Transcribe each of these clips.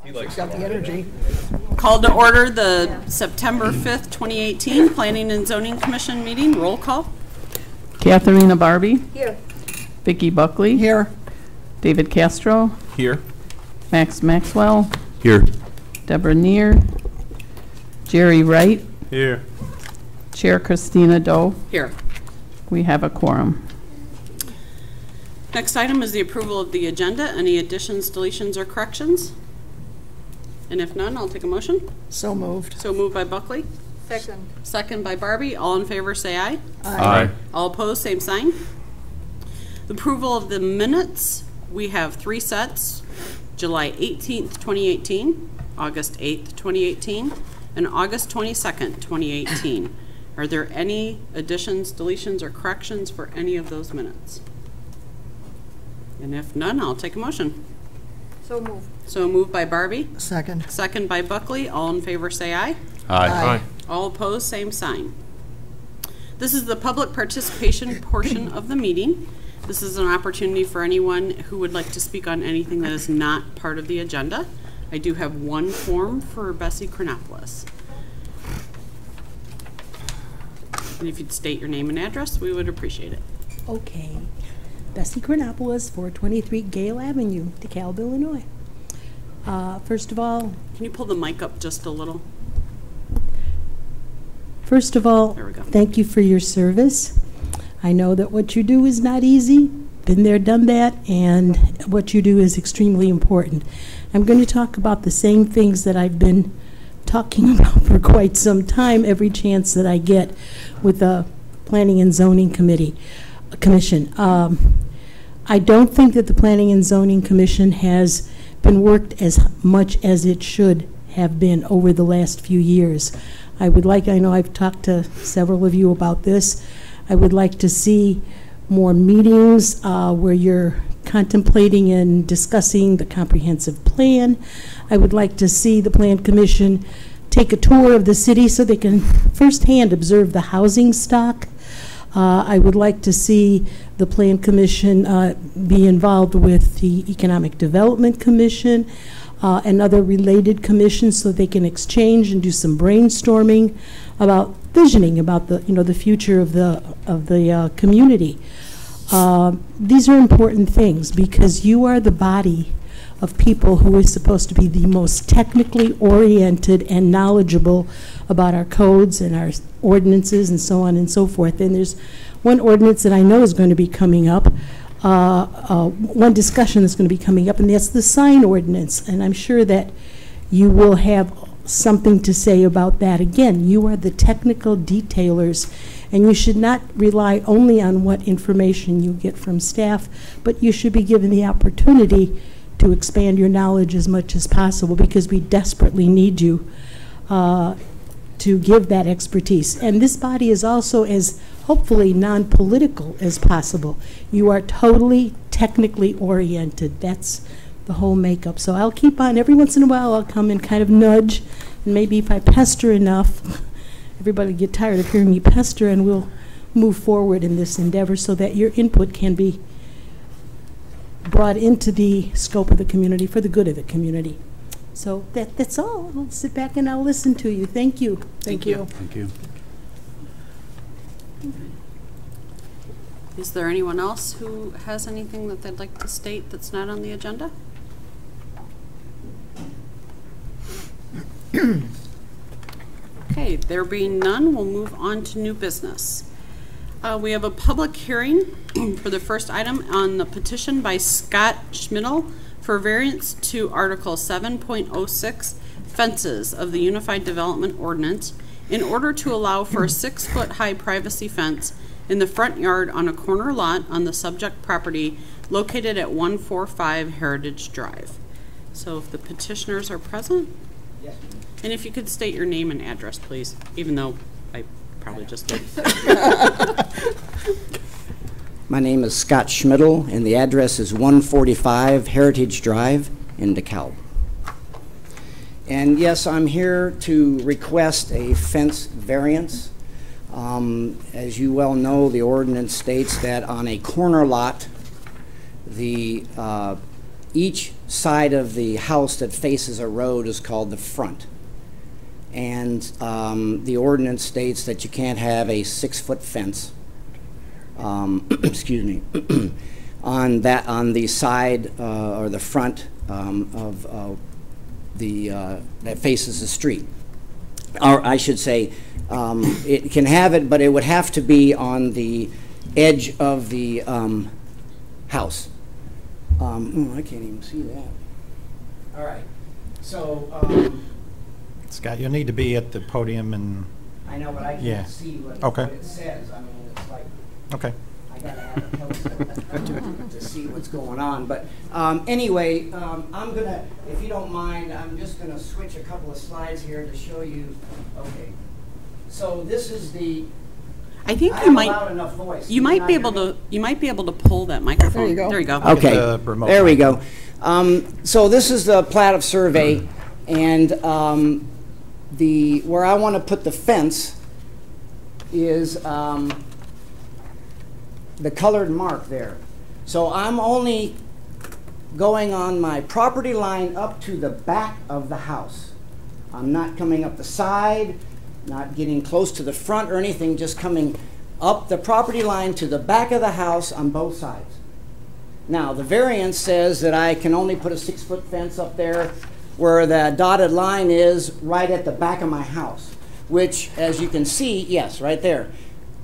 He likes got the energy. Call to order the September 5th, 2018 Planning and Zoning Commission meeting. Roll call. Katharina Barbie. Here. Vicki Buckley. Here. David Castro. Here. Max Maxwell. Here. Deborah Neer. Jerry Wright. Here. Chair Christina Doe. Here. We have a quorum. Next item is the approval of the agenda. Any additions, deletions, or corrections? And if none, I'll take a motion. So moved. So moved by Buckley. Second. Second by Barbie. All in favor say aye. Aye. All opposed, same sign. The approval of the minutes. We have 3 sets. July 18th, 2018, August 8th, 2018, and August 22nd, 2018. Are there any additions, deletions, or corrections for any of those minutes? And if none, I'll take a motion. So moved. So moved by Barbie. Second. Second by Buckley. All in favor say aye. Aye. All opposed, same sign. This is the public participation portion of the meeting. This is an opportunity for anyone who would like to speak on anything that is not part of the agenda. I do have one form for Bessie Chronopoulos. And if you'd state your name and address, we would appreciate it. Okay. Bessie Chronopoulos, 423 Gale Avenue, DeKalb, Illinois. First of all... Can you pull the mic up just a little? First of all, There we go. thank you for your service. I know that what you do is not easy. Been there, done that, and what you do is extremely important. I'm going to talk about the same things that I've been talking about for quite some time, every chance that I get with the Planning and Zoning Commission. I don't think that the Planning and Zoning Commission has been worked as much as it should have been over the last few years. I know I've talked to several of you about this. I would like to see more meetings where you're contemplating and discussing the comprehensive plan. I would like to see the Plan Commission take a tour of the city so they can firsthand observe the housing stock. I would like to see the Plan Commission be involved with the Economic Development Commission and other related commissions so they can exchange and do some brainstorming about visioning about the future of the community. These are important things because you are the body of people who is supposed to be the most technically oriented and knowledgeable about our codes and our ordinances and so on and so forth. And there's one ordinance that I know is going to be coming up, one discussion that's going to be coming up, and that's the sign ordinance. And I'm sure that you will have something to say about that. Again, you are the technical detailers, and you should not rely only on what information you get from staff, but you should be given the opportunity to expand your knowledge as much as possible because we desperately need you to give that expertise. And this body is also as hopefully non-political as possible. You are totally technically oriented. That's the whole makeup. So I'll keep on. Every once in a while I'll come and kind of nudge, and maybe if I pester enough, everybody will get tired of hearing me pester, and we'll move forward in this endeavor so that your input can be brought into the scope of the community for the good of the community. So that's all. I'll sit back and I'll listen to you. Thank you. Thank you. Thank you. Is there anyone else who has anything that they'd like to state that's not on the agenda? Okay, there being none, we'll move on to new business. We have a public hearing for the first item on the petition by Scott Schmidl for variance to Article 7.06 fences of the Unified Development Ordinance in order to allow for a 6-foot-high privacy fence in the front yard on a corner lot on the subject property located at 145 Heritage Drive. So if the petitioners are present? Yes. And if you could state your name and address, please, even though I probably just did. My name is Scott Schmidl, and the address is 145 Heritage Drive in DeKalb. And yes, I'm here to request a fence variance. As you well know, the ordinance states that on a corner lot, each side of the house that faces a road is called the front. And the ordinance states that you can't have a 6-foot fence, excuse me, on the side or the front of that faces the street. Or I should say, it can have it, but it would have to be on the edge of the house. I can't even see that. All right. So. Scott, you'll need to be at the podium and. I know, but I can't see what it says. I mean, it's like. Okay. I gotta have a telescope to see what's going on. But anyway, I'm gonna, if you don't mind, I'm just gonna switch a couple of slides here to show you. Okay. So this is the. I think I you might. loud enough voice. You might be able to. You might be able to pull that microphone. There you go. There you go. Okay. The remote There we mic. go. So this is the plat of survey, and where I want to put the fence is the colored mark there. So I'm only going on my property line up to the back of the house. I'm not coming up the side, not getting close to the front or anything, just coming up the property line to the back of the house on both sides. Now, the variance says that I can only put a 6-foot fence up there where the dotted line is right at the back of my house, which, as you can see, yes, right there,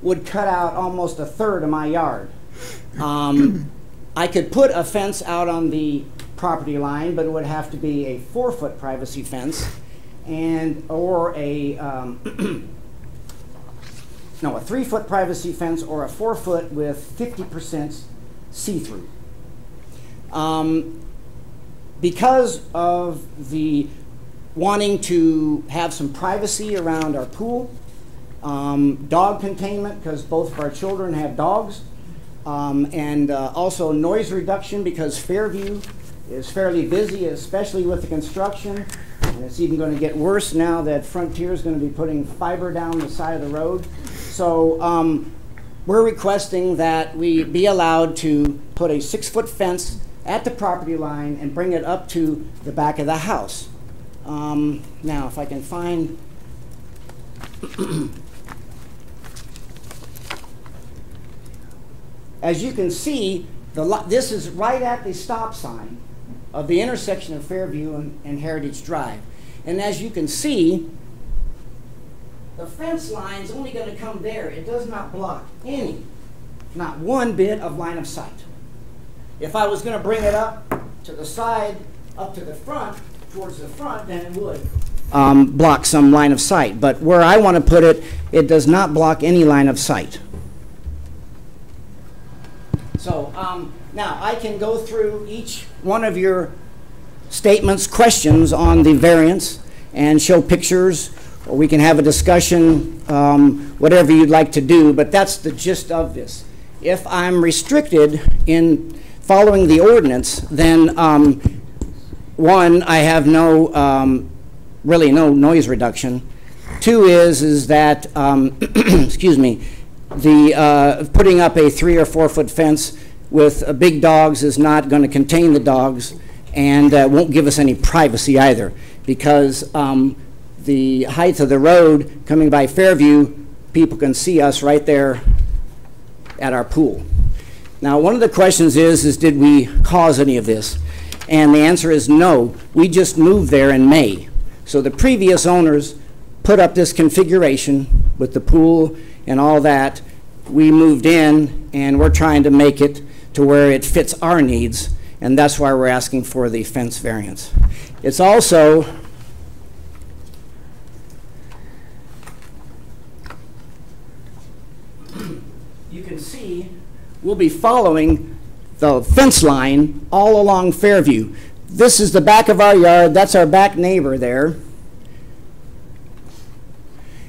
would cut out almost 1/3 of my yard. I could put a fence out on the property line, but it would have to be a 4-foot privacy fence or a no, a 3-foot privacy fence or a 4-foot with 50% see-through. Because of the wanting to have some privacy around our pool, dog containment because both of our children have dogs, and also noise reduction because Fairview is fairly busy, especially with the construction, and it's even going to get worse now that Frontier is going to be putting fiber down the side of the road. So we're requesting that we be allowed to put a 6-foot fence at the property line and bring it up to the back of the house. Now, if I can find as you can see, this is right at the stop sign of the intersection of Fairview and Heritage Drive. And as you can see, the fence line is only going to come there. It does not block not one bit of line of sight. If I was going to bring it up to the side, up to the front, towards the front, then it would block some line of sight. But where I want to put it, it does not block any line of sight. So now I can go through each one of your statements, questions on the variance, and show pictures, or we can have a discussion, whatever you'd like to do, but that's the gist of this. If I'm restricted in following the ordinance, then one, I have really no noise reduction. Two is that, excuse me, the putting up a 3 or 4 foot fence with big dogs is not going to contain the dogs and won't give us any privacy either, because the height of the road coming by Fairview, people can see us right there at our pool. Now, one of the questions is did we cause any of this? And the answer is no. We just moved there in May. So the previous owners put up this configuration with the pool and all that. We moved in, and we're trying to make it to where it fits our needs, and that's why we're asking for the fence variance. It's also you can see we'll be following the fence line all along Fairview. This is the back of our yard. That's our back neighbor there.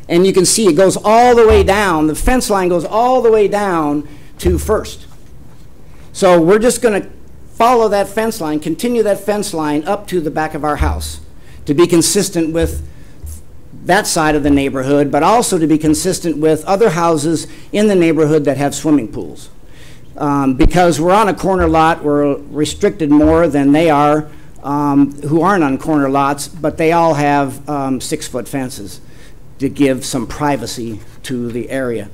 And you can see it goes all the way down. The fence line goes all the way down to First. So we're just going to follow that fence line, continue that fence line up to the back of our house to be consistent with that side of the neighborhood, but also to be consistent with other houses in the neighborhood that have swimming pools. Because we're on a corner lot, we're restricted more than they are who aren't on corner lots, but they all have 6-foot fences to give some privacy to the area.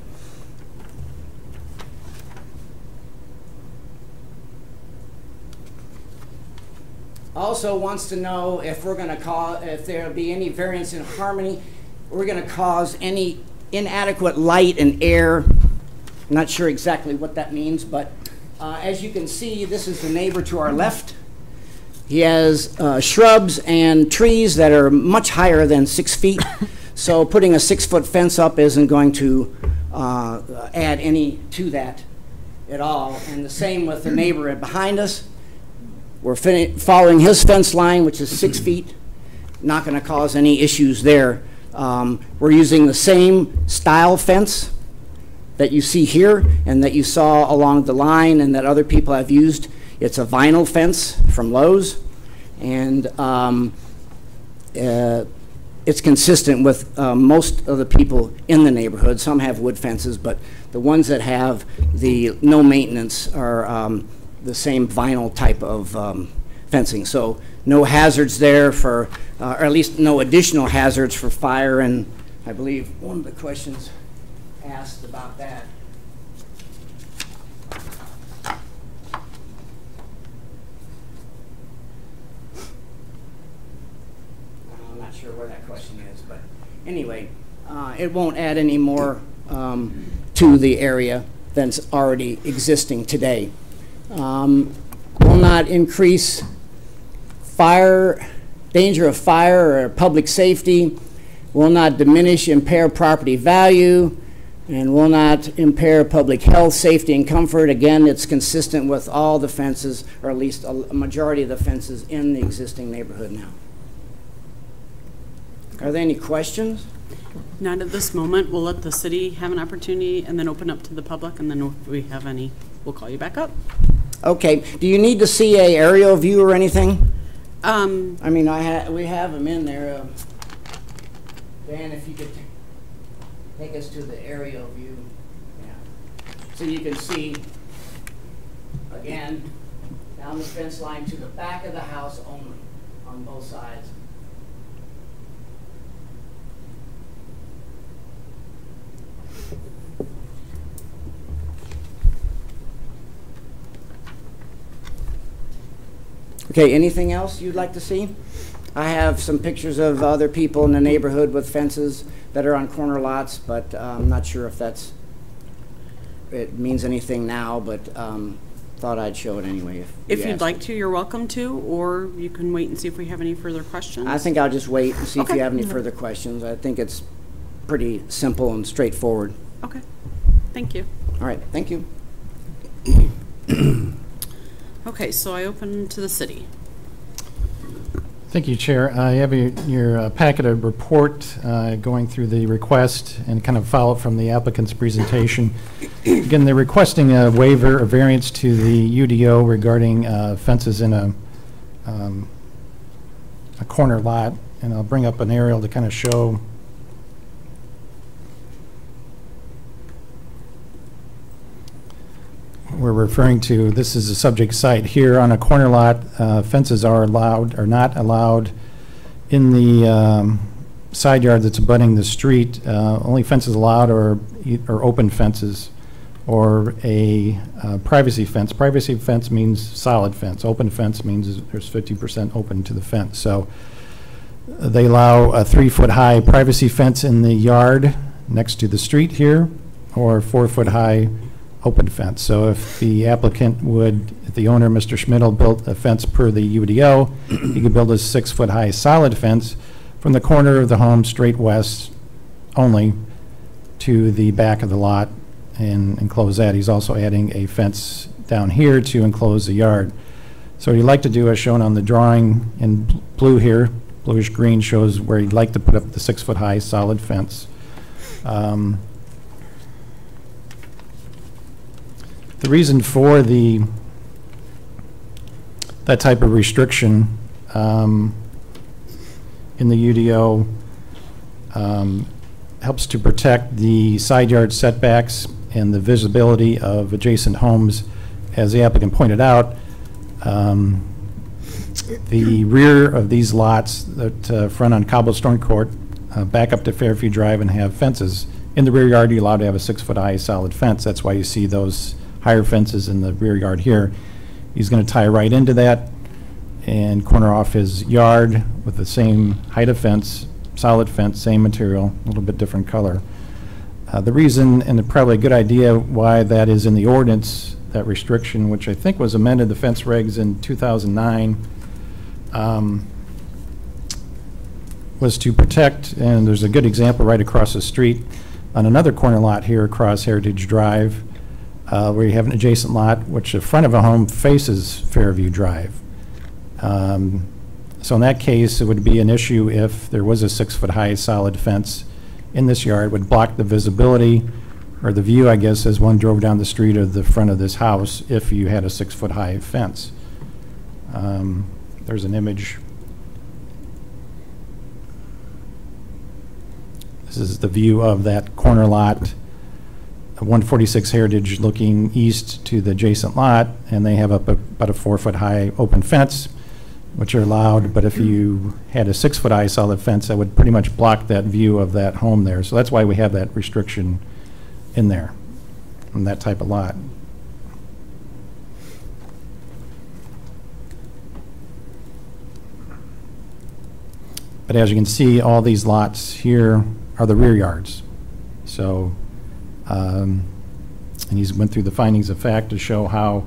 Also wants to know if we're going to cause, if there'll be any variance in harmony. We're going to cause any inadequate light and air. I'm not sure exactly what that means, but as you can see, this is the neighbor to our left. He has shrubs and trees that are much higher than 6 feet. So putting a 6-foot fence up isn't going to add any to that at all. And the same with the neighbor behind us. We're following his fence line, which is 6 feet. Not going to cause any issues there. We're using the same style fence that you see here and that you saw along the line and that other people have used. It's a vinyl fence from Lowe's, and it's consistent with most of the people in the neighborhood. Some have wood fences, but the ones that have the no maintenance are the same vinyl type of fencing. So no hazards there for, or at least no additional hazards for fire. And I believe one of the questions asked about that. I'm not sure where that question is, but anyway, it won't add any more to the area than's already existing today. Will not increase danger of fire or public safety, will not diminish, impair property value, and will not impair public health, safety, and comfort. Again, it's consistent with all the fences, or at least a majority of the fences in the existing neighborhood now. Are there any questions? Not at this moment. We'll let the city have an opportunity and then open up to the public, and then if we have any, we'll call you back up. Okay. Do you need to see a aerial view or anything? I mean, we have them in there. Dan, if you could take us to the aerial view. Yeah. So you can see, again, down the fence line to the back of the house only on both sides. Okay, anything else you'd like to see? I have some pictures of other people in the neighborhood with fences that are on corner lots, but I'm not sure if it means anything now, but thought I'd show it anyway. If you'd like to, you're welcome to, or you can wait and see if we have any further questions. I think I'll just wait and see if Okay. you have any further questions. I think it's pretty simple and straightforward. Okay, thank you. All right, thank you. Okay, so I open to the city. Thank you, Chair. I have your packet of report going through the request and kind of follow from the applicant's presentation. Again, they're requesting a waiver, a variance to the UDO regarding fences in a corner lot, and I'll bring up an aerial to kind of show. We're referring to, this is a subject site here on a corner lot. Fences are allowed or not allowed in the side yard that's abutting the street. Only fences allowed are open fences or a privacy fence. Privacy fence means solid fence. Open fence means there's 50% open to the fence. So they allow a 3-foot high privacy fence in the yard next to the street here, or 4-foot high open fence. So if the applicant would, if the owner, Mr. Schmidl, built a fence per the UDO, he could build a 6-foot high solid fence from the corner of the home straight west only to the back of the lot and enclose that. He's also adding a fence down here to enclose the yard. So what he'd like to do, as shown on the drawing in blue here, bluish green, shows where he'd like to put up the 6-foot high solid fence. The reason for that type of restriction in the UDO helps to protect the side yard setbacks and the visibility of adjacent homes. As the applicant pointed out, The rear of these lots that front on Cobblestone Court back up to Fairview Drive and have fences. In the rear yard, you're allowed to have a 6-foot-high solid fence. That's why you see those higher fences in the rear yard here. He's going to tie right into that and corner off his yard with the same height of fence, solid fence, same material, a little bit different color. The reason, and probably a good idea why that is in the ordinance, that restriction, which I think was amended, the fence regs in 2009, was to protect, and there's a good example right across the street on another corner lot here across Heritage Drive, where you have an adjacent lot which the front of a home faces Fairview Drive. So in that case, it would be an issue if there was a 6-foot-high solid fence in this yard. It would block the visibility, or the view, I guess, as one drove down the street of the front of this house if you had a 6-foot-high fence. There's an image. This is the view of that corner lot, 146 Heritage looking east to the adjacent lot, and they have up about a 4-foot-high open fence, which are allowed, but if you had a 6-foot-high solid fence, that would pretty much block that view of that home there. So that's why we have that restriction in there, on that type of lot. But as you can see, all these lots here are the rear yards. So, and he's went through the findings of fact to show how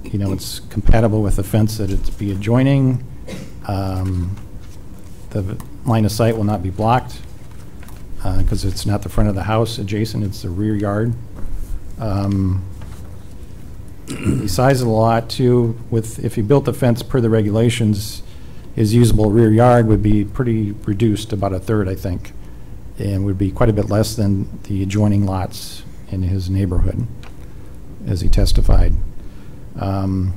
you know, it's compatible with the fence that it's be adjoining. The line of sight will not be blocked because it's not the front of the house adjacent, it's the rear yard. The size of the lot too, if you built the fence per the regulations, his usable rear yard would be pretty reduced, about a third, I think, and would be quite a bit less than the adjoining lots in his neighborhood, as he testified. The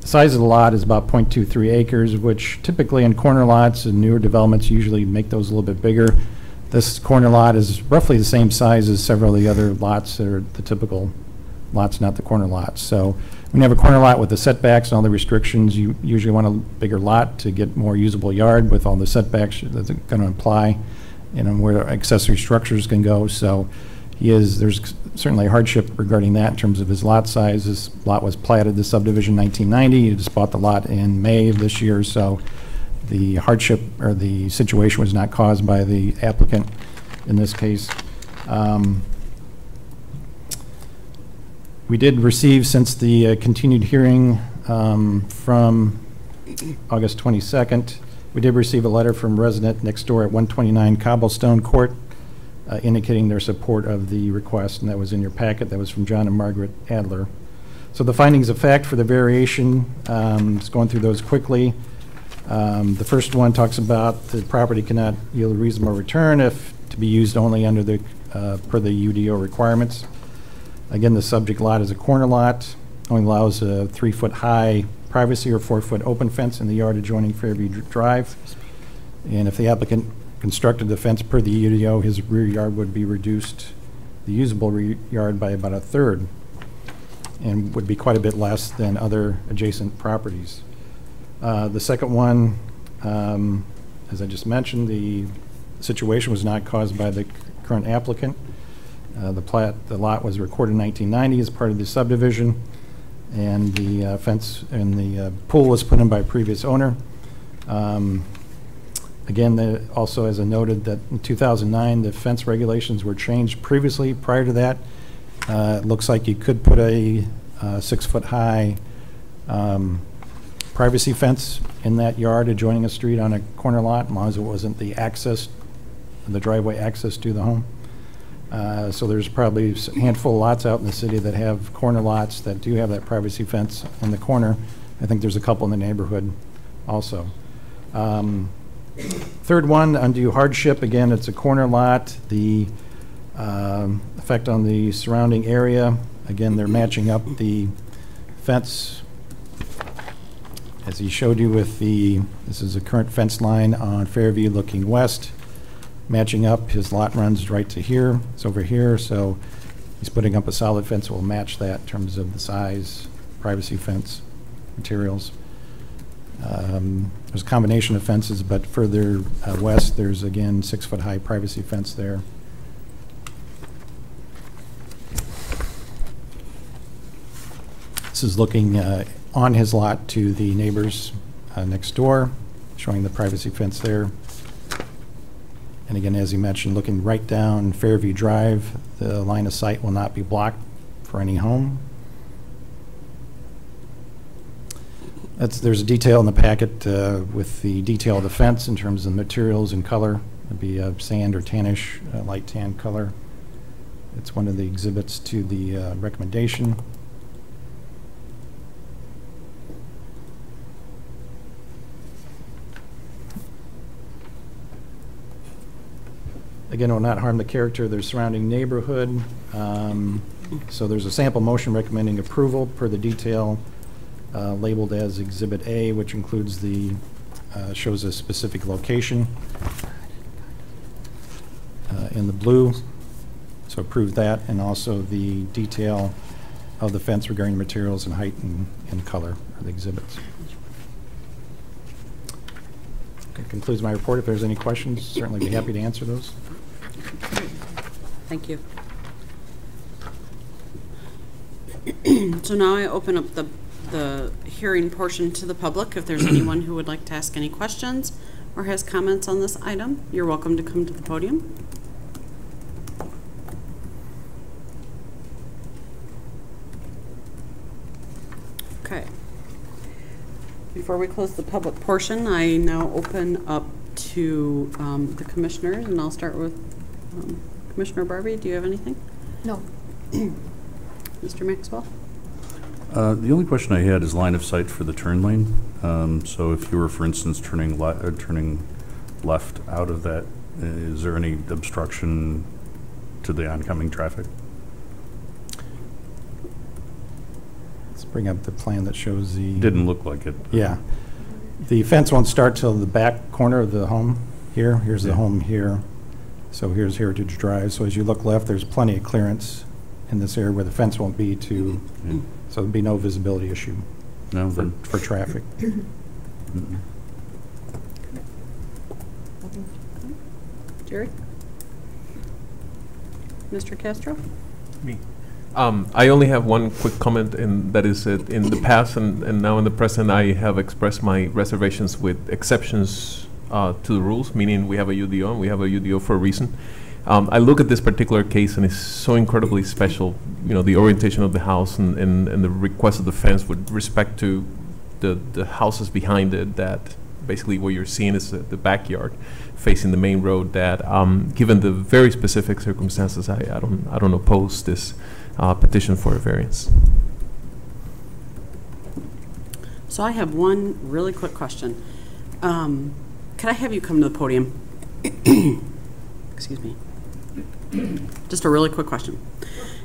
size of the lot is about 0.23 acres, which typically in corner lots and newer developments usually make those a little bit bigger. This corner lot is roughly the same size as several of the other lots that are the typical lots, not the corner lots. So when you have a corner lot with the setbacks and all the restrictions, you usually want a bigger lot to get more usable yard with all the setbacks that's going to apply, you know, where accessory structures can go. So there's certainly a hardship regarding that in terms of his lot size. This lot was platted, the subdivision, 1990. He just bought the lot in May of this year, so the hardship or the situation was not caused by the applicant in this case. We did receive, since the continued hearing from August 22nd, we did receive a letter from resident next door at 129 Cobblestone Court indicating their support of the request, and that was in your packet. That was from John and Margaret Adler. So the findings of fact for the variation, just going through those quickly. The first one talks about the property cannot yield a reasonable return if to be used only under the per the UDO requirements. Again, the subject lot is a corner lot, only allows a 3-foot-high privacy or 4-foot open fence in the yard adjoining Fairview Drive. And if the applicant constructed the fence per the UDO, his rear yard would be reduced, the usable rear yard, by about a third, and would be quite a bit less than other adjacent properties. The second one, as I just mentioned, the situation was not caused by the current applicant. The lot was recorded in 1990 as part of the subdivision, and the fence and the pool was put in by a previous owner. Again, also, as I noted, that in 2009 the fence regulations were changed previously. Prior to that, it looks like you could put a 6-foot-high privacy fence in that yard adjoining a street on a corner lot, as long as it wasn't the driveway access to the home. So there's probably a handful of lots out in the city that have corner lots that do have that privacy fence in the corner. I think there's a couple in the neighborhood also. Third one, undue hardship. Again, it's a corner lot. The effect on the surrounding area, again, they're matching up the fence as he showed you with this is a current fence line on Fairview looking west. Matching up, his lot runs right to here. It's over here, so he's putting up a solid fence that will match that in terms of the size, privacy fence, materials. There's a combination of fences, but further west, there's again 6-foot-high privacy fence there. This is looking on his lot to the neighbors next door, showing the privacy fence there. And again, as he mentioned, looking right down Fairview Drive, the line of sight will not be blocked for any home. There's a detail in the packet with the detail of the fence in terms of materials and color. It'd be a sand or tannish, light tan color. It's one of the exhibits to the recommendation. Again, it will not harm the character of their surrounding neighborhood. So there's a sample motion recommending approval per the detail labeled as Exhibit A, which includes shows a specific location in the blue. So approve that, and also the detail of the fence regarding materials and height and color of the exhibits. That concludes my report. If there's any questions, certainly be happy to answer those. Thank you. So now I open up the hearing portion to the public. If there's anyone who would like to ask any questions or has comments on this item, you're welcome to come to the podium. Okay. Before we close the public portion, I now open up to the commissioners, and I'll start with Commissioner Barbie. Do you have anything? No. Mr. Maxwell? The only question I had is line of sight for the turn lane. So if you were, for instance, turning left out of that, is there any obstruction to the oncoming traffic? Let's bring up the plan that shows the... Didn't look like it. Yeah. The fence won't start till the back corner of the home here. Here's the home here. So here's Heritage Drive. So as you look left, there's plenty of clearance in this area where the fence won't be to, so there'll be no visibility issue for traffic. Jerry? Mr. Castro? Me. I only have one quick comment, and that is that in the past and now in the present, I have expressed my reservations with exceptions to the rules, meaning we have a UDO, and we have a UDO for a reason. I look at this particular case, and it's so incredibly special, you know, the orientation of the house and the request of the fence with respect to the houses behind it, that basically what you're seeing is the backyard facing the main road, that given the very specific circumstances, I don't oppose this petition for a variance. So I have one really quick question. Could I have you come to the podium? Excuse me. Just a really quick question.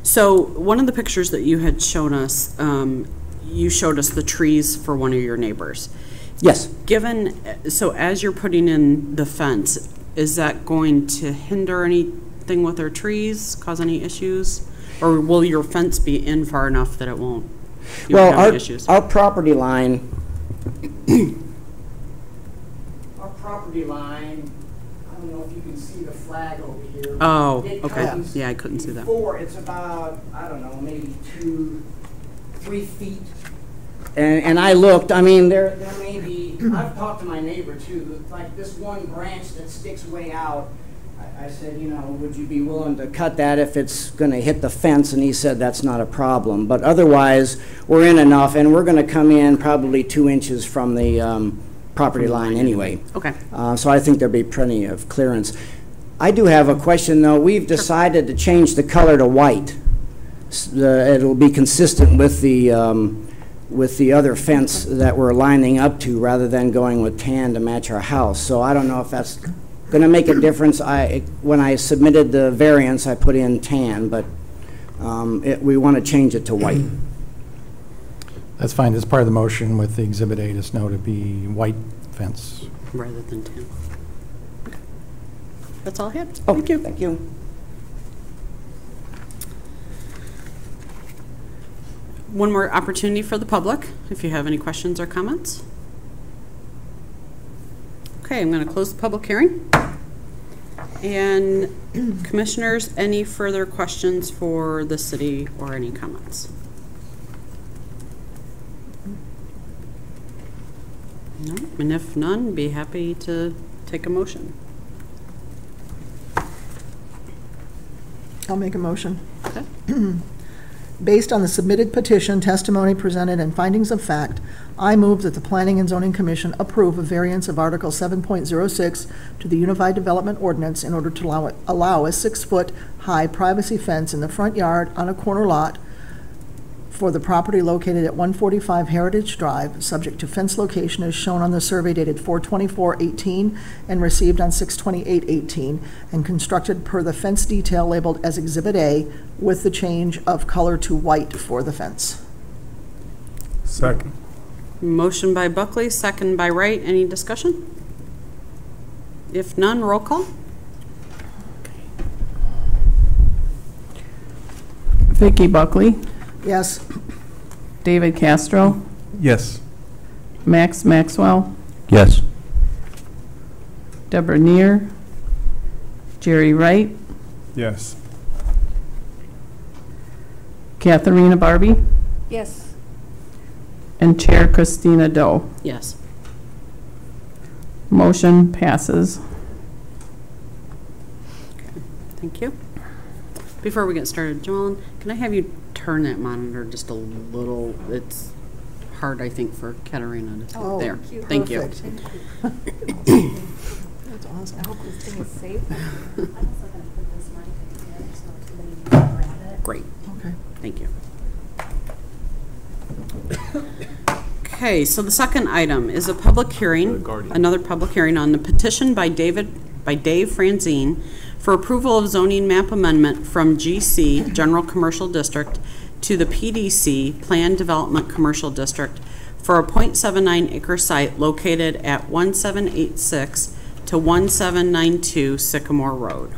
So one of the pictures that you had shown us, you showed us the trees for one of your neighbors. Yes. So as you're putting in the fence, is that going to hinder anything with their trees, cause any issues? Or will your fence be in far enough that it won't? Well, Our property line, I don't know if you can see the flag over here. Oh, okay. Yeah, I couldn't see that. It's about, I don't know, maybe 2-3 feet. And I looked, I mean, there may be, I've talked to my neighbor too, like this one branch that sticks way out. I said, you know, would you be willing to cut that if it's going to hit the fence? And he said that's not a problem. But otherwise, we're in enough, and we're going to come in probably 2 inches from the property line anyway. Okay. So I think there'll be plenty of clearance. I do have a question, though. We've decided to change the color to white. It'll be consistent with the other fence that we're lining up to, rather than going with tan to match our house. So I don't know if that's going to make a difference. When I submitted the variance, I put in tan, but we want to change it to white. That's fine. That's part of the motion with the Exhibit A, just know to be white fence. Rather than tan. Okay. That's all I had. Oh, thank you. Thank you. One more opportunity for the public, if you have any questions or comments. Okay, I'm going to close the public hearing. And commissioners, any further questions for the city or any comments? No, and if none, be happy to take a motion. I'll make a motion. Okay. Based on the submitted petition, testimony presented, and findings of fact, I move that the Planning and Zoning Commission approve a variance of Article 7.06 to the Unified Development Ordinance in order to allow a 6-foot-high privacy fence in the front yard on a corner lot for the property located at 145 Heritage Drive, subject to fence location as shown on the survey dated 4/24/18 and received on 6/28/18, and constructed per the fence detail labeled as Exhibit A, with the change of color to white for the fence. Second. Motion by Buckley, second by Wright. Any discussion? If none, roll call. Vicky Buckley, Yes. David Castro, Yes. Max Maxwell, Yes. Deborah Neer, Jerry Wright, Yes. Katharina Barbie, Yes. and Chair Christina Doe. Yes. Motion passes. Thank you. Before we get started, Joellen, can I have you turn that monitor just a little? It's hard, I think, for Katarina to Oh, there. cute. Thank you. Perfect. That's awesome. I hope this thing is safe. Great. Okay. Thank you. Okay, so the second item is a public hearing, another public hearing on the petition by Dave Franzine for approval of zoning map amendment from GC, General Commercial District, to the PDC, Planned Development Commercial District, for a .79 acre site located at 1786 to 1792 Sycamore Road.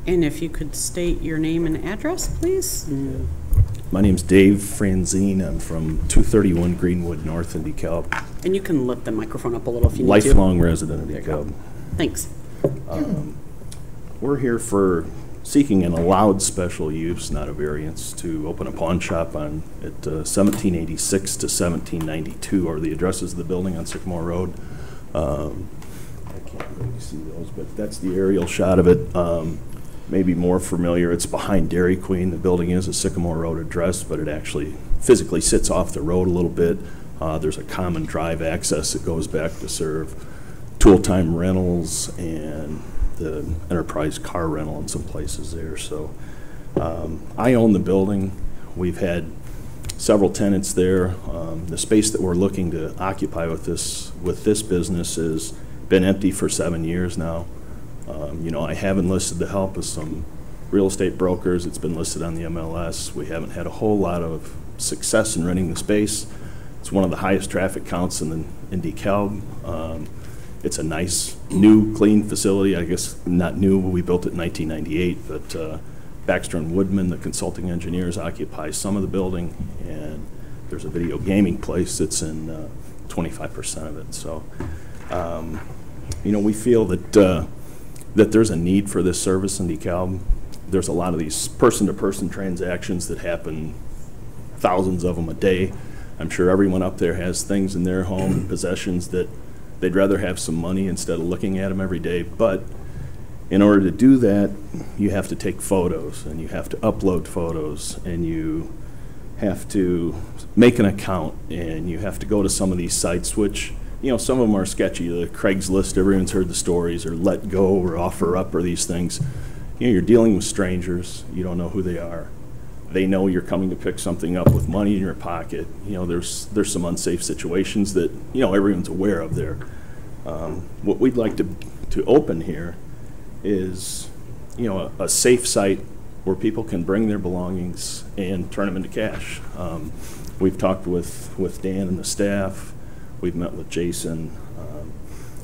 And if you could state your name and address, please. My name's Dave Franzine. I'm from 231 Greenwood North in DeKalb. And you can lift the microphone up a little if you need Lifelong resident of There you go. DeKalb. Thanks. We're here for seeking an allowed special use, not a variance, to open a pawn shop on at 1786 to 1792 are the addresses of the building on Sycamore Road. I can't really see those, but that's the aerial shot of it. Maybe more familiar, it's behind Dairy Queen. The building is a Sycamore Road address, but it actually physically sits off the road a little bit. There's a common drive access that goes back to serve Tool Time Rentals and the Enterprise Car Rental in some places there. So I own the building. We've had several tenants there. The space that we're looking to occupy with this business has been empty for 7 years now. You know, I have enlisted the help of some real estate brokers. It's been listed on the MLS. We haven't had a whole lot of success in renting the space. It's one of the highest traffic counts in DeKalb. It's a nice, new, clean facility. I guess not new, we built it in 1998, but Baxter and Woodman, the consulting engineers, occupy some of the building, and there's a video gaming place that's in 25% of it. So, you know, we feel that that there's a need for this service in DeKalb. There's a lot of these person-to-person transactions that happen, thousands of them a day. I'm sure everyone up there has things in their home and possessions that they'd rather have some money instead of looking at them every day. But in order to do that, you have to take photos, and you have to upload photos, and you have to make an account, and you have to go to some of these sites, which, you know, some of them are sketchy. The Craigslist, everyone's heard the stories, or Let Go, or Offer Up, or these things. You know, you're dealing with strangers. You don't know who they are. They know you're coming to pick something up with money in your pocket. You know, there's some unsafe situations that, you know, everyone's aware of there. What we'd like to open here is, you know, a safe site where people can bring their belongings and turn them into cash. We've talked with Dan and the staff. We've met with Jason.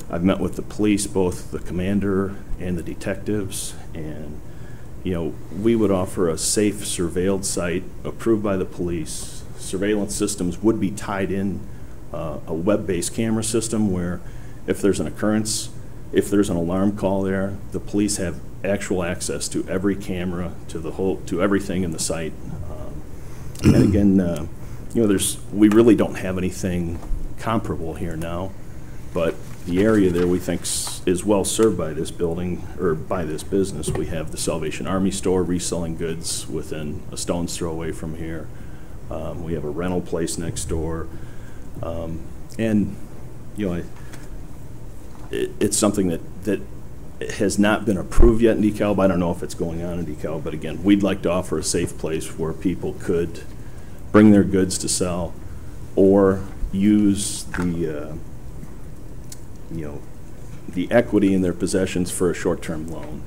I've met with the police, both the commander and the detectives, and we would offer a safe surveilled site approved by the police. Surveillance systems would be tied in a web-based camera system where if there's an occurrence, if there's an alarm call there, the police have actual access to every camera, to everything in the site. And again, we really don't have anything comparable here now, but the area there we think is well served by this building, or by this business. We have the Salvation Army store reselling goods within a stone's throw away from here. We have a rental place next door. And, it's something that has not been approved yet in DeKalb. I don't know if it's going on in DeKalb, but again, we'd like to offer a safe place where people could bring their goods to sell or use the equity in their possessions for a short-term loan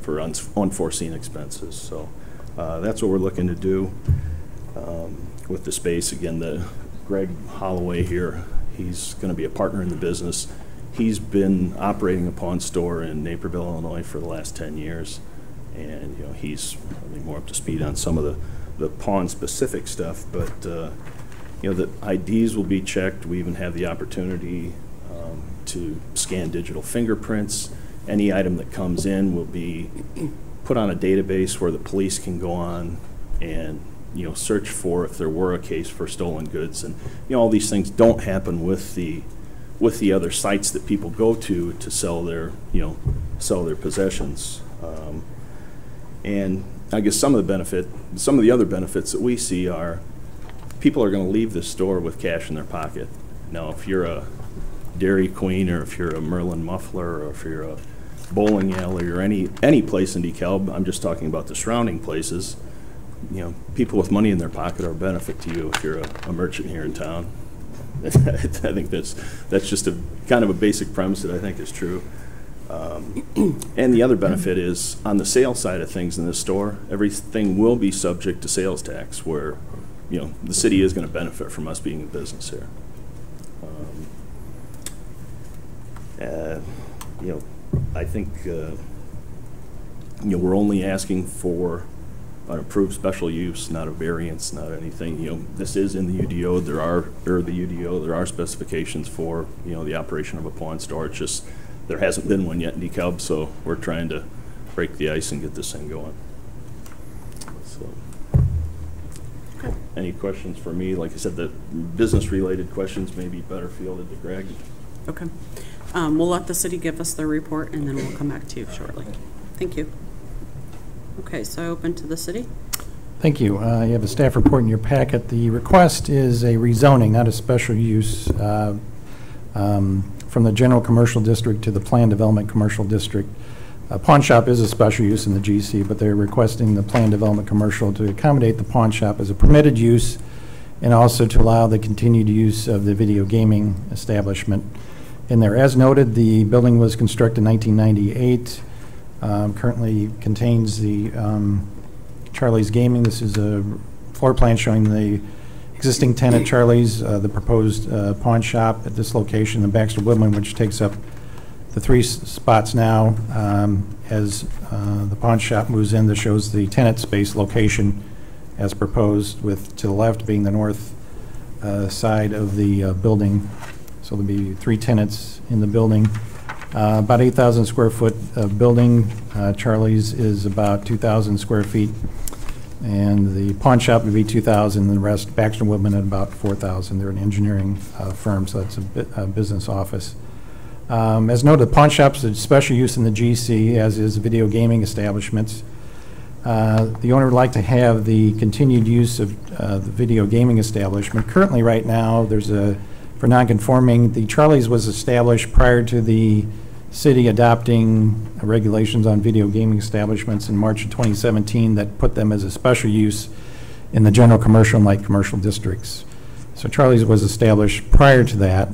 for unforeseen expenses. So that's what we're looking to do with the space. Again, Greg Holloway here, he's going to be a partner in the business. He's been operating a pawn store in Naperville, Illinois for the last 10 years, and he's probably more up to speed on some of the pawn-specific stuff, but the IDs will be checked. We even have the opportunity to scan digital fingerprints. Any item that comes in will be put on a database where the police can go on and search for if there were a case for stolen goods. And all these things don't happen with the other sites that people go to sell their possessions. And I guess some of the other benefits that we see are people are going to leave this store with cash in their pocket. Now, if you're a Dairy Queen, or if you're a Merlin Muffler, or if you're a bowling alley, or any place in DeKalb, I'm just talking about the surrounding places, people with money in their pocket are a benefit to you if you're a merchant here in town. I think that's just a kind of a basic premise that I think is true. And the other benefit is on the sales side of things in this store, everything will be subject to sales tax, where the city is going to benefit from us being in business here. I think we're only asking for an approved special use, not a variance, not anything. This is in the UDO. There are specifications for the operation of a pawn store. It's just there hasn't been one yet in DeKalb, so we're trying to break the ice and get this thing going. So, okay. Any questions for me? Like I said, the business-related questions may be better fielded to Greg. Okay. We'll let the city give us their report, and then we'll come back to you shortly. Thank you. Okay, so open to the city. Thank you. You have a staff report in your packet. The request is a rezoning, not a special use, from the general commercial district to the planned development commercial district. A pawn shop is a special use in the GC, but they're requesting the planned development commercial to accommodate the pawn shop as a permitted use, and also to allow the continued use of the video gaming establishment in there. As noted, the building was constructed in 1998. Currently contains the Charlie's Gaming. This is a floor plan showing the existing tenant Charlie's, the proposed pawn shop at this location, the Baxter Woodland, which takes up the 3 spots now. As the pawn shop moves in, this shows the tenant space location as proposed, with to the left being the north side of the building. So there'll be 3 tenants in the building. About 8,000 square foot building. Charlie's is about 2,000 square feet. And the pawn shop would be 2,000, and the rest, Baxter Woodman, at about 4,000. They're an engineering firm, so that's a business office. As noted, the pawn shop's a special use in the GC, as is video gaming establishments. The owner would like to have the continued use of the video gaming establishment. Currently, right now, for non-conforming, the Charlie's was established prior to the city adopting regulations on video gaming establishments in March of 2017 that put them as a special use in the general commercial and light commercial districts. So Charlie's was established prior to that.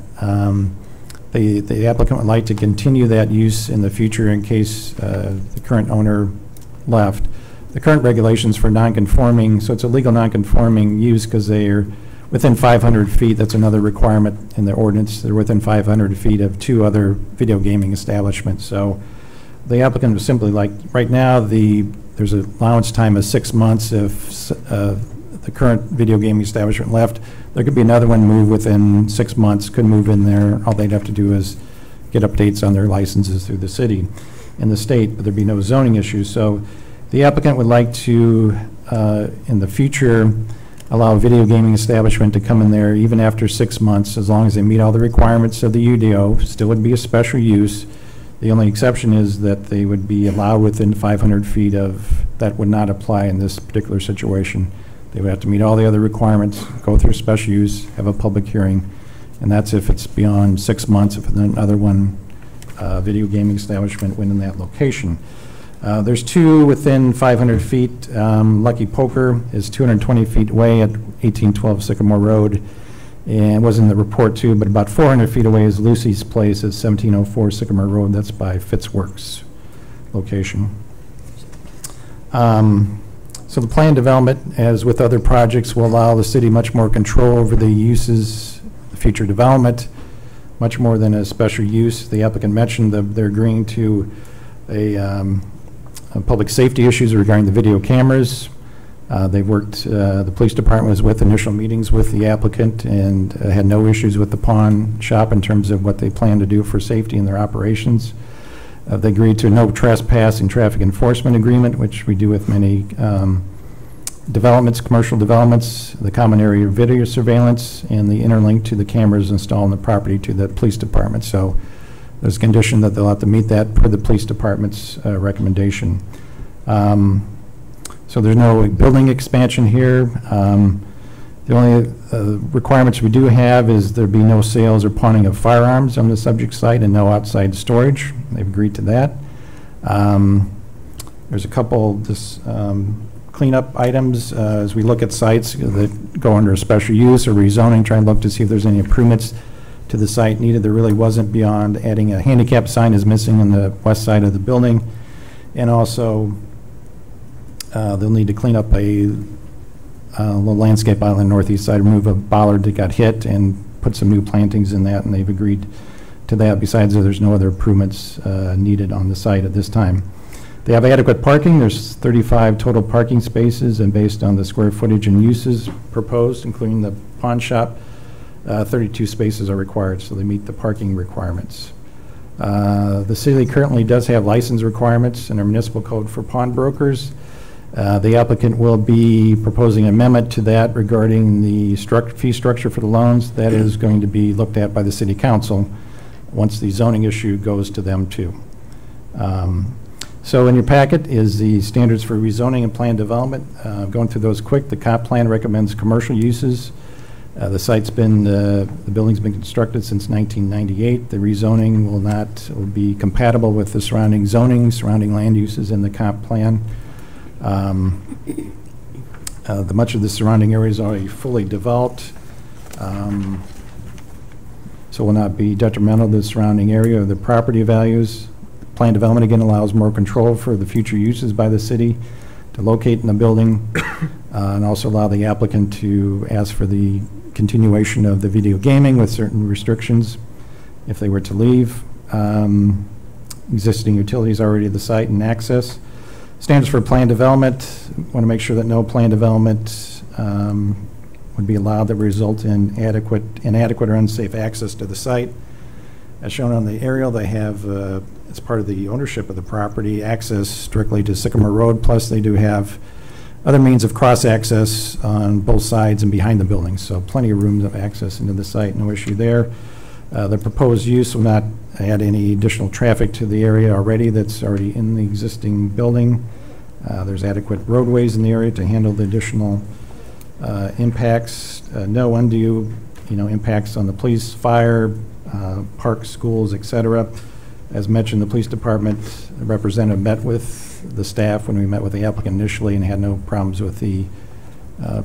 The applicant would like to continue that use in the future in case the current owner left. The current regulations for non-conforming, so it's a legal non-conforming use because they are within 500 feet. That's another requirement in the ordinance. They're within 500 feet of 2 other video gaming establishments. So the applicant would simply like, right now, the there's a allowance time of 6 months. If the current video gaming establishment left, there could be another one moved within 6 months, could move in there. All they'd have to do is get updates on their licenses through the city and the state, but there'd be no zoning issues. So the applicant would like to, in the future, allow a video gaming establishment to come in there even after 6 months, as long as they meet all the requirements of the UDO. Still would be a special use. The only exception is that they would be allowed within 500 feet of, that would not apply in this particular situation. They would have to meet all the other requirements, go through special use, have a public hearing, and that's if it's beyond 6 months, if another one, video gaming establishment went in that location. There's two within 500 feet. Lucky Poker is 220 feet away at 1812 Sycamore Road, and it was in the report too, but about 400 feet away is Lucy's Place at 1704 Sycamore Road. That's by Fitzworks location. So the planned development, as with other projects, will allow the city much more control over the uses, the future development, much more than a special use. The applicant mentioned that they're agreeing to public safety issues regarding the video cameras. They worked, the police department was with initial meetings with the applicant and had no issues with the pawn shop in terms of what they plan to do for safety in their operations. They agreed to a no trespassing traffic enforcement agreement, which we do with many developments, commercial developments, the common area video surveillance, and the interlink to the cameras installed on the property to the police department. So there's a condition that they'll have to meet that per the police department's recommendation. So there's no building expansion here. The only requirements we do have is there be no sales or pawning of firearms on the subject site and no outside storage. They've agreed to that. There's a couple cleanup items as we look at sites that go under a special use or rezoning, try and look to see if there's any improvements to the site needed. There really wasn't, beyond adding a handicap sign is missing on the west side of the building. And also they'll need to clean up a little landscape on the northeast side, remove a bollard that got hit and put some new plantings in that, and they've agreed to that. Besides that, there's no other improvements needed on the site at this time. They have adequate parking. There's 35 total parking spaces, and based on the square footage and uses proposed, including the pawn shop, 32 spaces are required, so they meet the parking requirements. The city currently does have license requirements in our municipal code for pawnbrokers. The applicant will be proposing an amendment to that regarding the fee structure for the loans. That is going to be looked at by the city council once the zoning issue goes to them too. So in your packet is the standards for rezoning and plan development. Going through those quick, the comp plan recommends commercial uses. The site's been, the building's been constructed since 1998. The rezoning will be compatible with the surrounding zoning, surrounding land uses in the comp plan. Much of the surrounding area is already fully developed, so will not be detrimental to the surrounding area or the property values. Planned development again allows more control for the future uses by the city to locate in the building, and also allow the applicant to ask for the continuation of the video gaming with certain restrictions if they were to leave. Existing utilities already at the site and access. Standards for plan development, want to make sure that no plan development would be allowed that would result in inadequate or unsafe access to the site. As shown on the aerial, they have, as part of the ownership of the property, access strictly to Sycamore Road, plus they do have other means of cross-access on both sides and behind the building, so plenty of room of access into the site, no issue there. The proposed use will not add any additional traffic to the area that's already in the existing building. There's adequate roadways in the area to handle the additional impacts. No undue, impacts on the police, fire, parks, schools, etc. As mentioned, the police department representative met with the staff when we met with the applicant initially and had no problems with the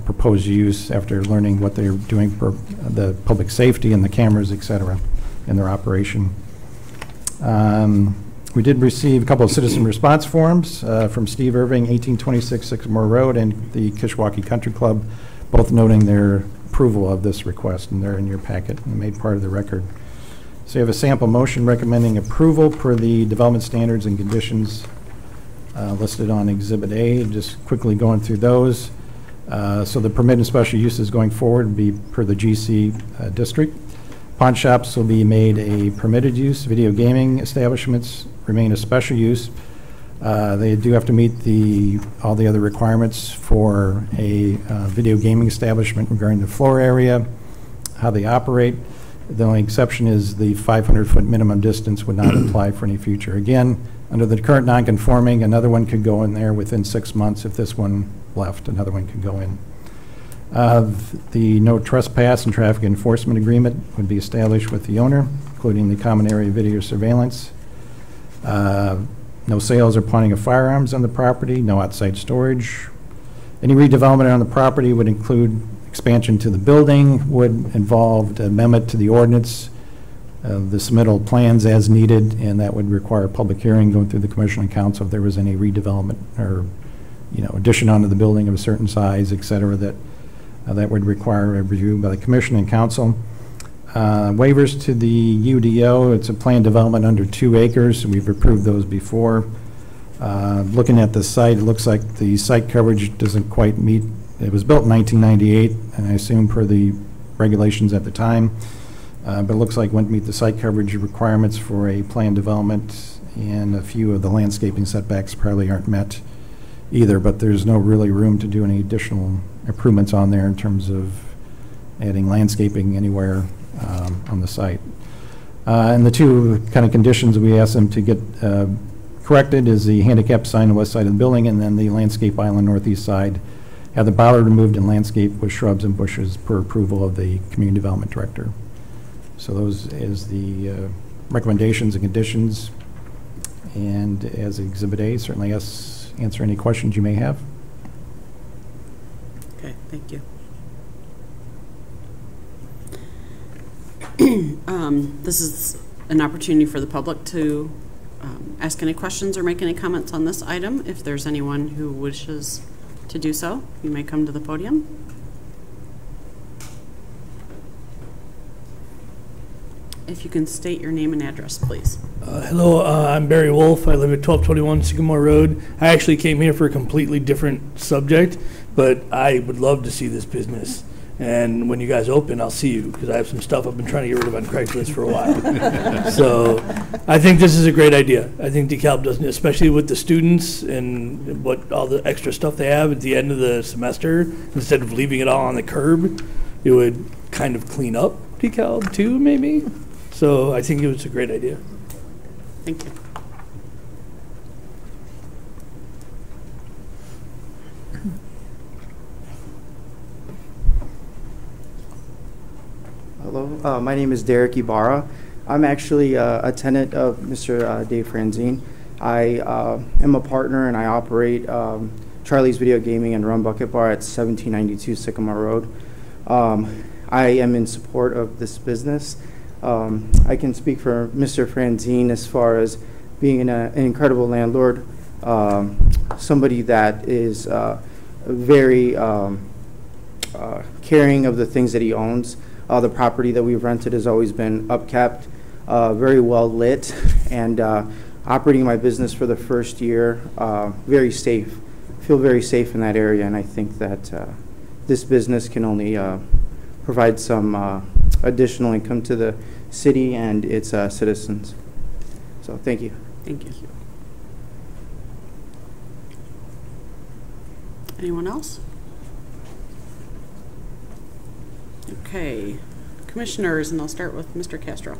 proposed use after learning what they're doing for the public safety and the cameras, etc., in their operation. We did receive a couple of citizen response forms from Steve Irving, 1826 Sycamore Road, and the Kishwaukee Country Club, both noting their approval of this request, and they're in your packet and made part of the record. So you have a sample motion recommending approval per the development standards and conditions listed on Exhibit A. Just quickly going through those. So the permitted special uses going forward would be per the GC district. Pawn shops will be made a permitted use. Video gaming establishments remain a special use. They do have to meet all the other requirements for a video gaming establishment regarding the floor area, how they operate. The only exception is the 500-foot minimum distance would not apply for any future. Again, under the current non-conforming, another one could go in there within 6 months. If this one left, another one could go in. The no trespass and traffic enforcement agreement would be established with the owner, including the common area video surveillance. No sales or planting of firearms on the property, no outside storage. Any redevelopment on the property would include expansion to the building, would involve amendment to the ordinance, the submittal plans as needed, and that would require a public hearing going through the commission and council if there was any redevelopment or, addition onto the building of a certain size, et cetera, that would require a review by the commission and council. Waivers to the UDO, it's a planned development under 2 acres. We've approved those before. Looking at the site, it looks like the site coverage doesn't quite meet. It was built in 1998, and I assume per the regulations at the time, but it looks like it wouldn't meet the site coverage requirements for a planned development, and a few of the landscaping setbacks probably aren't met either, but there's no really room to do any additional improvements on there in terms of adding landscaping anywhere on the site. And the 2 kind of conditions we asked them to get corrected is the handicap sign on the west side of the building, and then the landscape island northeast side. Have the bollard removed and landscaped with shrubs and bushes per approval of the community development director. So those is the recommendations and conditions. And as Exhibit A, certainly answer any questions you may have. Okay, thank you. This is an opportunity for the public to ask any questions or make any comments on this item. If there's anyone who wishes to do so, you may come to the podium. If you can state your name and address, please. Hello, I'm Barry Wolf. I live at 1221 Sycamore Road. I actually came here for a completely different subject, but I would love to see this business. And when you guys open, I'll see you, because I have some stuff I've been trying to get rid of on Craigslist for a while. So I think this is a great idea. I think DeKalb does, especially with the students and what all the extra stuff they have at the end of the semester, instead of leaving it all on the curb, it would kind of clean up DeKalb too, maybe. So I think it was a great idea. Thank you. Hello, my name is Derek Ibarra. I'm actually a tenant of Mr. Dave Franzine. I am a partner and I operate Charlie's Video Gaming and Rum Bucket Bar at 1792 Sycamore Road. I am in support of this business. I can speak for Mr. Franzine as far as being an incredible landlord, somebody that is very caring of the things that he owns. The property that we've rented has always been upkept, very well lit, and operating my business for the first year, very safe. Feel very safe in that area, and I think that this business can only provide some additional income to the city and its citizens. So thank you. Thank you. Anyone else? Okay, commissioners, and I'll start with Mr. Castro.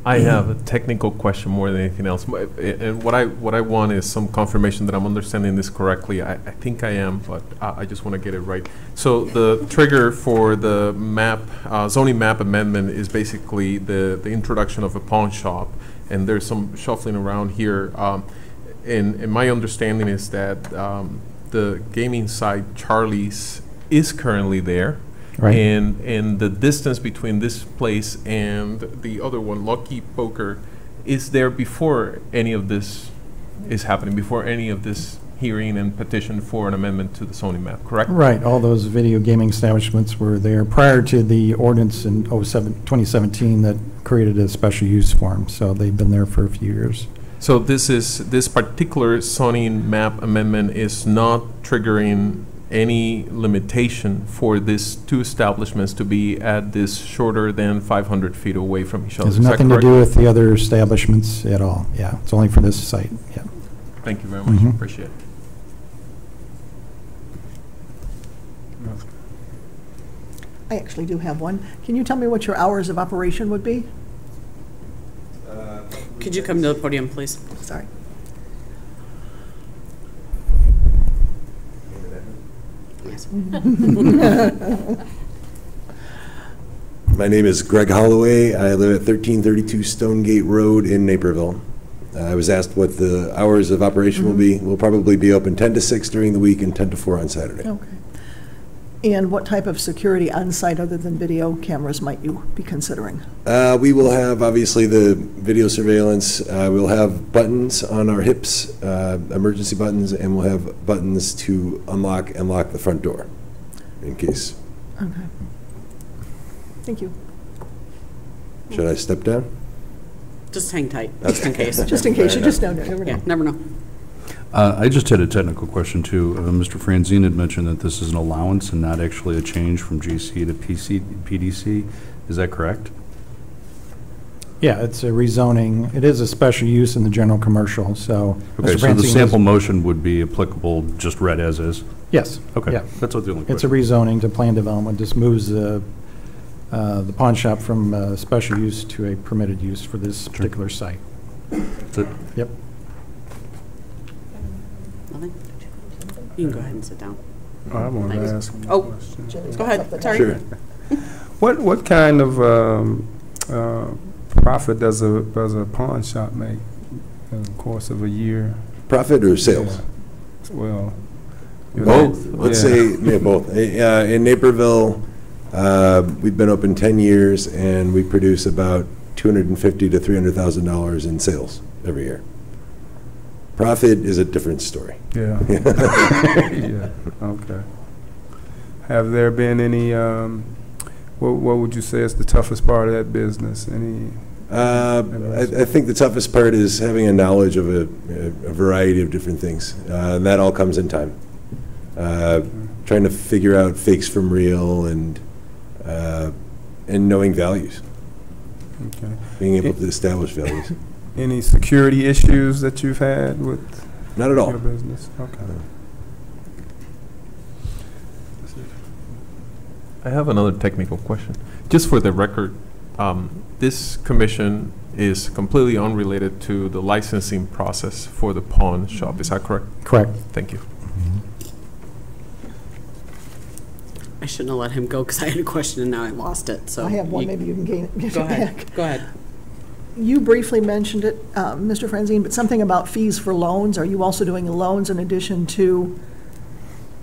I have a technical question more than anything else, and what I want is some confirmation that I'm understanding this correctly. I think I am, but I just want to get it right. So the trigger for the map zoning map amendment is basically the introduction of a pawn shop, and there's some shuffling around here. And my understanding is that the gaming site Charlie's is currently there. Right. And the distance between this place and the other one, Lucky Poker, is there before any of this is happening, before any of this hearing and petition for an amendment to the zoning map, correct? Right. All those video gaming establishments were there prior to the ordinance in 2017 that created a special use for them. So they've been there for a few years. So this particular zoning map amendment is not triggering any limitation for these two establishments to be at this shorter than 500 feet away from each other. Has Is that nothing to correct? do with the other establishments at all. Yeah, it's only for this site, yeah. Thank you very much. Mhm. Appreciate it. I actually do have one. Can you tell me what your hours of operation would be? Could you come to the podium, please? Sorry. Yes. My name is Greg Holloway. I live at 1332 Stonegate Road in Naperville. I was asked what the hours of operation will be. We'll probably be open 10 to 6 during the week and 10 to 4 on Saturday. Okay. And what type of security on site other than video cameras might you be considering? We will have, obviously, the video surveillance. We'll have buttons on our hips, emergency buttons, and we'll have buttons to unlock and lock the front door in case. Okay. Thank you. Should I step down? Just hang tight, just in case. Just in case, you just never know. Yeah, never know. I just had a technical question, too. Mr. Franzine had mentioned that this is an allowance and not actually a change from GC to PDC. Is that correct? Yeah, it's a rezoning. It is a special use in the general commercial, so. Okay, Mr. so the Francine sample has- motion would be applicable, just read as is? Yes. Okay, Yeah. that's what the only It's a question. rezoning to plan development. Just moves the pawn shop from special use to a permitted use for this particular site. That's it. Yep. Nothing? You can go ahead and sit down. I wanted to Thanks. ask him a Oh, question. go ahead, sorry. Sure. What kind of profit does a pawn shop make in the course of a year? Profit or sales? Yeah. Well, you Both. know, Let's yeah. say, yeah, both. In Naperville, we've been open 10 years, and we produce about $250,000 to $300,000 in sales every year. Profit is a different story. Yeah. Yeah, okay. Have there been any, what would you say is the toughest part of that business? Any? I think the toughest part is having a knowledge of a variety of different things. And that all comes in time. Trying to figure out fakes from real and knowing values. Okay. Being able to establish values. Any security issues that you've had with Not at all. your business? Okay. I have another technical question. Just for the record, this commission is completely unrelated to the licensing process for the pawn shop. Is that correct? Correct. Thank you. I shouldn't have let him go because I had a question and now I lost it, so. I have one, maybe you can get Go it ahead, back. go ahead. You briefly mentioned it, Mr. Franzine, but something about fees for loans. Are you also doing loans in addition to?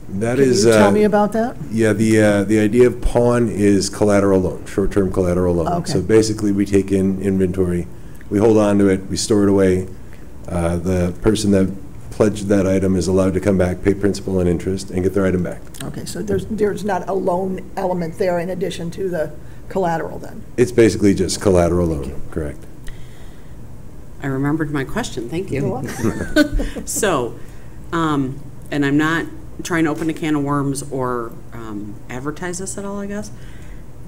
That Can is. you tell me about that? Yeah, the idea of pawn is collateral loan, short-term collateral loan. Okay. So basically, we take in inventory, we hold on to it, we store it away. The person that pledged that item is allowed to come back, pay principal and interest, and get their item back. Okay, so there's not a loan element there in addition to the collateral then? It's basically just collateral loan, correct? I remembered my question, thank You're you. welcome. So, and I'm not trying to open a can of worms or advertise this at all, I guess.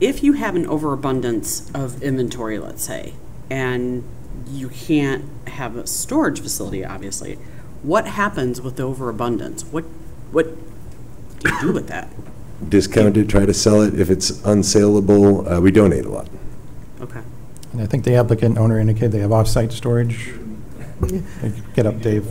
If you have an overabundance of inventory, let's say, and you can't have a storage facility, obviously, what happens with the overabundance? What do you do with that? Discount it, try to sell it. If it's unsaleable, we donate a lot. Okay. And I think the applicant owner indicated they have off-site storage. Get up, Dave.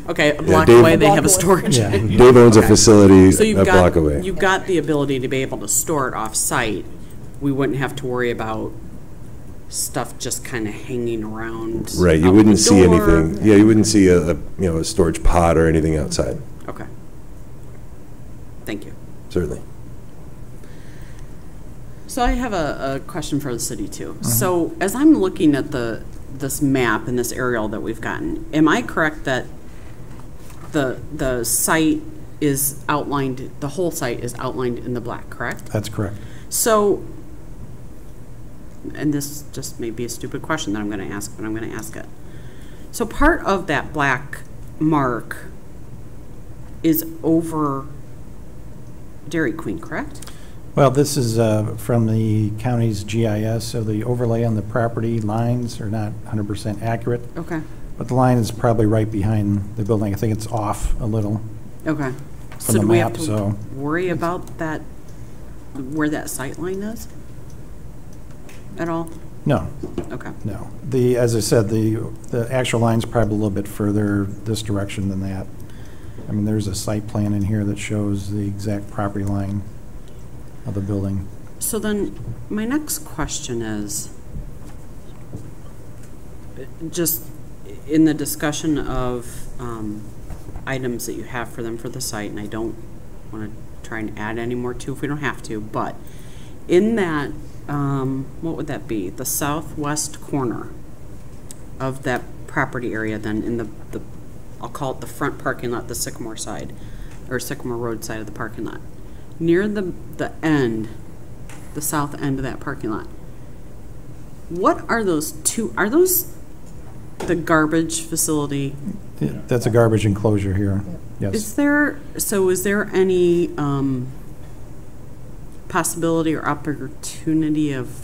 Okay, a block Dave- away, they have a Block storage. Yeah. Dave owns a Okay. facility So a block away. you've got the ability to be able to store it off-site. We wouldn't have to worry about stuff just kind of hanging around. Right, you out wouldn't the see door. anything. Yeah, you wouldn't see a storage pod or anything outside, Okay. Thank you. certainly. So I have a question for the city too. So as I'm looking at this map and this aerial that we've gotten, am I correct that the site is outlined, the whole site is outlined in the black, correct? That's correct. So and this just may be a stupid question that I'm going to ask, but I'm going to ask it. So part of that black mark is over Dairy Queen, correct? Well, this is from the county's GIS, so the overlay on the property lines are not 100% accurate. Okay. But the line is probably right behind the building. I think it's off a little. Okay. From So the do we have map, to so worry about that, where that sight line is at all? no, Okay. no. As I said, the actual line's probably a little bit further this direction than that. I mean, there's a site plan in here that shows the exact property line of the building. So then, my next question is, just in the discussion of items that you have for them for the site, and I don't want to try and add any more to if we don't have to, but in that, what would that be? The southwest corner of that property area, then in the I'll call it the front parking lot, the Sycamore side, or Sycamore Road side of the parking lot. Near the end, the south end of that parking lot, what are those two, are those the garbage facility? That's a garbage enclosure here, yes. Is there any possibility or opportunity of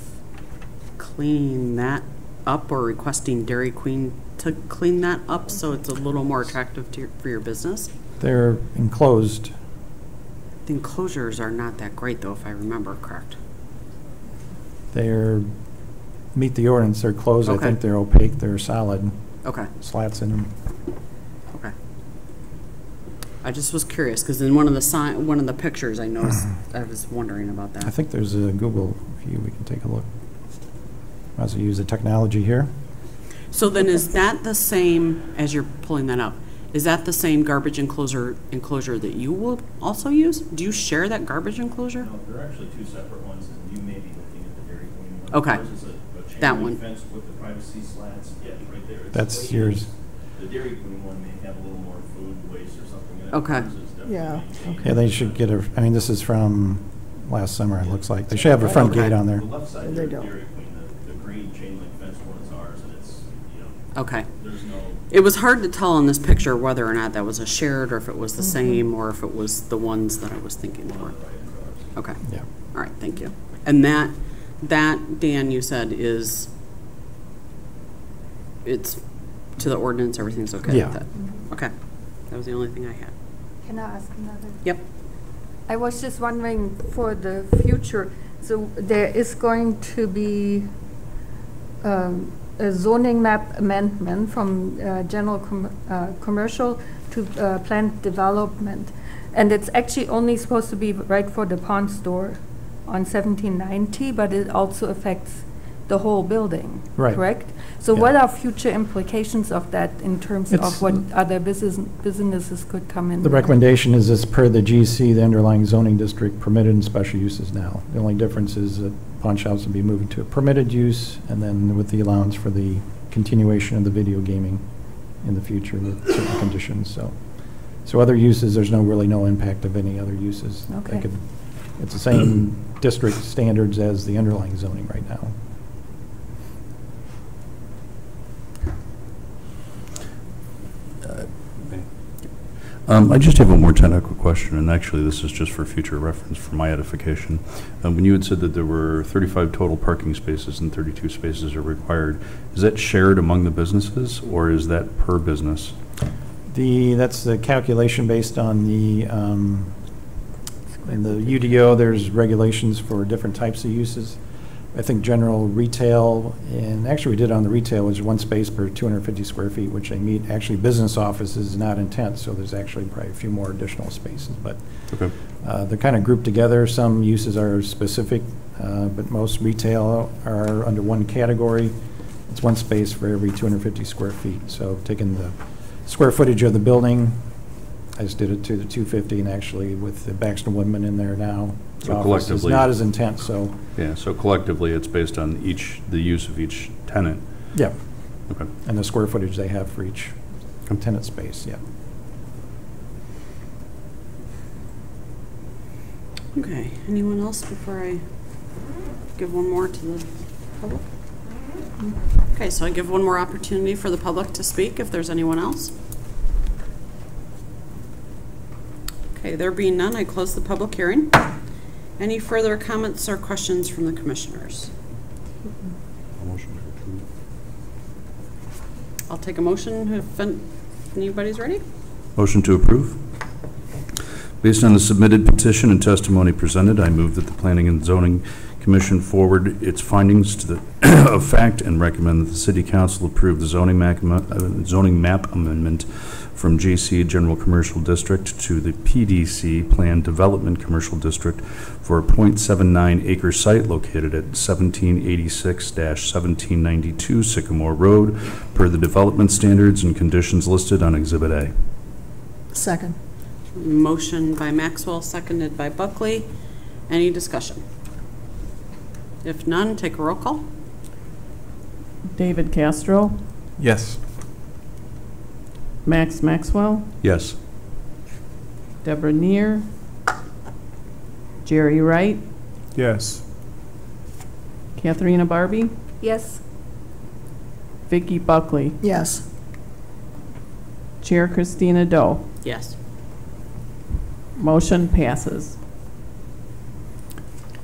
cleaning that up or requesting Dairy Queen to clean that up so it's a little more attractive for your business? They're enclosed. The enclosures are not that great though, if I remember correct. They're, meet the ordinance, they're closed. Okay. I think they're opaque, they're solid. Okay. Slats in them. Okay. I just was curious because in one of the pictures I noticed, I was wondering about that. I think there's a Google view, we can take a look. I also use the technology here. So then is that the same, as you're pulling that up, is that the same garbage enclosure that you will also use? Do you share that garbage enclosure? No, they're actually two separate ones, and you may be looking at the Dairy Queen one. Okay. Ours is a chain That link one. fence with the privacy slats. Yeah, right there. It's That's way yours. in. The Dairy Queen one may have a little more food waste or something in it. Okay. Ours is definitely Yeah, maintained. Yeah, they should get a, I mean, this is from last summer, it looks like. They should have a front Okay. gate on there. The left side, They there, don't. Dairy Queen, the green chain link fence one is ours, and it's, you know, Okay. there's no. It was hard to tell on this picture whether or not that was a shared or if it was the same or if it was the ones that I was thinking were. Okay. Yeah. All right, thank you. And that, Dan, you said is, it's to the ordinance, everything's okay Yeah. with that? Okay. That was the only thing I had. Can I ask another? Yep. I was just wondering for the future, so there is going to be a zoning map amendment from general commercial to planned development. And it's actually only supposed to be right for the pawn store on 1790, but it also affects the whole building, Right. correct? So Yeah. what are future implications of that in terms It's- of what other businesses could come in The with? recommendation is as per the GC, the underlying zoning district, permitted and special uses now. The only difference is that pawn shops will be moving to a permitted use, and then with the allowance for the continuation of the video gaming in the future with certain conditions, so other uses, there's really no impact of any other uses. They Okay. It's the same district standards as the underlying zoning right now. I just have a more technical question, and actually this is just for future reference for my edification. When you had said that there were 35 total parking spaces and 32 spaces are required, is that shared among the businesses or is that per business? That's the calculation based on the, in the UDO, there's regulations for different types of uses. I think general retail, and actually we did on the retail, was one space per 250 square feet, which they meet. Actually, business office is not intense, so there's actually probably a few more additional spaces. But Okay. they're kind of grouped together. Some uses are specific, but most retail are under one category. It's one space for every 250 square feet. So taking the square footage of the building, I just did it to the 250, and actually with the Baxter Woodman in there now, the So office is collectively- not as intense, so, Yeah, so collectively it's based on the use of each tenant. yeah. Okay. And the square footage they have for each tenant space, yeah. Okay, anyone else before I give one more to the Public? Okay, so I give one more opportunity for the public to speak if there's anyone else. Okay, there being none, I close the public hearing. Any further comments or questions from the commissioners? I'll take a motion if anybody's ready. Motion to approve. Based on the submitted petition and testimony presented, I move that the Planning and Zoning Commission forward its findings to the of fact and recommend that the City Council approve the zoning map amendment from JC General Commercial District to the PDC Planned Development Commercial District for a .79 acre site located at 1786-1792 Sycamore Road per the development standards and conditions listed on Exhibit A. Second. Motion by Maxwell, seconded by Buckley. Any discussion? If none, take a roll call. David Castro, Yes. Max Maxwell, Yes. Deborah Neer, Jerry Wright, Yes. Katharina Barbie, Yes. Vicky Buckley, Yes. Chair Christina Doe. Yes. Motion passes.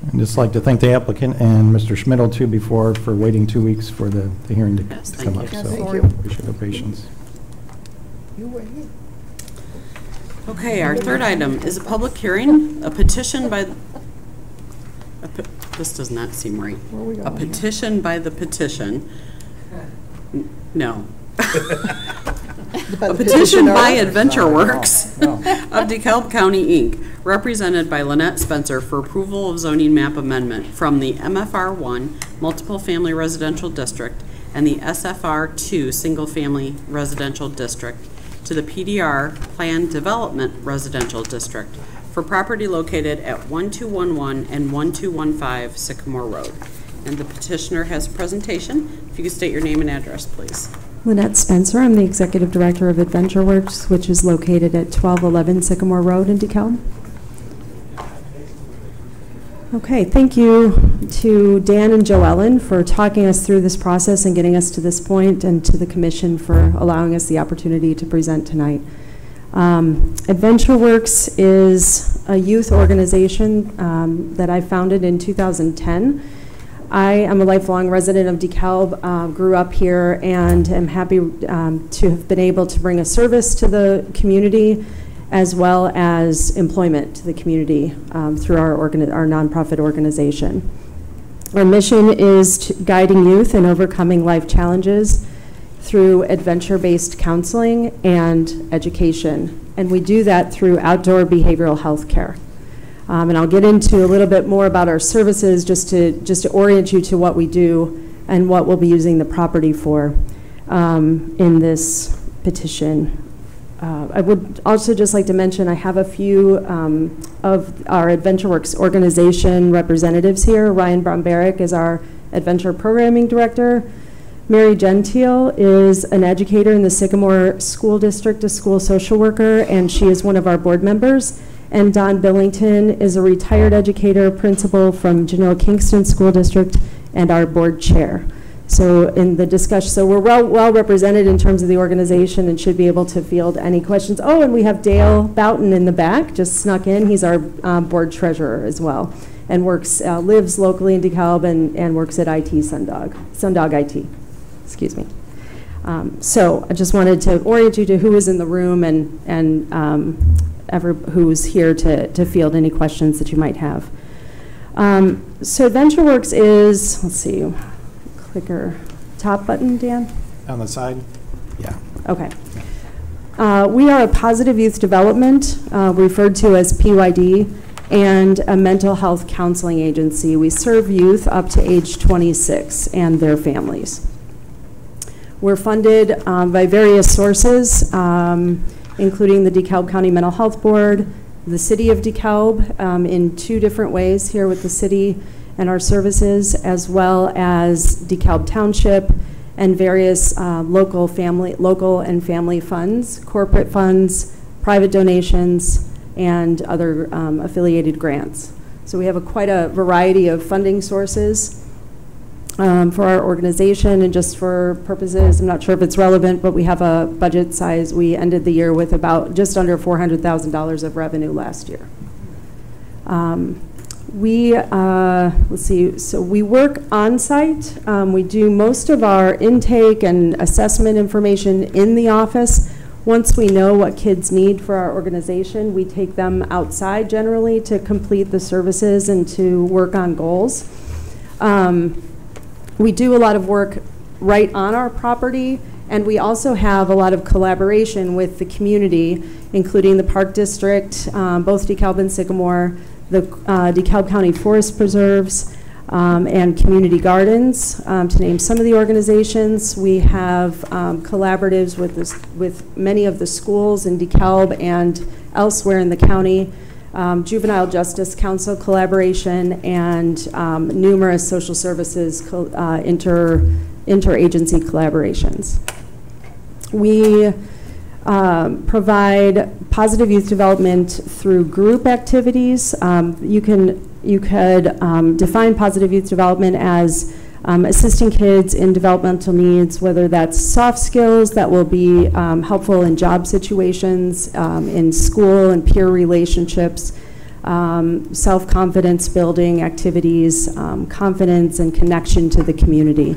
I'd just like to thank the applicant and Mr. Schmidl too for waiting 2 weeks for the hearing to Yes, to thank come you. up. Yes, So thank you. appreciate the patience. Okay, our third item is a public hearing, a petition by, this does not seem right. A petition by the petition. No. A petition by Adventure Works of DeKalb County, Inc., represented by Lynette Spencer for approval of zoning map amendment from the MFR1 Multiple Family Residential District and the SFR2 Single Family Residential District to the PDR Planned Development Residential District for property located at 1211 and 1215 Sycamore Road. And the petitioner has a presentation. If you could state your name and address, please. Lynette Spencer. I'm the Executive Director of Adventure Works, which is located at 1211 Sycamore Road in DeKalb. Okay, thank you to Dan and Joellen for talking us through this process and getting us to this point, and to the Commission for allowing us the opportunity to present tonight. Adventure Works is a youth organization that I founded in 2010. I am a lifelong resident of DeKalb, grew up here, and am happy to have been able to bring a service to the community as well as employment to the community through our nonprofit organization. Our mission is guiding youth in overcoming life challenges through adventure-based counseling and education, and we do that through outdoor behavioral health care. And I'll get into a little bit more about our services just to orient you to what we do and what we'll be using the property for in this petition. I would also just like to mention I have a few of our Adventure Works organization representatives here. Ryan Bromberich is our Adventure Programming Director. Mary Gentile is an educator in the Sycamore School District, a school social worker, and she is one of our board members. And Don Billington is a retired educator, principal from Genoa Kingston School District, and our board chair. So in the discussion, so we're well represented in terms of the organization and should be able to field any questions. Oh, and we have Dale Boughton in the back, just snuck in. He's our board treasurer as well, and lives locally in DeKalb and works at IT Sundog IT, excuse me. So I just wanted to orient you to who is in the room and who's here to field any questions that you might have. So Adventure Works is, let's see, clicker, top button, Dan? On the side? Yeah. Okay. We are a positive youth development, referred to as PYD, and a mental health counseling agency. We serve youth up to age 26 and their families. We're funded by various sources, including the DeKalb County Mental Health Board, the City of DeKalb in 2 different ways here with the city and our services, as well as DeKalb Township and various local and family funds, corporate funds, private donations, and other affiliated grants. So we have quite a variety of funding sources. for our organization, and just for purposes, I'm not sure if it's relevant, but we have a budget size. We ended the year with about just under $400,000 of revenue last year. Let's see, so we work on site. We do most of our intake and assessment information in the office. Once we know what kids need for our organization, we take them outside generally to complete the services and to work on goals. We do a lot of work right on our property, and we also have a lot of collaboration with the community, including the Park District, both DeKalb and Sycamore, the DeKalb County Forest Preserves, and community gardens, to name some of the organizations. We have collaboratives with many of the schools in DeKalb and elsewhere in the county, Juvenile Justice Council collaboration, and numerous social services interagency collaborations. We provide positive youth development through group activities. You could define positive youth development as assisting kids in developmental needs, whether that's soft skills that will be helpful in job situations, in school and peer relationships, self-confidence building activities, confidence and connection to the community.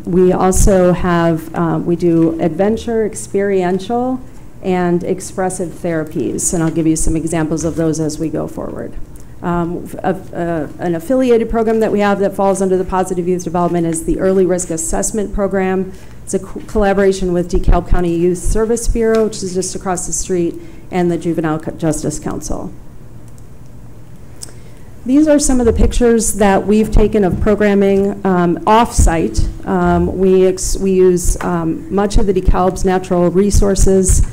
We also have, we do adventure, experiential, and expressive therapies, and I'll give you some examples of those as we go forward. An affiliated program that we have that falls under the positive youth development is the Early Risk Assessment Program. It's a collaboration with DeKalb County Youth Service Bureau, which is just across the street, and the Juvenile Justice Council. These are some of the pictures that we've taken of programming off-site. We use much of the DeKalb's natural resources,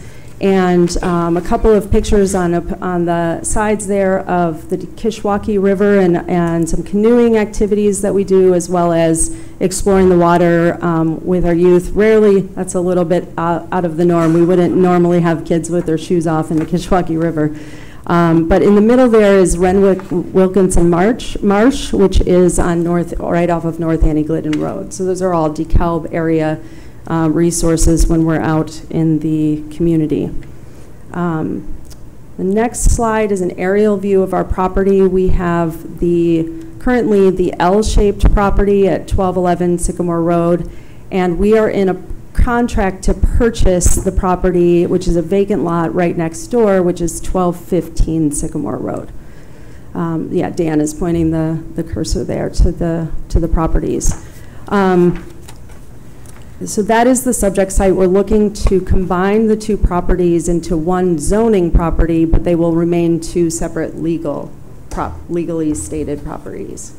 and a couple of pictures on the sides there of the Kishwaukee River, and some canoeing activities that we do, as well as exploring the water with our youth. Rarely, that's a little bit out of the norm. We wouldn't normally have kids with their shoes off in the Kishwaukee River. But in the middle there is Renwick-Wilkinson Marsh, which is on right off of North Annie Glidden Road. So those are all DeKalb area resources when we're out in the community. The next slide is an aerial view of our property. We have currently the L-shaped property at 1211 Sycamore Road, and we are in a contract to purchase the property, which is a vacant lot right next door, which is 1215 Sycamore Road. Yeah, Dan is pointing the cursor there to the properties. So that is the subject site. We're looking to combine the two properties into one zoning property, but they will remain two separate legally stated properties.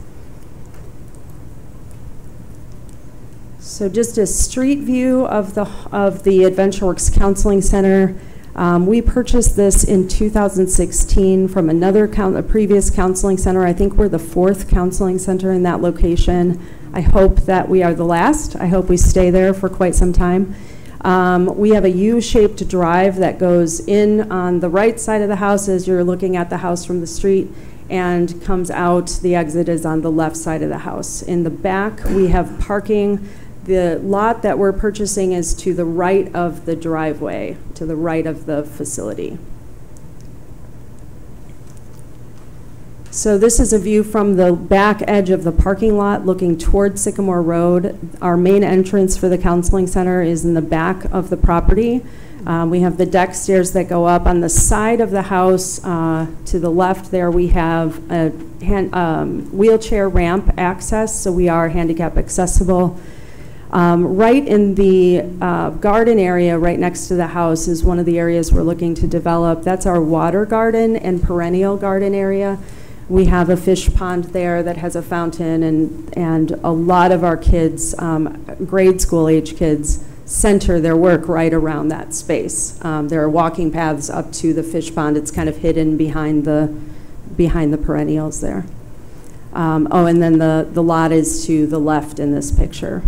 So just a street view of the AdventureWorks Counseling Center. We purchased this in 2016 from a previous counseling center. I think we're the 4th counseling center in that location. I hope that we are the last. I hope we stay there for quite some time. We have a U-shaped drive that goes in on the right side of the house as you're looking at the house from the street, and comes out. The exit is on the left side of the house. In the back, we have parking. The lot that we're purchasing is to the right of the driveway, to the right of the facility. So this is a view from the back edge of the parking lot looking toward Sycamore Road. Our main entrance for the counseling center is in the back of the property. We have the deck stairs that go up. On the side of the house to the left there, we have a wheelchair ramp access, so we are handicap accessible. Right in the garden area right next to the house is one of the areas we're looking to develop. That's our water garden and perennial garden area. We have a fish pond there that has a fountain, and a lot of our kids, grade school age kids, center their work right around that space. There are walking paths up to the fish pond. It's kind of hidden behind the perennials there. Oh, and then the lot is to the left in this picture.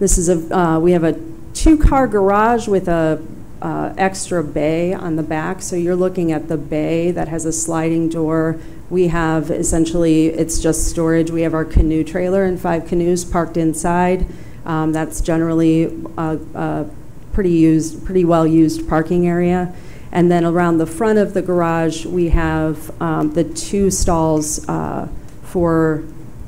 This is we have a 2-car garage with a extra bay on the back. So you're looking at the bay that has a sliding door. We have essentially, it's just storage. We have our canoe trailer and 5 canoes parked inside. That's generally a pretty well used parking area. And then around the front of the garage, we have the 2 stalls for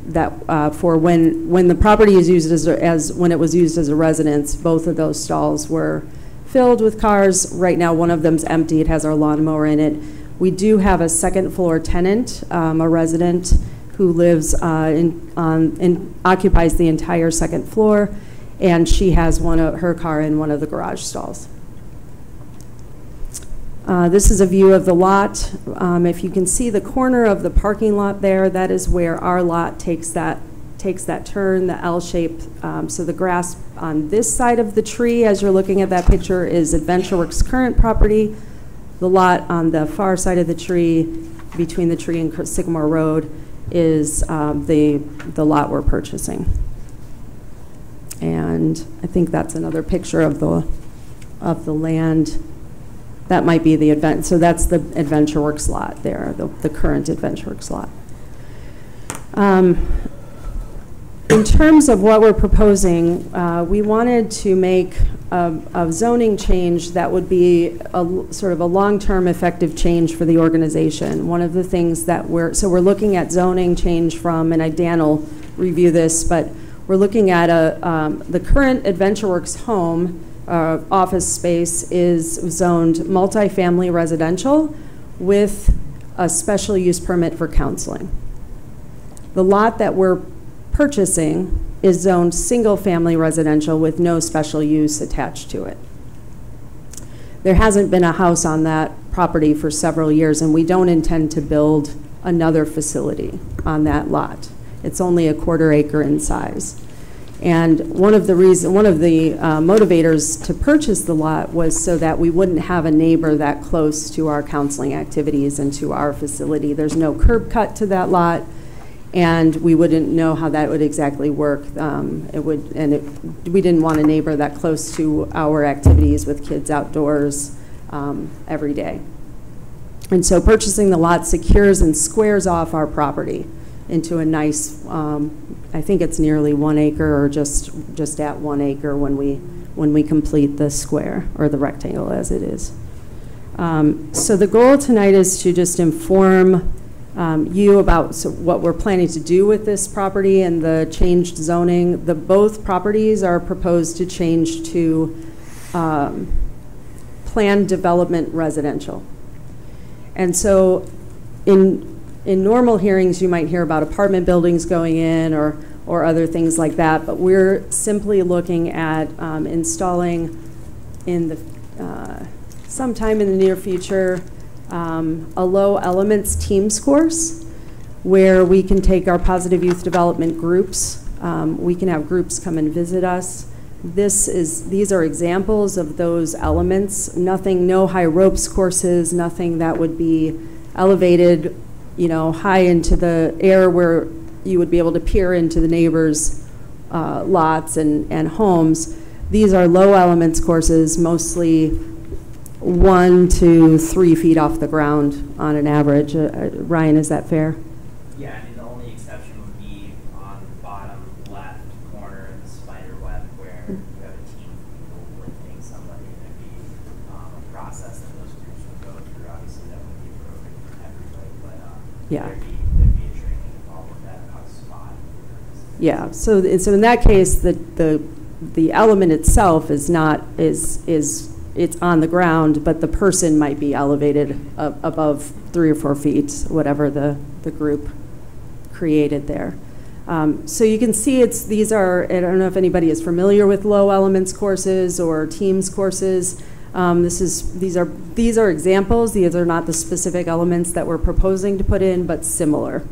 when the property is used as when it was used as a residence. Both of those stalls were filled with cars. Right now, one of them's empty. It has our lawnmower in it. We do have a second floor tenant, a resident who lives occupies the entire second floor, and she has her car in one of the garage stalls. This is a view of the lot. If you can see the corner of the parking lot there, that is where our lot takes that turn, the L shape. So the grass on this side of the tree, as you're looking at that picture, is AdventureWorks' current property. The lot on the far side of the tree, between the tree and Sycamore Road, is the lot we're purchasing. And I think that's another picture of the land. That might be the so that's the AdventureWorks lot there, the current AdventureWorks lot. In terms of what we're proposing, we wanted to make a zoning change that would be sort of a long-term effective change for the organization. One of the things that we're looking at zoning change from, and Dan will review this, but we're looking at the current AdventureWorks home office space is zoned multifamily residential with a special use permit for counseling. The lot that we're purchasing is zoned single-family residential with no special use attached to it. There hasn't been a house on that property for several years, and we don't intend to build another facility on that lot. It's only a 1/4 acre in size. And one of the motivators to purchase the lot was so that we wouldn't have a neighbor that close to our counseling activities and to our facility. There's no curb cut to that lot, and we wouldn't know how that would exactly work. We didn't want a neighbor that close to our activities with kids outdoors every day. And so purchasing the lot secures and squares off our property into a nice, I think it's nearly 1 acre or just at 1 acre when we complete the square or the rectangle as it is. So the goal tonight is to just inform you about what we're planning to do with this property and the changed zoning. Both properties are proposed to change to planned development residential. And so in normal hearings, you might hear about apartment buildings going in or other things like that, but we're simply looking at installing in the sometime in the near future a low elements teams course where we can take our positive youth development groups. We can have groups come and visit us. These are examples of those elements. No high ropes courses, nothing that would be elevated, high into the air where you would be able to peer into the neighbors' lots and homes. These are low elements courses, mostly 1 to 3 feet off the ground on an average. Ryan, is that fair? Yeah, I mean, the only exception would be on the bottom left corner of the spider web where you have a team of people lifting somebody, and there'd be a process that those groups would go through. Obviously, that would be appropriate for everybody, but yeah. there'd be a training involved with that spot. Yeah, so in that case, the element itself is not it's on the ground, but the person might be elevated above 3 or 4 feet, whatever the group created there. So you can see these are, I don't know if anybody is familiar with low elements courses or teams courses. These are examples. These are not the specific elements that we're proposing to put in, but similar.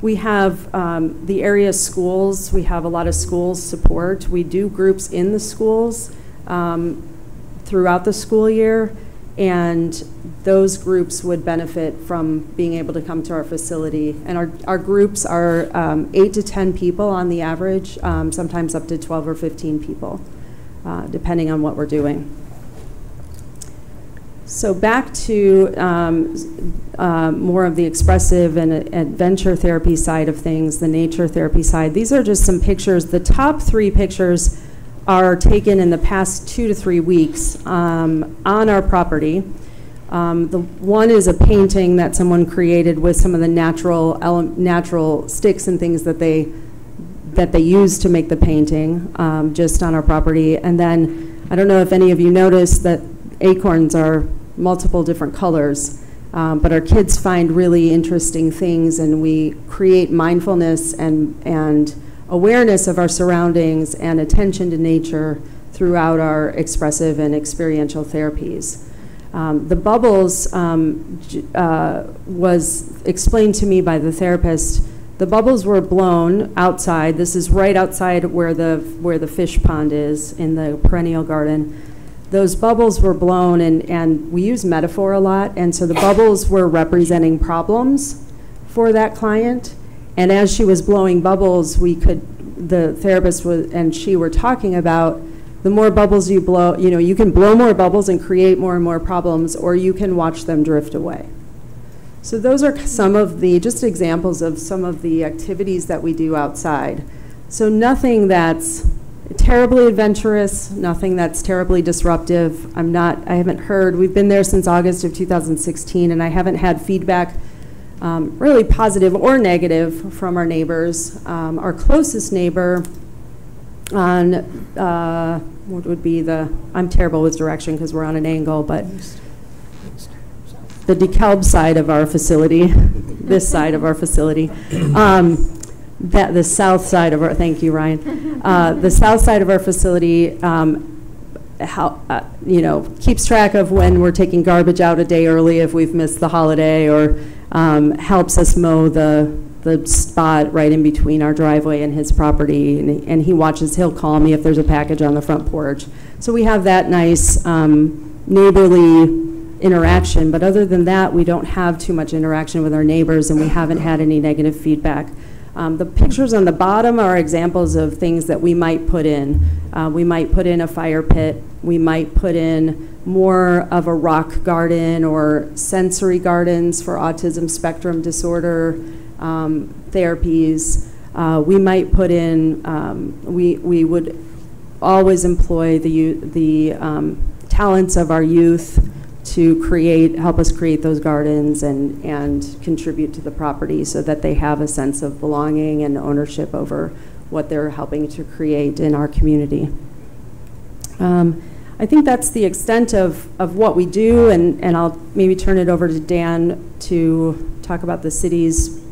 We have the area schools. We have a lot of schools support. We do groups in the schools throughout the school year, and those groups would benefit from being able to come to our facility. And our groups are 8 to 10 people on the average, sometimes up to 12 or 15 people. depending on what we're doing. So back to more of the expressive and adventure therapy side of things, the nature therapy side. These are just some pictures. The top 3 pictures are taken in the past 2 to 3 weeks on our property. The one is a painting that someone created with some of the natural sticks and things that they use to make the painting, just on our property. And then I don't know if any of you noticed that acorns are multiple different colors, but our kids find really interesting things, and we create mindfulness and awareness of our surroundings and attention to nature throughout our expressive and experiential therapies. The bubbles was explained to me by the therapist. The bubbles were blown outside. This is right outside where the fish pond is in the perennial garden. Those bubbles were blown, and we use metaphor a lot, and so the bubbles were representing problems for that client. And as she was blowing bubbles, the therapist and she were talking about the more bubbles you blow, you can blow more bubbles and create more and more problems, or you can watch them drift away. So those are some of just examples of some of the activities that we do outside. So nothing that's terribly adventurous, nothing that's terribly disruptive. I haven't heard, we've been there since August of 2016, and I haven't had feedback, really positive or negative, from our neighbors. Our closest neighbor on, what would be I'm terrible with direction because we're on an angle, but the DeKalb side of our facility, this side of our facility, the south side of our, thank you, Ryan, the south side of our facility, keeps track of when we're taking garbage out a day early if we've missed the holiday, or helps us mow the spot right in between our driveway and his property, and he'll call me if there's a package on the front porch. So we have that nice neighborly interaction, but other than that, we don't have too much interaction with our neighbors, and we haven't had any negative feedback. The pictures on the bottom are examples of things that we might put in. We might put in a fire pit. We might put in more of a rock garden or sensory gardens for autism spectrum disorder therapies. We might put in, we would always employ the talents of our youth to help us create those gardens and contribute to the property so that they have a sense of belonging and ownership over what they're helping to create in our community. I think that's the extent of what we do, and I'll maybe turn it over to Dan to talk about the city's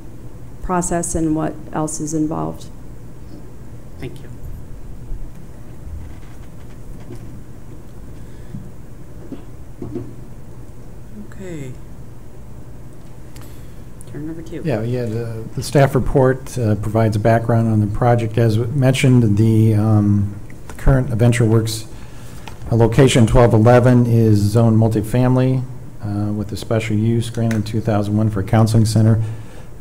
process and what else is involved. Thank you. Okay. Turn it over to you. Yeah, the staff report provides a background on the project. As mentioned, the current Adventure Works location 1211 is zoned multifamily with a special use granted in 2001 for a counseling center.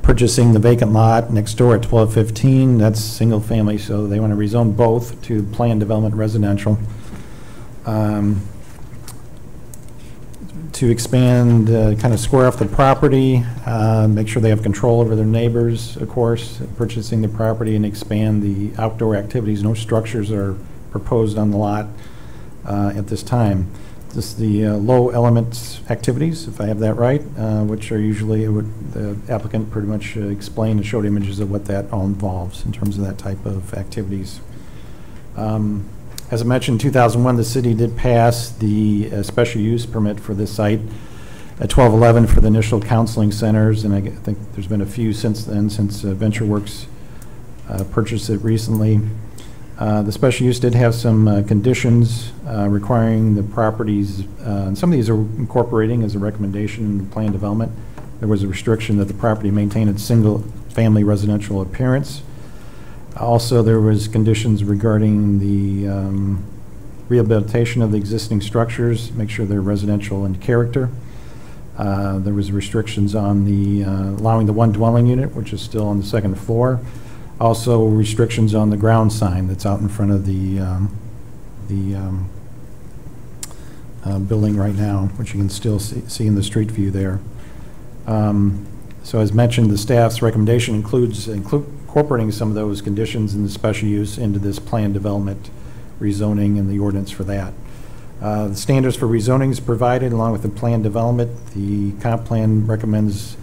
Purchasing the vacant lot next door at 1215, that's single family, so they want to rezone both to planned development residential. To expand, kind of square off the property, make sure they have control over their neighbors, of course, purchasing the property and expand the outdoor activities. No structures are proposed on the lot at this time. Just the low elements activities, if I have that right, which are usually, the applicant pretty much explained and showed images of what that all involves in terms of that type of activities. As I mentioned, in 2001, the city did pass the special use permit for this site at 1211 for the initial counseling centers, and I think there's been a few since then, since VentureWorks purchased it recently. The special use did have some conditions requiring the properties, and some of these are incorporating as a recommendation in the plan development. There was a restriction that the property maintain its single-family residential appearance. Also, there was conditions regarding the rehabilitation of the existing structures, make sure they're residential in character. There was restrictions on the allowing the one dwelling unit, which is still on the second floor. Also, restrictions on the ground sign that's out in front of the the building right now, which you can still see in the street view there. So as mentioned, the staff's recommendation includes incorporating some of those conditions in the special use into this plan development rezoning and the ordinance for that. The standards for rezoning is provided along with the plan development. The comp plan recommends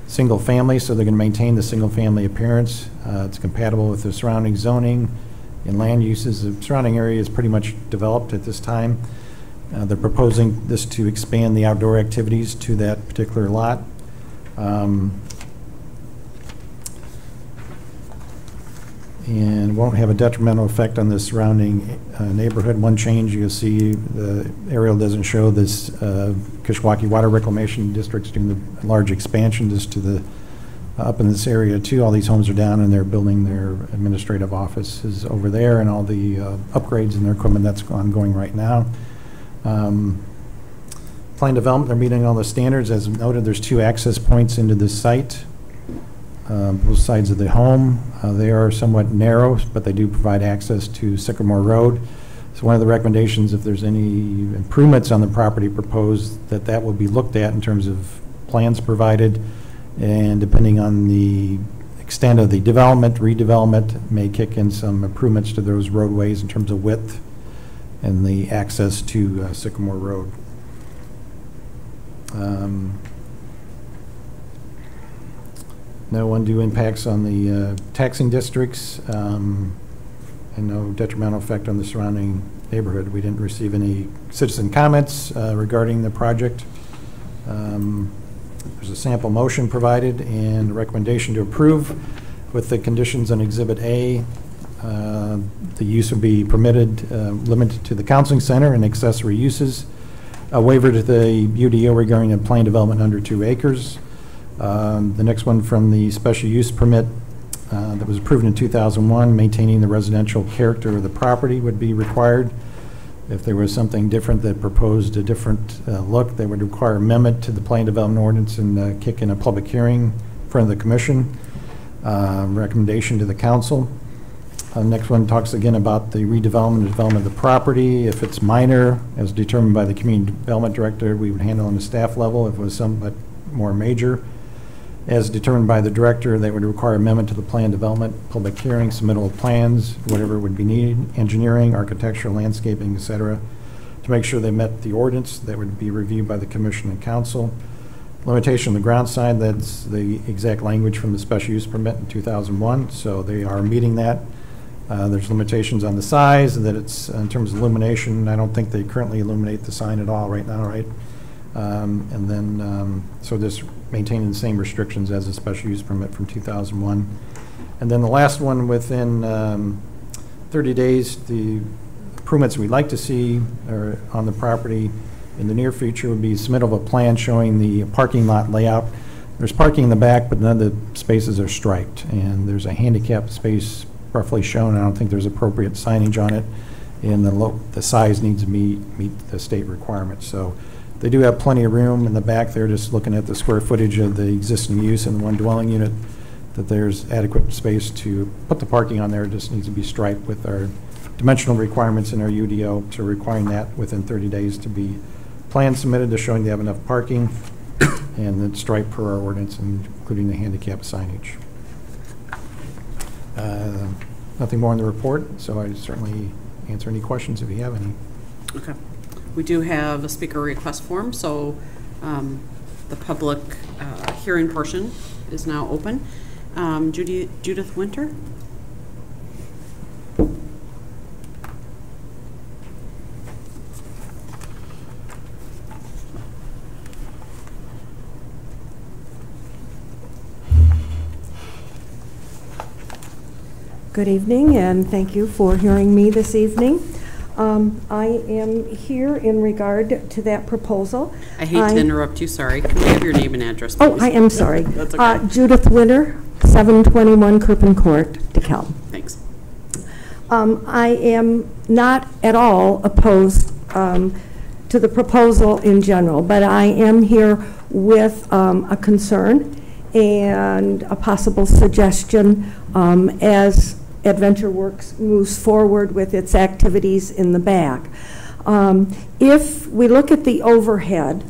single family, so they're going to maintain the single family appearance. It's compatible with the surrounding zoning and land uses. The surrounding area is pretty much developed at this time. They're proposing this to expand the outdoor activities to that particular lot. And won't have a detrimental effect on the surrounding neighborhood. One change you'll see, the aerial doesn't show this Kishwaukee Water Reclamation District's doing the large expansion just to the up in this area too. All these homes are down and they're building their administrative offices over there, and all the upgrades in their equipment that's ongoing right now. Plan development, they're meeting all the standards. As noted, there's 2 access points into this site, both sides of the home. They are somewhat narrow, but they do provide access to Sycamore Road. So one of the recommendations, if there's any improvements on the property proposed, that will be looked at in terms of plans provided, and depending on the extent of the development, redevelopment may kick in some improvements to those roadways in terms of width and the access to Sycamore Road. No undue impacts on the taxing districts, and no detrimental effect on the surrounding neighborhood. We didn't receive any citizen comments regarding the project. There's a sample motion provided and a recommendation to approve with the conditions on Exhibit A. The use would be permitted, limited to the counseling center and accessory uses. A waiver to the UDO regarding a plan development under 2 acres. The next one from the special use permit that was approved in 2001, maintaining the residential character of the property would be required. If there was something different that proposed a different look, they would require amendment to the plan development ordinance and kick in a public hearing in front of the commission. Recommendation to the council. Next one talks again about the redevelopment and development of the property. If it's minor, as determined by the community development director, we would handle on the staff level. If it was somewhat more major, as determined by the director, they would require amendment to the plan development, public hearing, submittal of plans, whatever would be needed, engineering, architectural, landscaping, etc., to make sure they met the ordinance. That would be reviewed by the commission and council. Limitation on the ground side, that's the exact language from the special use permit in 2001, so they are meeting that. There's limitations on the size, that it's in terms of illumination. I don't think they currently illuminate the sign at all right now, right? And then, so this maintaining the same restrictions as a special use permit from 2001. And then the last one, within 30 days, the improvements we'd like to see are on the property in the near future would be submittal of a plan showing the parking lot layout. There's parking in the back, but none of the spaces are striped, and there's a handicap space roughly shown. I don't think there's appropriate signage on it, and the size needs to meet the state requirements. So they do have plenty of room in the back. They're just looking at the square footage of the existing use in the one dwelling unit, that there's adequate space to put the parking on there. It just needs to be striped with our dimensional requirements in our UDO, so requiring that within 30 days to be plans submitted to showing they have enough parking, and then striped per our ordinance, including the handicap signage. Nothing more in the report, so I certainly answer any questions if you have any. Okay. We do have a speaker request form, so the public hearing portion is now open. Judith Winter. Good evening, and thank you for hearing me this evening. I am here in regard to that proposal. I hate to interrupt you, sorry. Can we have your name and address, please? Oh, I am sorry. That's okay. Judith Winter, 721 Kirpin Court, DeKalb. Thanks. I am not at all opposed to the proposal in general, but I am here with a concern and a possible suggestion as Adventure Works moves forward with its activities in the back. If we look at the overhead,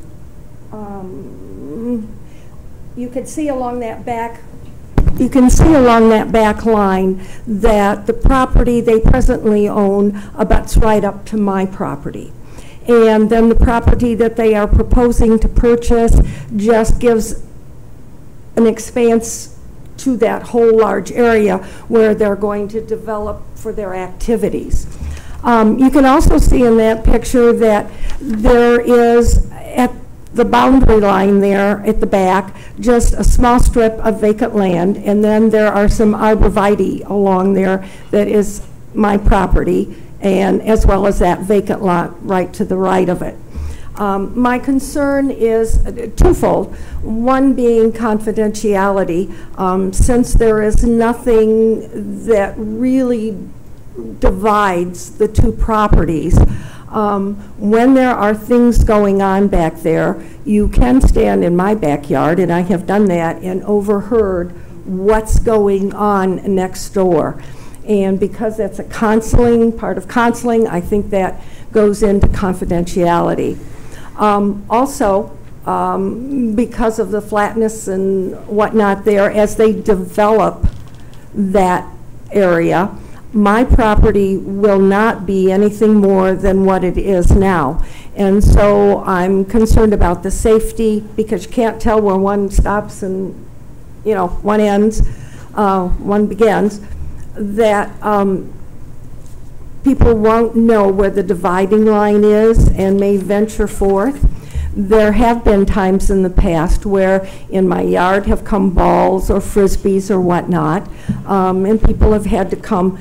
you can see along that back line that the property they presently own abuts right up to my property. And then the property that they are proposing to purchase just gives an expanse to that whole large area where they're going to develop for their activities. You can also see in that picture that there is, at the boundary line there at the back, just a small strip of vacant land, and then there are some arborvitae along there that is my property, and as well as that vacant lot right to the right of it. My concern is twofold. One being confidentiality, since there is nothing that really divides the two properties. When there are things going on back there, you can stand in my backyard, and I have done that and overheard what's going on next door. And because that's a part of counseling, I think that goes into confidentiality. Also, because of the flatness and whatnot there, as they develop that area, my property will not be anything more than what it is now. And so I'm concerned about the safety, because you can't tell where one stops and, one ends, one begins, that people won't know where the dividing line is and may venture forth. There have been times in the past where in my yard have come balls or frisbees or whatnot, and people have had to come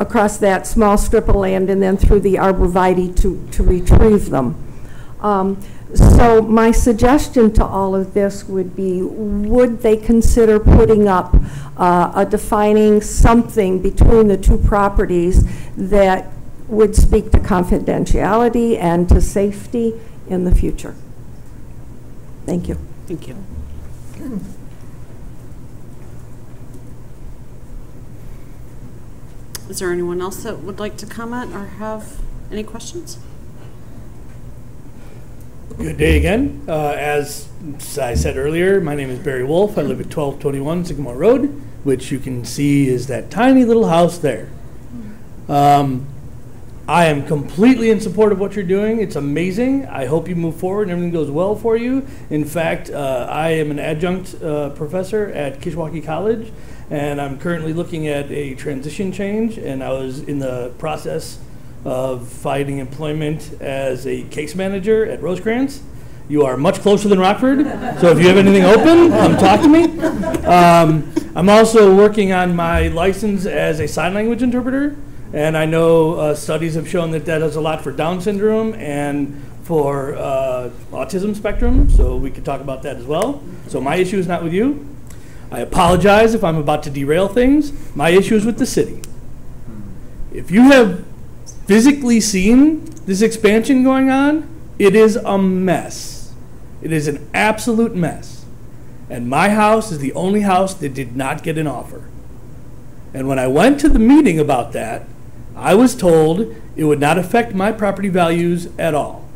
across that small strip of land and then through the arborvitae to retrieve them. So my suggestion to all of this would be, would they consider putting up defining something between the two properties that would speak to confidentiality and to safety in the future? Thank you. Thank you. Is there anyone else that would like to comment or have any questions? Good day again. As I said earlier, my name is Barry Wolf. I live at 1221 Sycamore Road, which you can see is that tiny little house there. I am completely in support of what you're doing. It's amazing. I hope you move forward and everything goes well for you. In fact, I am an adjunct professor at Kishwaukee College, and I'm currently looking at a transition change, and I was in the process of finding employment as a case manager at Rosecrans. You are much closer than Rockford, so if you have anything open, come talk to me. I'm also working on my license as a sign language interpreter, and I know studies have shown that does a lot for Down syndrome and for autism spectrum, so we could talk about that as well. So my issue is not with you. I apologize if I'm about to derail things. My issue is with the city. If you have physically seen this expansion going on, it is a mess. It is an absolute mess. And my house is the only house that did not get an offer. And when I went to the meeting about that, I was told it would not affect my property values at all.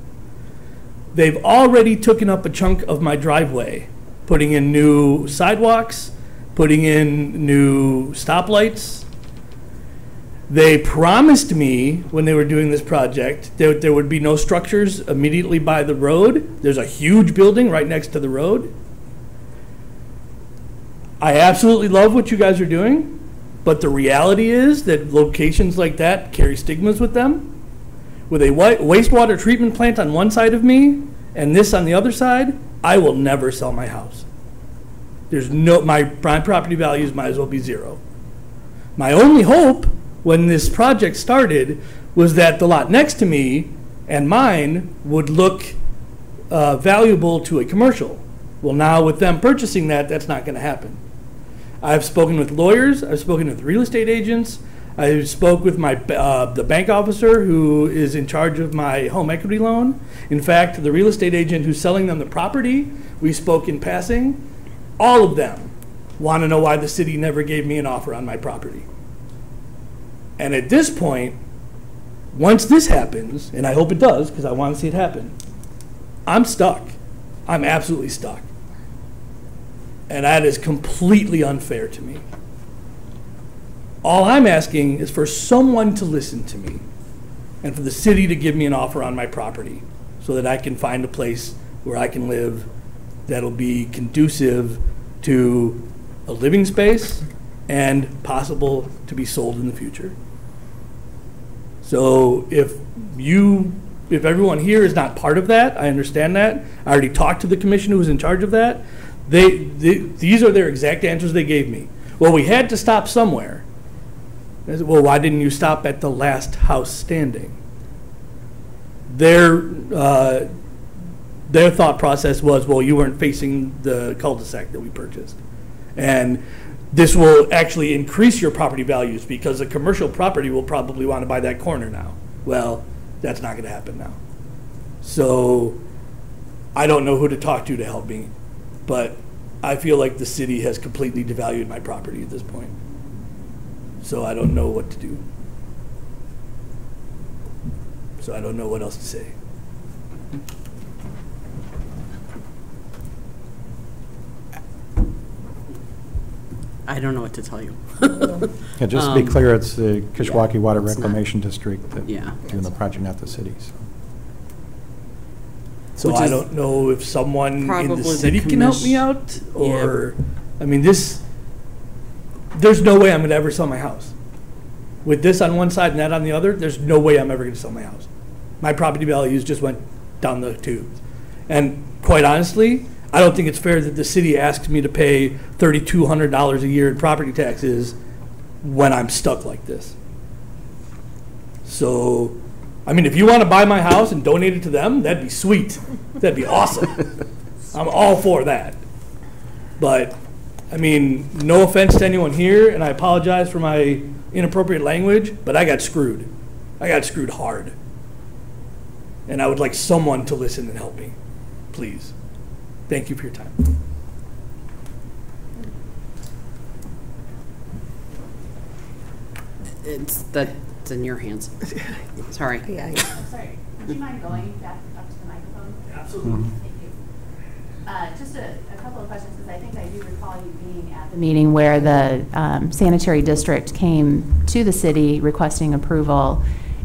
They've already taken up a chunk of my driveway, putting in new sidewalks, putting in new stoplights. They promised me when they were doing this project that there would be no structures immediately by the road. There's a huge building right next to the road. I absolutely love what you guys are doing, but the reality is that locations like that carry stigmas with them. With a wastewater treatment plant on one side of me and this on the other side, I will never sell my house. There's my property values might as well be zero. My only hope when this project started was that the lot next to me and mine would look valuable to a commercial. Well, now with them purchasing that, that's not going to happen. I've spoken with lawyers, I've spoken with real estate agents, I spoke with the bank officer who is in charge of my home equity loan. In fact, the real estate agent who's selling them the property, we spoke in passing. All of them want to know why the city never gave me an offer on my property. And at this point, once this happens, and I hope it does, because I want to see it happen, I'm stuck. I'm absolutely stuck. And that is completely unfair to me. All I'm asking is for someone to listen to me and for the city to give me an offer on my property so that I can find a place where I can live that'll be conducive to a living space and possible to be sold in the future. So if everyone here is not part of that, I understand that. I already talked to the commission who was in charge of that. These are their exact answers they gave me. Well, we had to stop somewhere. I said, well, why didn't you stop at the last house standing? Their thought process was, well, you weren't facing the cul-de-sac that we purchased. And this will actually increase your property values because a commercial property will probably want to buy that corner now. Well, that's not going to happen now. So I don't know who to talk to help me, but I feel like the city has completely devalued my property at this point. So I don't know what to do. So I don't know what else to say. I don't know what to tell you. Yeah, just to be clear, it's the Kishwaukee Water it's Reclamation District that Yeah. doing the project, not the city. So Which I is don't know if someone in probably the the city can help me commish- out, or, I mean, there's no way I'm gonna ever sell my house. With this on one side and that on the other, there's no way I'm ever gonna sell my house. My property values just went down the tubes. And quite honestly, I don't think it's fair that the city asks me to pay $3,200 a year in property taxes when I'm stuck like this. So, I mean, if you want to buy my house and donate it to them, that'd be sweet. That'd be awesome. I'm all for that. But, I mean, no offense to anyone here, and I apologize for my inappropriate language, but I got screwed. I got screwed hard. And I would like someone to listen and help me, please. Thank you for your time. It's in your hands. Sorry. Yeah. Sorry, would you mind going back up to the microphone? Absolutely. Thank you. Just a couple of questions, because I think I do recall you being at the meeting where the sanitary district came to the city requesting approval.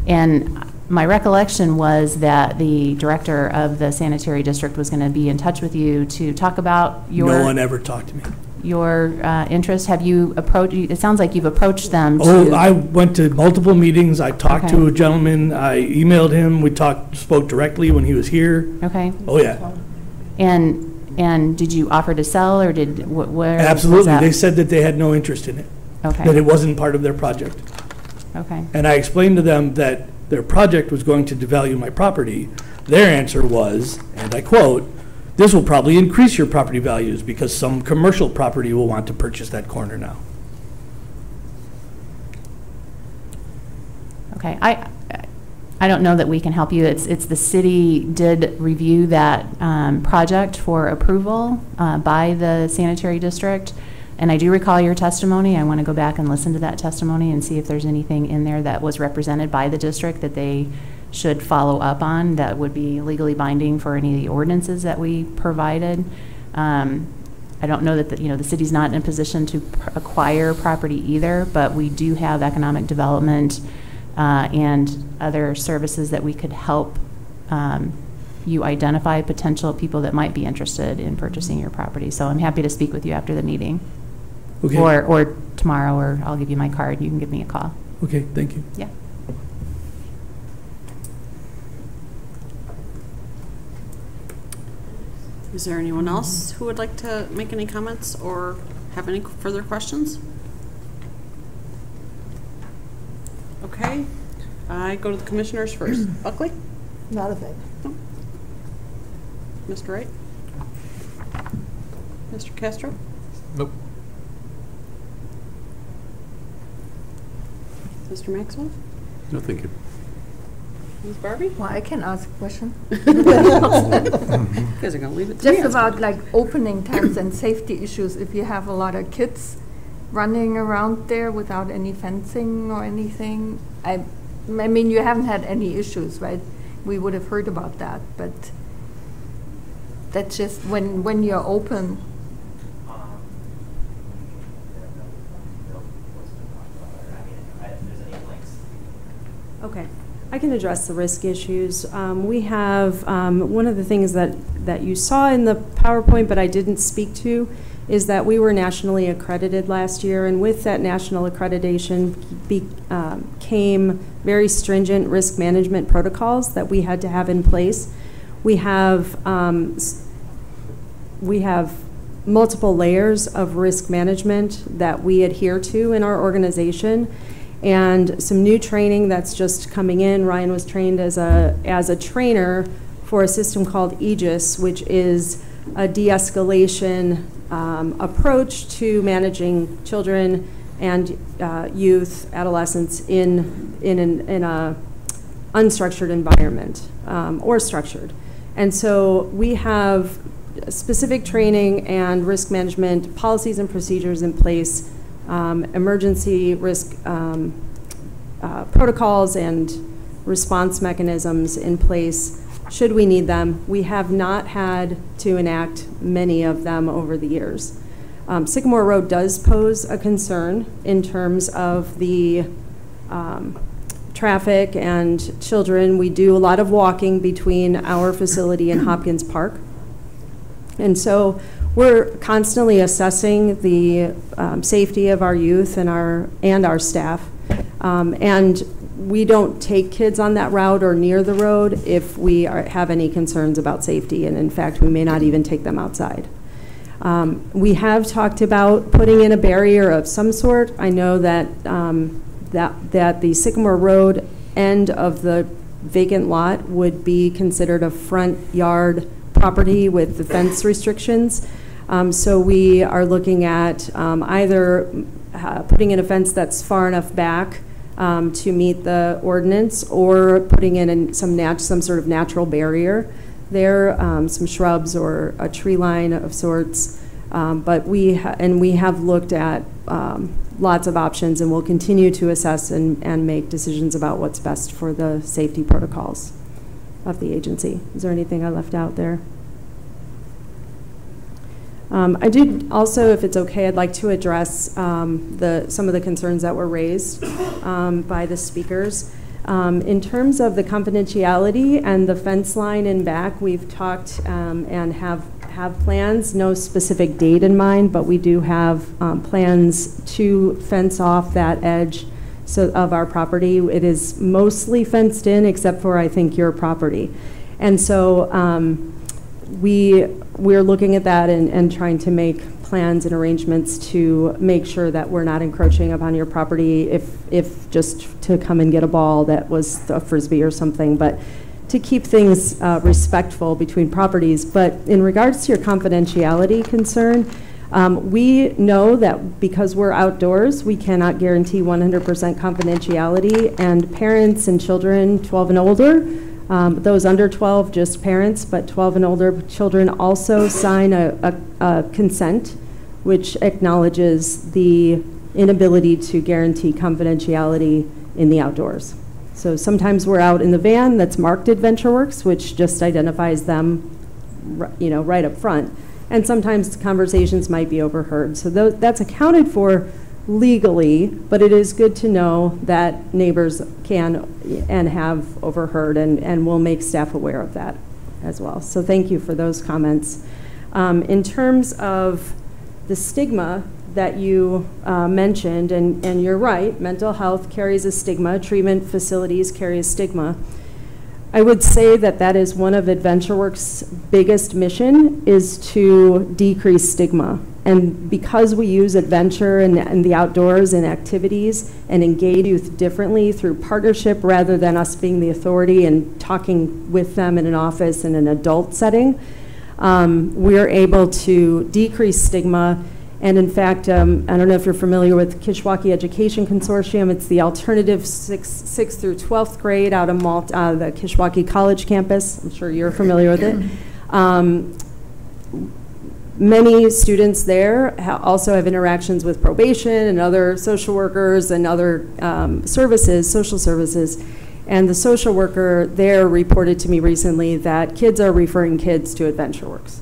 And my recollection was that the director of the sanitary district was going to be in touch with you to talk about your... No one ever talked to me. Your interest. Have you approached, it sounds like you've approached them to... Oh, I went to multiple meetings. I talked Okay. to a gentleman. I emailed him. We spoke directly when he was here. Okay. Oh, yeah. And did you offer to sell, or did, where? was Absolutely. that? They said that they had no interest in it. Okay. That it wasn't part of their project. Okay. And I explained to them that their project was going to devalue my property. Their answer was, and I quote, "This will probably increase your property values because some commercial property will want to purchase that corner now." Okay. I don't know that we can help you. It's the city did review that project for approval by the sanitary district. And I do recall your testimony. I want to go back and listen to that testimony and see if there's anything in there that was represented by the district that they should follow up on that would be legally binding for any of the ordinances that we provided. I don't know that the city's not in a position to acquire property either, but we do have economic development and other services that we could help you identify potential people that might be interested in purchasing your property. So I'm happy to speak with you after the meeting. Okay. Or tomorrow, or I'll give you my card. You can give me a call. Okay, thank you. Yeah. Is there anyone else who would like to make any comments or have any further questions? Okay, I go to the commissioners first. Buckley? Not a thing. No. Mr. Wright? Mr. Castro? Nope. Mr. Maxwell? No, thank you. Ms. Barbie? Well, I can ask a question. You guys are gonna leave it to me. Just about like opening times and safety issues if you have a lot of kids running around there without any fencing or anything? I mean, you haven't had any issues, right? We would have heard about that, but that's just when you're open. Okay, I can address the risk issues. We have, one of the things that you saw in the PowerPoint but I didn't speak to is that we were nationally accredited last year, and with that national accreditation came very stringent risk management protocols that we had to have in place. We have multiple layers of risk management that we adhere to in our organization, and some new training that's just coming in. Ryan was trained as a trainer for a system called Aegis, which is a de-escalation approach to managing children and youth, adolescents in a unstructured environment or structured. And so we have specific training and risk management policies and procedures in place, emergency risk protocols and response mechanisms in place should we need them. We have not had to enact many of them over the years. Sycamore Road does pose a concern in terms of the traffic and children. We do a lot of walking between our facility and Hopkins Park. And so we're constantly assessing the safety of our youth and our staff. And we don't take kids on that route or near the road if we have any concerns about safety. And in fact, we may not even take them outside. We have talked about putting in a barrier of some sort. I know that that the Sycamore Road end of the vacant lot would be considered a front yard property with the fence restrictions. So we are looking at either putting in a fence that's far enough back to meet the ordinance, or putting in some sort of natural barrier there, some shrubs or a tree line of sorts. But we have looked at lots of options, and we'll continue to assess and make decisions about what's best for the safety protocols of the agency. Is there anything I left out there? I did also, if it's okay, I'd like to address some of the concerns that were raised by the speakers. In terms of the confidentiality and the fence line in back, we've talked and have plans, no specific date in mind, but we do have plans to fence off that edge of our property. It is mostly fenced in except for, I think, your property. And so we're looking at that and trying to make plans and arrangements to make sure that we're not encroaching upon your property if just to come and get a ball that was a Frisbee or something, but to keep things respectful between properties. But in regards to your confidentiality concern, we know that because we're outdoors, we cannot guarantee 100% confidentiality, and parents and children 12 and older, those under 12, just parents, but 12 and older children also sign a consent which acknowledges the inability to guarantee confidentiality in the outdoors. So sometimes we're out in the van that's marked AdventureWorks, which just identifies them, right up front. And sometimes conversations might be overheard. So that's accounted for legally, but it is good to know that neighbors can and have overheard, and we'll make staff aware of that as well. So thank you for those comments. In terms of the stigma that you mentioned, and you're right, mental health carries a stigma, treatment facilities carry a stigma. I would say that is one of AdventureWorks' biggest mission, is to decrease stigma. And because we use adventure and the outdoors and activities and engage youth differently through partnership rather than us being the authority and talking with them in an office in an adult setting, we're able to decrease stigma. And in fact, I don't know if you're familiar with Kishwaukee Education Consortium. It's the alternative 6th through 12th grade out of the Kishwaukee College campus. I'm sure you're familiar with it. Many students there also have interactions with probation and other social workers and other services, social services. And the social worker there reported to me recently that kids are referring kids to Adventure Works.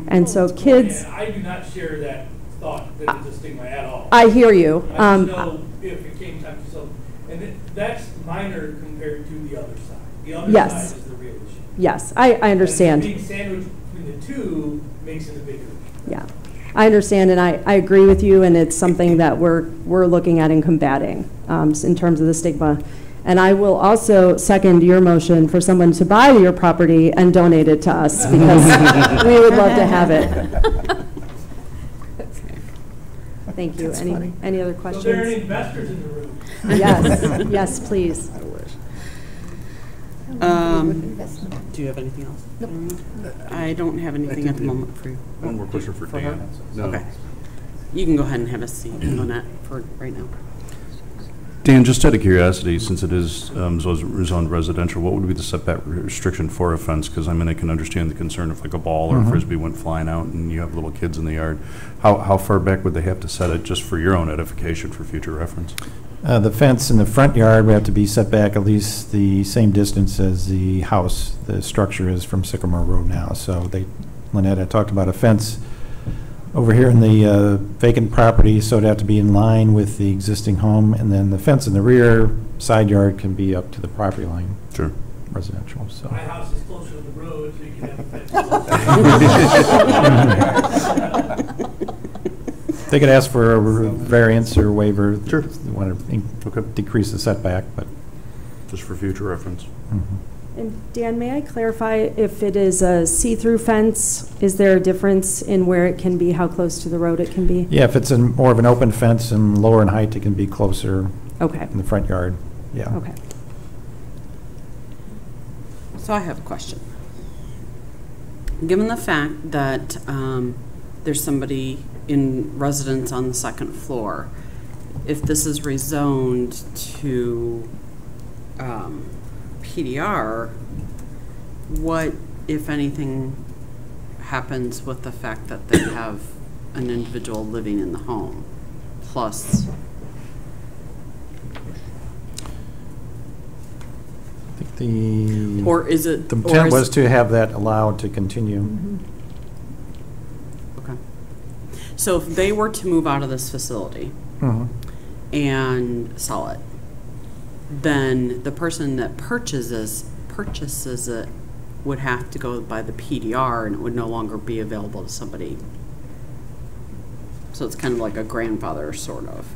And so kids... And I do not share that thought that it's a stigma at all. I hear you. I just know if it came time to sell. And that's minor compared to the other side. The other Yes. side is the real issue. Yes, I understand. And being sandwiched between the two makes it a bigger issue. Yeah, I understand, and I agree with you, and it's something that we're looking at and combating in terms of the stigma. And I will also second your motion for someone to buy your property and donate it to us, because we would love to have it. Thank you. Any other questions? So there are any investors in the room? Yes, yes, please. Do you have anything else? Nope. I don't have anything at the moment for you. One more question for Dan. her? No. Okay. You can go ahead and have a seat on that for right now. Dan, just out of curiosity, since it is zoned residential, what would be the setback restriction for a fence? Because I mean, I can understand the concern if like a ball or a frisbee went flying out and you have little kids in the yard. How far back would they have to set it, just for your own edification for future reference? The fence in the front yard would have to be set back at least the same distance as the house, the structure is from Sycamore Road now. So Lynette had talked about a fence over here in the vacant property, so it'd have to be in line with the existing home, and then the fence in the rear side yard can be up to the property line. Sure. Residential, so. My house is closer to the road, so you can have a fence. They could ask for a variance or waiver. Sure. If they want to decrease the setback, but. Just for future reference. And Dan, may I clarify if it is a see-through fence, is there a difference in where it can be, how close to the road it can be? Yeah, if it's more of an open fence and lower in height, it can be closer. Okay. In the front yard, yeah. Okay. So I have a question. Given the fact that there's somebody in residence on the second floor, if this is rezoned to PDR, what, if anything, happens with the fact that they have an individual living in the home, plus? I think or is it? The intent was to have that allowed to continue. Okay. So if they were to move out of this facility and sell it, then the person that purchases it would have to go by the PDR, and it would no longer be available to somebody. So it's kind of like a grandfather, sort of.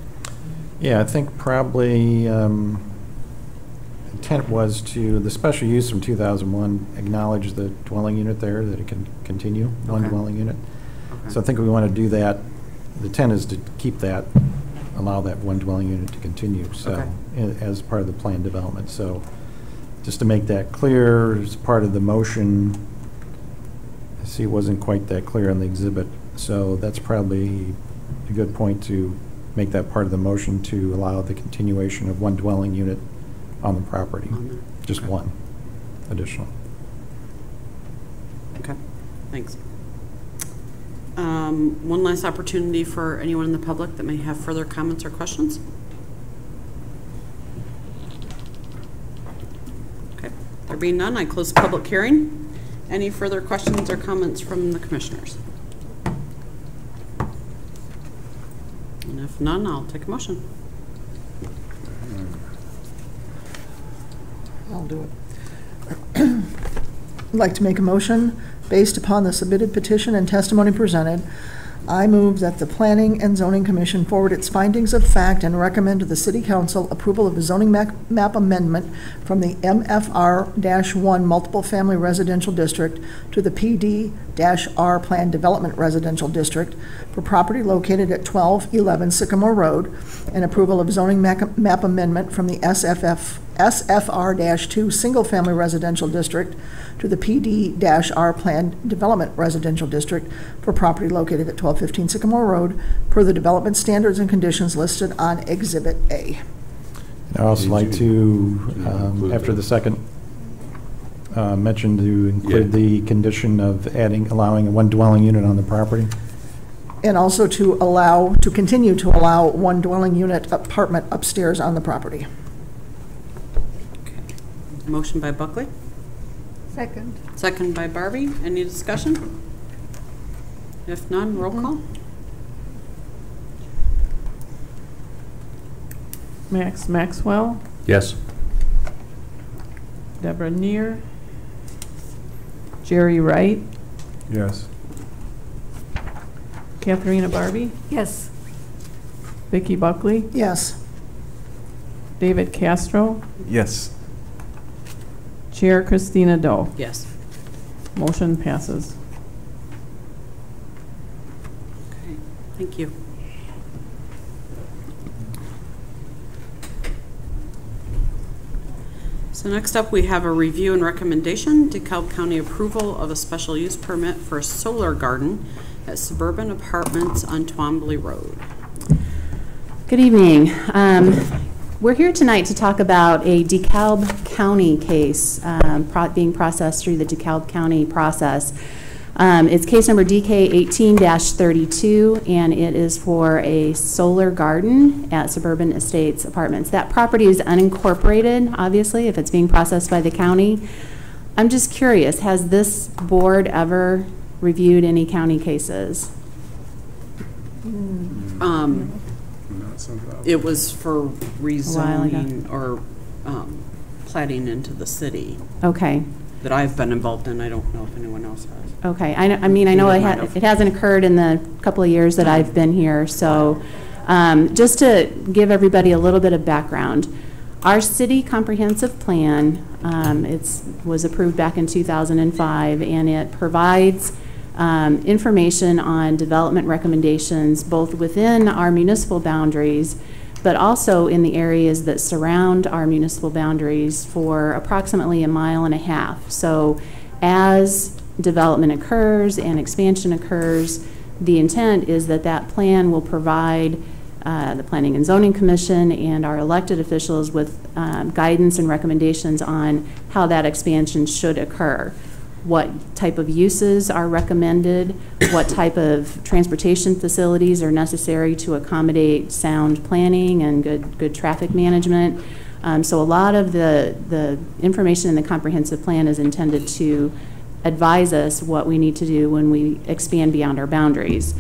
Yeah, I think probably intent was to, the special use from 2001 acknowledge the dwelling unit there, that it can continue, one dwelling unit. Okay. So I think we want to do that. The intent is to keep that, allow that one dwelling unit to continue, so as part of the plan development. So just to make that clear, as part of the motion, I see it wasn't quite that clear on the exhibit, so that's probably a good point to make that part of the motion, to allow the continuation of one dwelling unit on the property, just one additional. Okay, thanks. One last opportunity for anyone in the public that may have further comments or questions. Okay, there being none, I close the public hearing. Any further questions or comments from the commissioners? And if none, I'll take a motion. I'll do it. I'd like to make a motion based upon the submitted petition and testimony presented. I move that the Planning and Zoning Commission forward its findings of fact and recommend to the City Council approval of a zoning map amendment from the MFR-1 Multiple Family Residential District to the PD-R Planned Development Residential District for property located at 1211 Sycamore Road, and approval of zoning map amendment from the SFR-2 Single Family Residential District to the PD-R Planned Development Residential District for property located at 1215 Sycamore Road per the development standards and conditions listed on Exhibit A. I'd also like to, after the second mentioned to include the condition of allowing one dwelling unit on the property. And also to continue to allow one dwelling unit apartment upstairs on the property. Motion by Buckley. Second. Second by Barbie. Any discussion? If none, roll call. Max Maxwell, Yes. Deborah Neer, Jerry Wright, Yes. Katharina Barbie, Yes. Vicky Buckley, Yes. David Castro, Yes. Chair Christina Doe. Yes. Motion passes. Okay, thank you. So next up, we have a review and recommendation, DeKalb County approval of a special use permit for a solar garden at Suburban Apartments on Twombly Road. Good evening. We're here tonight to talk about a DeKalb County case being processed through the DeKalb County process. It's case number DK 18-32, and it is for a solar garden at Suburban Estates Apartments. That property is unincorporated, obviously, if it's being processed by the county. I'm just curious, has this board ever reviewed any county cases? It was for rezoning or platting into the city. Okay. That I've been involved in. I don't know if anyone else has. Okay, I mean, I know it hasn't occurred in the couple of years that I've been here, so just to give everybody a little bit of background, our city comprehensive plan, was approved back in 2005, and it provides information on development recommendations both within our municipal boundaries, but also in the areas that surround our municipal boundaries for approximately 1.5 miles. So as development occurs and expansion occurs, the intent is that that plan will provide the Planning and Zoning Commission and our elected officials with guidance and recommendations on how that expansion should occur. What type of uses are recommended, what type of transportation facilities are necessary to accommodate sound planning and good traffic management. So a lot of the information in the comprehensive plan is intended to advise us what we need to do when we expand beyond our boundaries.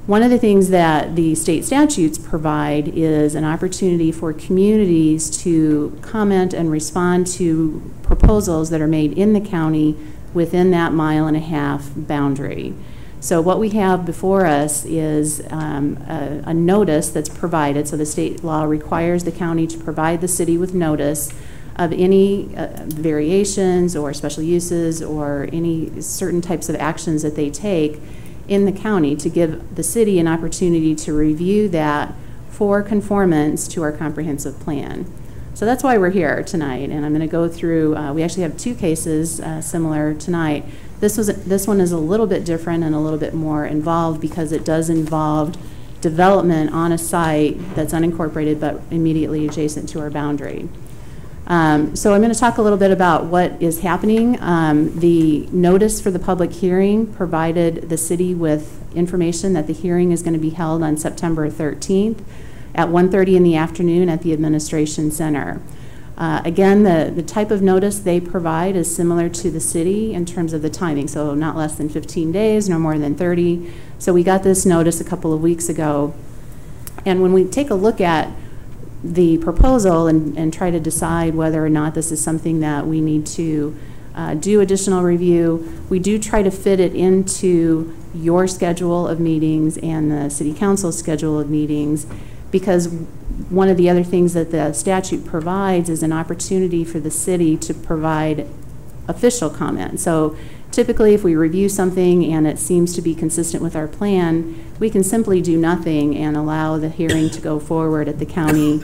One of the things that the state statutes provide is an opportunity for communities to comment and respond to proposals that are made in the county within that 1.5 mile boundary. So what we have before us is a notice that's provided. So the state law requires the county to provide the city with notice of any variations or special uses or any certain types of actions that they take in the county to give the city an opportunity to review that for conformance to our comprehensive plan. So that's why we're here tonight, and I'm going to go through, we actually have 2 cases similar tonight. This one is a little bit different and a little bit more involved because it does involve development on a site that's unincorporated but immediately adjacent to our boundary. So I'm going to talk a little bit about what is happening. The notice for the public hearing provided the city with information that the hearing is going to be held on September 13th at 1:30 in the afternoon at the Administration Center. Again, the type of notice they provide is similar to the city in terms of the timing, so not less than 15 days, no more than 30. So we got this notice a couple of weeks ago. And when we take a look at the proposal and try to decide whether or not this is something that we need to do additional review, we do try to fit it into your schedule of meetings and the City Council's schedule of meetings, because one of the other things that the statute provides is an opportunity for the city to provide official comment. So typically if we review something and it seems to be consistent with our plan, we can simply do nothing and allow the hearing to go forward at the county.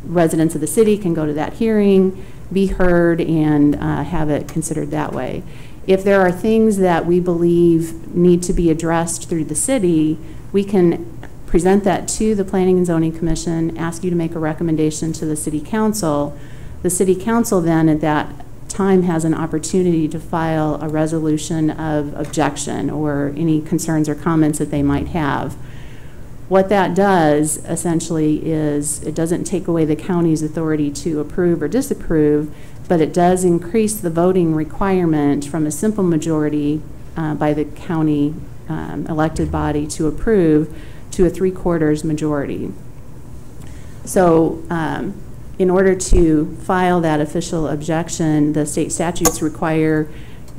Residents of the city can go to that hearing, be heard, and have it considered that way. If there are things that we believe need to be addressed through the city, we can present that to the Planning and Zoning Commission, ask you to make a recommendation to the City Council. The City Council then at that time has an opportunity to file a resolution of objection or any concerns or comments that they might have. What that does essentially is it doesn't take away the county's authority to approve or disapprove, but it does increase the voting requirement from a simple majority by the county elected body to approve to a 3/4 majority. So in order to file that official objection, the state statutes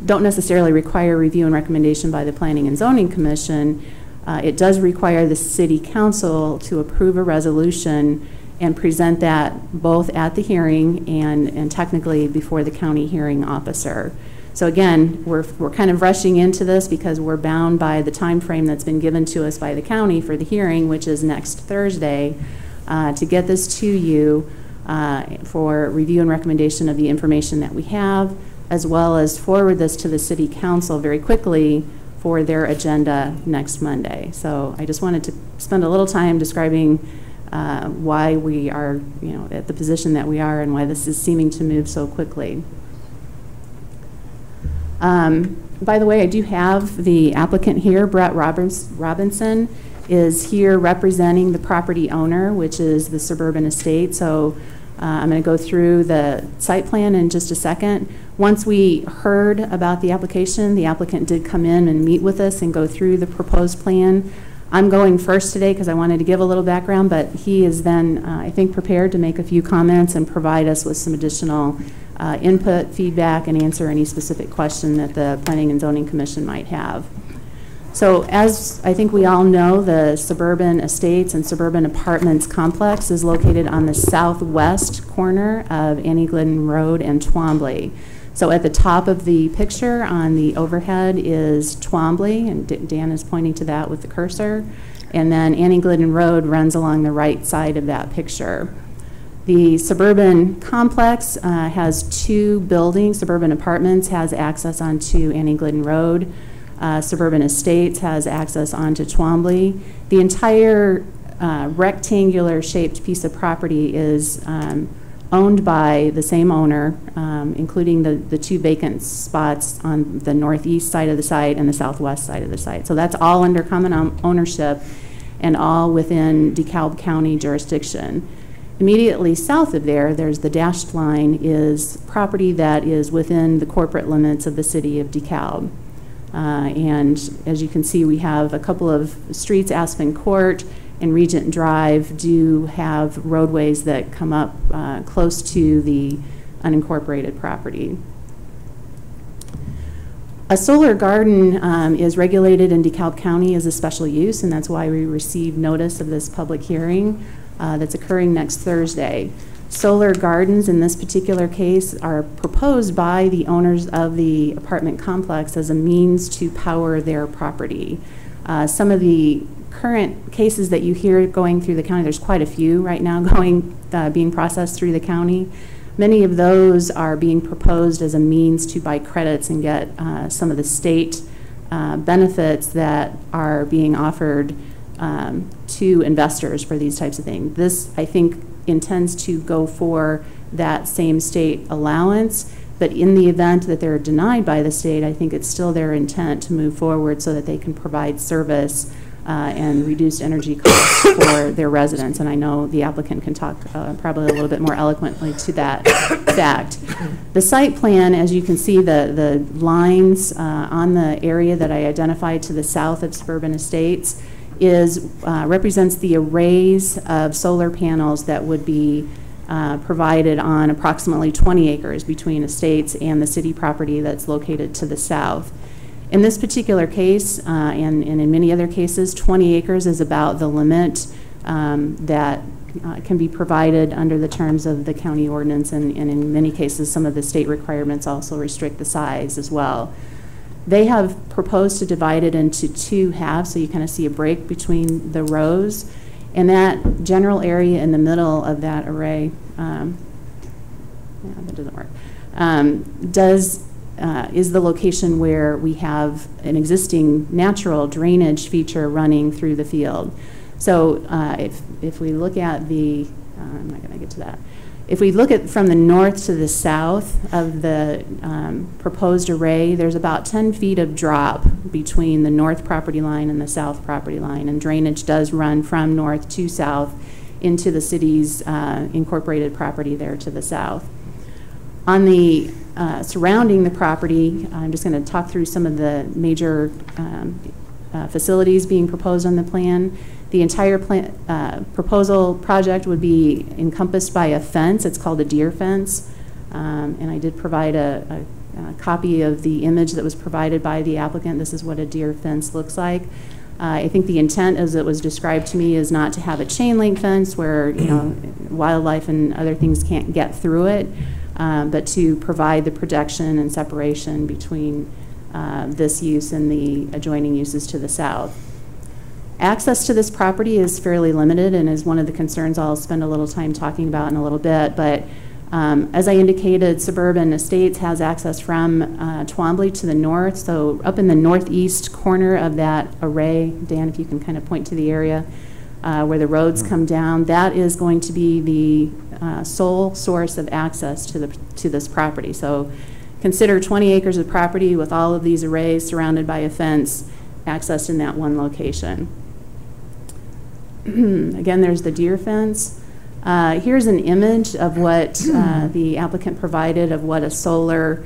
don't necessarily require review and recommendation by the Planning and Zoning Commission. It does require the City Council to approve a resolution and present that both at the hearing and technically before the county hearing officer. So again, we're kind of rushing into this because we're bound by the time frame that's been given to us by the county for the hearing, which is next Thursday, to get this to you for review and recommendation of the information that we have, as well as forward this to the City Council very quickly for their agenda next Monday. So I just wanted to spend a little time describing why we are, at the position that we are and why this is seeming to move so quickly. By the way, I do have the applicant here. Brett Robinson is here representing the property owner, which is the Suburban Estate. So I'm going to go through the site plan in just a second. Once we heard about the application, the applicant did come in and meet with us and go through the proposed plan. I'm going first today because I wanted to give a little background, but he is then, I think, prepared to make a few comments and provide us with some additional input, feedback, and answer any specific question that the Planning and Zoning Commission might have. So as I think we all know, the Suburban Estates and Suburban Apartments complex is located on the southwest corner of Annie Glidden Road and Twombly. So at the top of the picture on the overhead is Twombly, and Dan is pointing to that with the cursor. And then Annie Glidden Road runs along the right side of that picture. The Suburban complex has 2 buildings. Suburban Apartments has access onto Annie Glidden Road. Suburban Estates has access onto Twombly. The entire rectangular shaped piece of property is owned by the same owner, including the 2 vacant spots on the northeast side of the site and the southwest side of the site. So that's all under common ownership and all within DeKalb County jurisdiction. Immediately south of there's the dashed line, is property that is within the corporate limits of the city of DeKalb. And as you can see, we have a couple of streets, Aspen Court and Regent Drive, do have roadways that come up close to the unincorporated property. A solar garden is regulated in DeKalb County as a special use, and that's why we received notice of this public hearing that's occurring next Thursday. Solar gardens in this particular case are proposed by the owners of the apartment complex as a means to power their property. Some of the current cases that you hear going through the county, there's quite a few right now being processed through the county. Many of those are being proposed as a means to buy credits and get some of the state benefits that are being offered to investors for these types of things. This, I think, intends to go for that same state allowance, but in the event that they're denied by the state, I think it's still their intent to move forward so that they can provide service and reduced energy costs for their residents. And I know the applicant can talk probably a little bit more eloquently to that fact. The site plan, as you can see, the lines on the area that I identified to the south of Suburban Estates represents the arrays of solar panels that would be provided on approximately 20 acres between estates and the city property that's located to the south. In this particular case, and in many other cases, 20 acres is about the limit that can be provided under the terms of the county ordinance, and in many cases, some of the state requirements also restrict the size as well. They have proposed to divide it into 2 halves, so you kind of see a break between the rows. And that general area in the middle of that array, that doesn't work, is the location where we have an existing natural drainage feature running through the field. So if we look at the, I'm not going to get to that. If we look at from the north to the south of the proposed array, there's about 10 feet of drop between the north property line and the south property line, and drainage does run from north to south into the city's incorporated property there to the south. On the surrounding the property, I'm just going to talk through some of the major facilities being proposed on the plan. The entire proposal project would be encompassed by a fence. It's called a deer fence. And I did provide a copy of the image that was provided by the applicant. This is what a deer fence looks like. I think the intent, as it was described to me, is not to have a chain link fence where wildlife and other things can't get through it, but to provide the protection and separation between this use and the adjoining uses to the south. Access to this property is fairly limited and is one of the concerns I'll spend a little time talking about in a little bit. But as I indicated, Suburban Estates has access from Twombly to the north. So up in the northeast corner of that array, Dan, if you can kind of point to the area where the roads come down, that is going to be the sole source of access to this property. So consider 20 acres of property with all of these arrays surrounded by a fence, accessed in that one location. Again, there's the deer fence. Here's an image of what the applicant provided of what a solar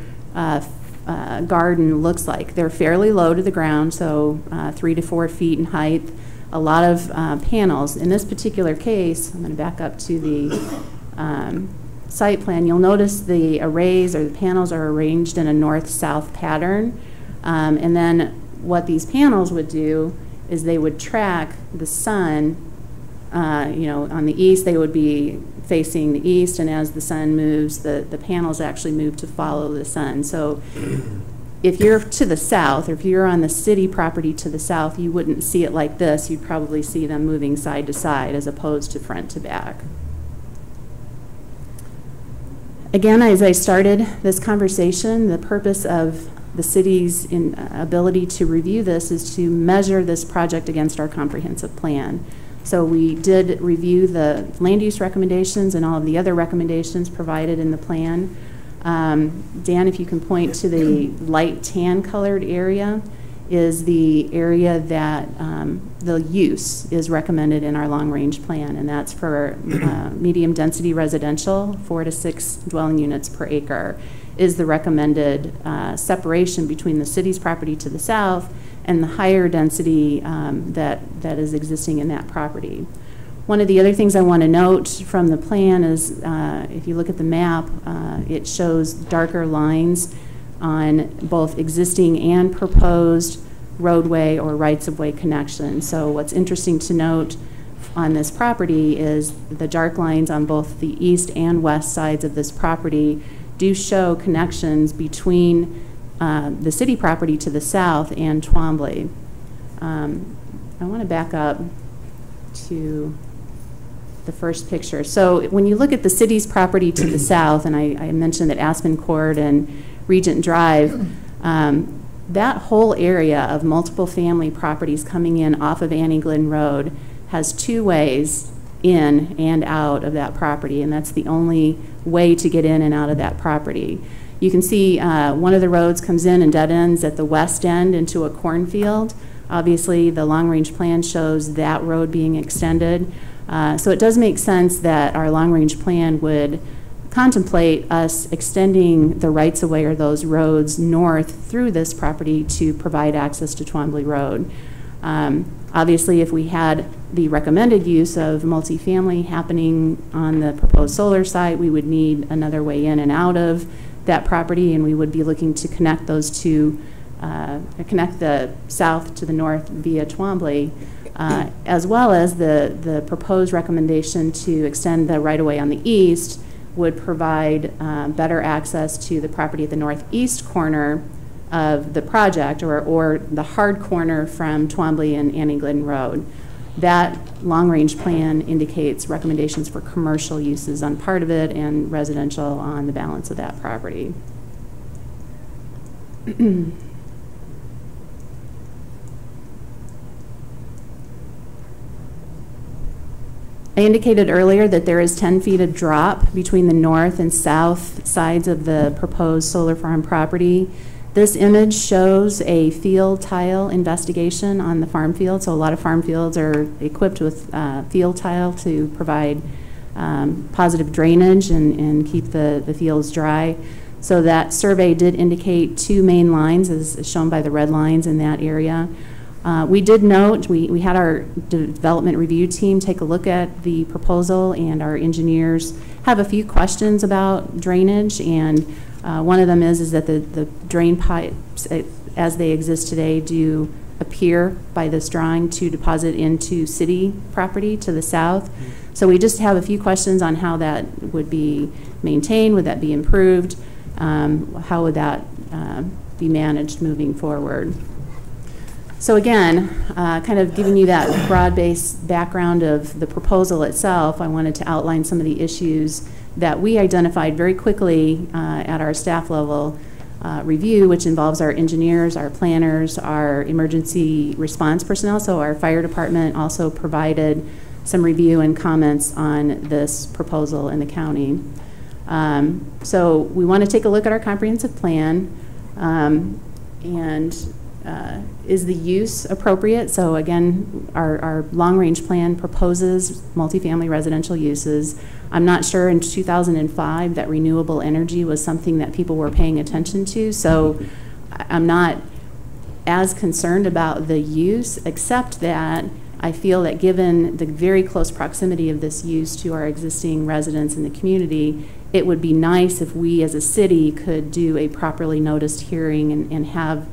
garden looks like. They're fairly low to the ground, so 3 to 4 feet in height. A lot of panels. In this particular case, I'm going to back up to the site plan. You'll notice the arrays or the panels are arranged in a north-south pattern. And then what these panels would do is they would track the sun. On the east, they would be facing the east, and as the sun moves, the panels actually move to follow the sun. So if you're to the south, or if you're on the city property to the south, you wouldn't see it like this. You'd probably see them moving side to side as opposed to front to back. Again, as I started this conversation, the purpose of the city's ability to review this is to measure this project against our comprehensive plan. So we did review the land use recommendations and all of the other recommendations provided in the plan. Dan, if you can point to the light tan colored area, is the area that the use is recommended in our long range plan, and that's for medium density residential, 4 to 6 dwelling units per acre, is the recommended separation between the city's property to the south and the higher density that is existing in that property. One of the other things I want to note from the plan is if you look at the map, it shows darker lines on both existing and proposed roadway or rights-of-way connections. So what's interesting to note on this property is the dark lines on both the east and west sides of this property do show connections between the city property to the south and Twombly. I want to back up to the first picture. So when you look at the city's property to the south, and I mentioned that Aspen Court and Regent Drive, that whole area of multiple family properties coming in off of Annie Glen Road has 2 ways in and out of that property, and that's the only way to get in and out of that property. You can see one of the roads comes in and dead ends at the west end into a cornfield. Obviously, the long-range plan shows that road being extended. So it does make sense that our long-range plan would contemplate us extending the rights-of-way or those roads north through this property to provide access to Twombly Road. Obviously, if we had the recommended use of multifamily happening on the proposed solar site, we would need another way in and out of that property, and we would be looking to connect those two, connect the south to the north via Twombly, as well as the proposed recommendation to extend the right-of-way on the east would provide better access to the property at the northeast corner of the project, or the hard corner from Twombly and Annie Glen Road. That long-range plan indicates recommendations for commercial uses on part of it and residential on the balance of that property. I indicated earlier that there is 10 feet of drop between the north and south sides of the proposed solar farm property. This image shows a field tile investigation on the farm field. So a lot of farm fields are equipped with field tile to provide positive drainage and keep the fields dry. So that survey did indicate 2 main lines, as shown by the red lines in that area. We did note, we had our development review team take a look at the proposal, and our engineers have a few questions about drainage, and one of them is that the drain pipes, as they exist today, do appear by this drawing to deposit into city property to the south. So we just have a few questions on how that would be maintained, would that be improved, how would that be managed moving forward. So again, kind of giving you that broad-based background of the proposal itself, I wanted to outline some of the issues that we identified very quickly at our staff level review, which involves our engineers, our planners, our emergency response personnel. So our fire department also provided some review and comments on this proposal in the county. So we want to take a look at our comprehensive plan and is the use appropriate? So again, our long-range plan proposes multifamily residential uses. I'm not sure in 2005 that renewable energy was something that people were paying attention to, so I'm not as concerned about the use, except that I feel that given the very close proximity of this use to our existing residents in the community, it would be nice if we as a city could do a properly noticed hearing and have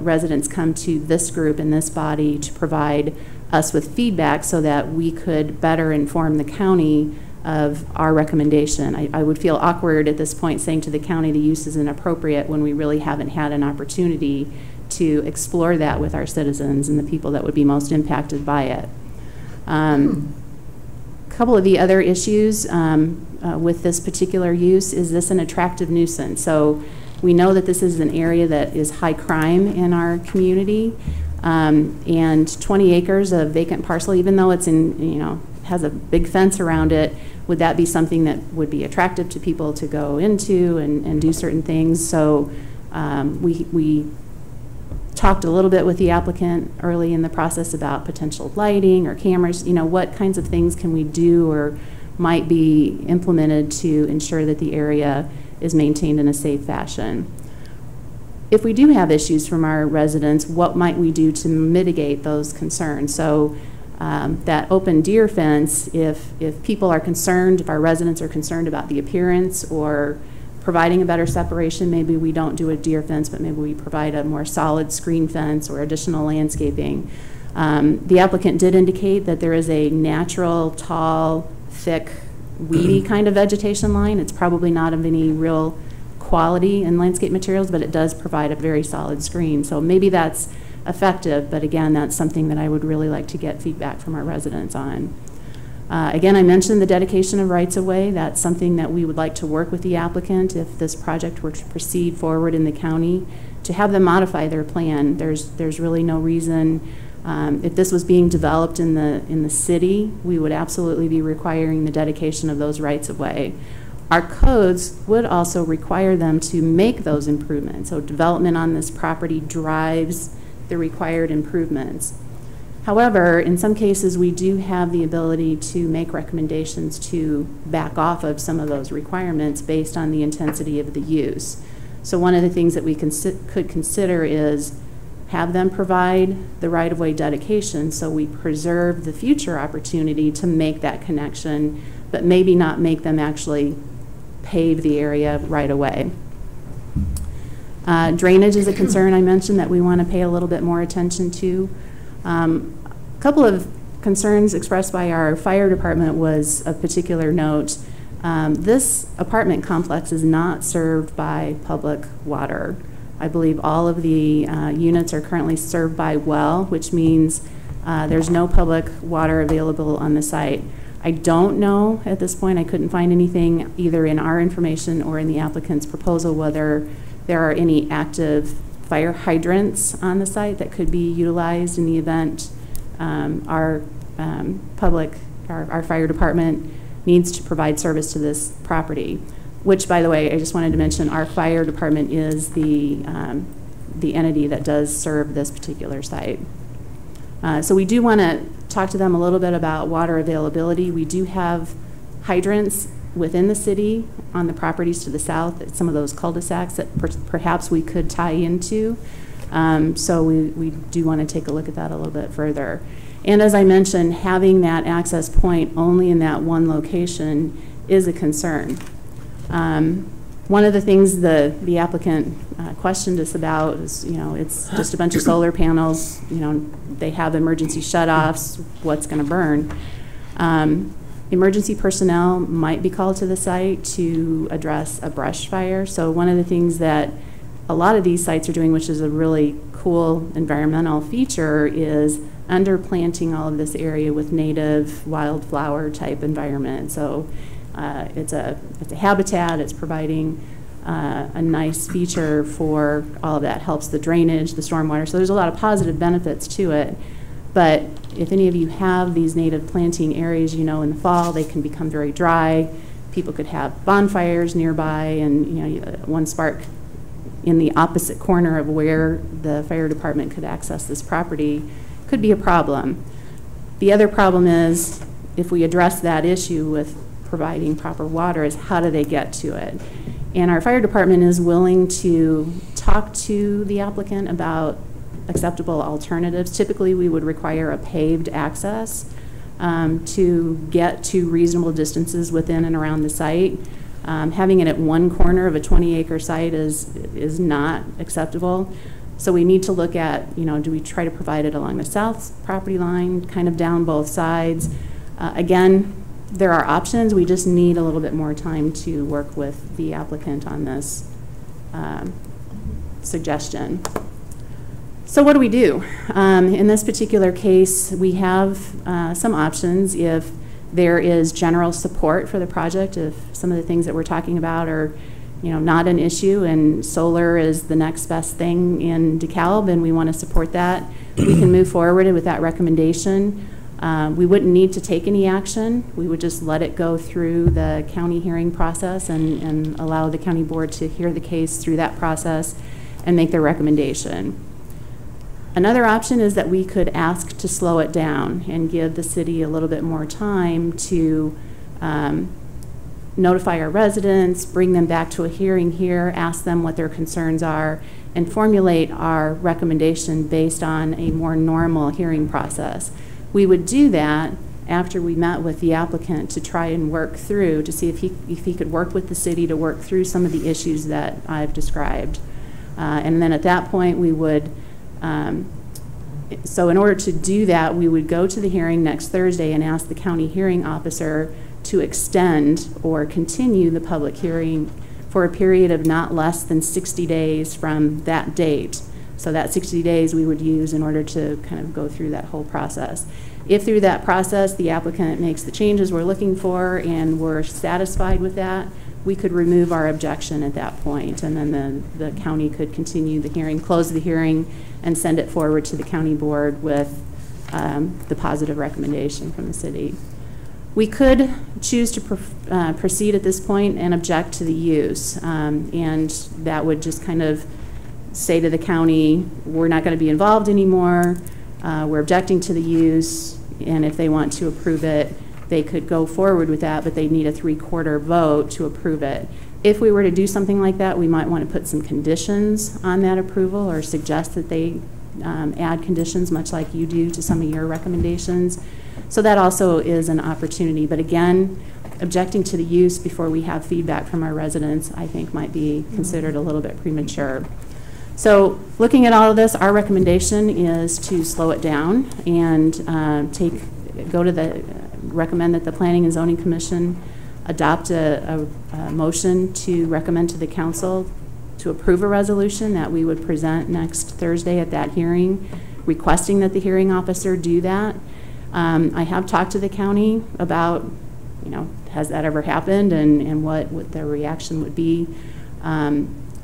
residents come to this group and this body to provide us with feedback so that we could better inform the county of our recommendation. I would feel awkward at this point saying to the county the use is inappropriate when we really haven't had an opportunity to explore that with our citizens and the people that would be most impacted by it. A couple of the other issues with this particular use, is this an attractive nuisance? So we know that this is an area that is high crime in our community, and 20 acres of vacant parcel, even though it's in, has a big fence around it, would that be something that would be attractive to people to go into and do certain things? So we talked a little bit with the applicant early in the process about potential lighting or cameras, what kinds of things can we do or might be implemented to ensure that the area is maintained in a safe fashion. If we do have issues from our residents, what might we do to mitigate those concerns? So that open deer fence, if people are concerned, if our residents are concerned about the appearance or providing a better separation, maybe we don't do a deer fence, but maybe we provide a more solid screen fence or additional landscaping. The applicant did indicate that there is a natural, tall, thick, weedy kind of vegetation line. It's probably not of any real quality in landscape materials, but it does provide a very solid screen. So maybe that's effective, but again, that's something that I would really like to get feedback from our residents on. Again, I mentioned the dedication of rights-of-way. That's something that we would like to work with the applicant if this project were to proceed forward in the county, to have them modify their plan. There's really no reason. If this was being developed in the city, we would absolutely be requiring the dedication of those rights-of-way. Our codes would also require them to make those improvements. So development on this property drives the required improvements. However, in some cases, we do have the ability to make recommendations to back off of some of those requirements based on the intensity of the use. So one of the things that we could consider is have them provide the right-of-way dedication so we preserve the future opportunity to make that connection, but maybe not make them actually pave the area right away. Drainage is a concern I mentioned that we want to pay a little bit more attention to. A couple of concerns expressed by our fire department was of particular note. This apartment complex is not served by public water. I believe all of the units are currently served by well, which means there's no public water available on the site. I don't know at this point, I couldn't find anything either in our information or in the applicant's proposal whether there are any active fire hydrants on the site that could be utilized in the event our public our fire department needs to provide service to this property, which, by the way, I just wanted to mention, our fire department is the entity that does serve this particular site. So we do want to talk to them a little bit about water availability. We do have hydrants within the city on the properties to the south at some of those cul-de-sacs that perhaps we could tie into. So we do want to take a look at that a little bit further. And as I mentioned, having that access point only in that one location is a concern. One of the things the applicant questioned us about is, it's just a bunch of solar panels, they have emergency shutoffs, what's going to burn? Emergency personnel might be called to the site to address a brush fire. So one of the things that a lot of these sites are doing, which is a really cool environmental feature, is underplanting all of this area with native wildflower type environment. So it's a habitat, it's providing a nice feature for all of that. Helps the drainage, the stormwater. So there's a lot of positive benefits to it. But if any of you have these native planting areas, in the fall, they can become very dry. People could have bonfires nearby, and one spark in the opposite corner of where the fire department could access this property could be a problem. The other problem is, if we address that issue with providing proper water, is how do they get to it? And our fire department is willing to talk to the applicant about acceptable alternatives. Typically, we would require a paved access to get to reasonable distances within and around the site. Having it at one corner of a 20-acre site is not acceptable. So we need to look at, do we try to provide it along the south property line, kind of down both sides? Again, there are options. We just need a little bit more time to work with the applicant on this suggestion. So what do we do? In this particular case, we have some options. If there is general support for the project, if some of the things that we're talking about are not an issue, and solar is the next best thing in DeKalb, and we want to support that, we can move forward with that recommendation. We wouldn't need to take any action. We would just let it go through the county hearing process and allow the county board to hear the case through that process and make their recommendation. Another option is that we could ask to slow it down and give the city a little bit more time to notify our residents, bring them back to a hearing here, ask them what their concerns are, and formulate our recommendation based on a more normal hearing process. We would do that after we met with the applicant to try and work through, to see if he could work with the city to work through some of the issues that I've described. And then at that point, we would, so in order to do that, we would go to the hearing next Thursday and ask the county hearing officer to extend or continue the public hearing for a period of not less than 60 days from that date. So that 60 days we would use in order to kind of go through that whole process. If through that process the applicant makes the changes we're looking for and we're satisfied with that, we could remove our objection at that point, and then the county could continue the hearing, close the hearing, and send it forward to the county board with the positive recommendation from the city. We could choose to proceed at this point and object to the use, and that would just kind of say to the county, we're not going to be involved anymore, we're objecting to the use, and if they want to approve it, they could go forward with that, but they need a 3/4 vote to approve it. If we were to do something like that, we might want to put some conditions on that approval or suggest that they add conditions, much like you do to some of your recommendations. So that also is an opportunity. But again, objecting to the use before we have feedback from our residents, I think might be considered a little bit premature. So looking at all of this, our recommendation is to slow it down and recommend that the Planning and Zoning Commission adopt a motion to recommend to the council to approve a resolution that we would present next Thursday at that hearing, requesting that the hearing officer do that. I have talked to the county about, has that ever happened and what the reaction would be.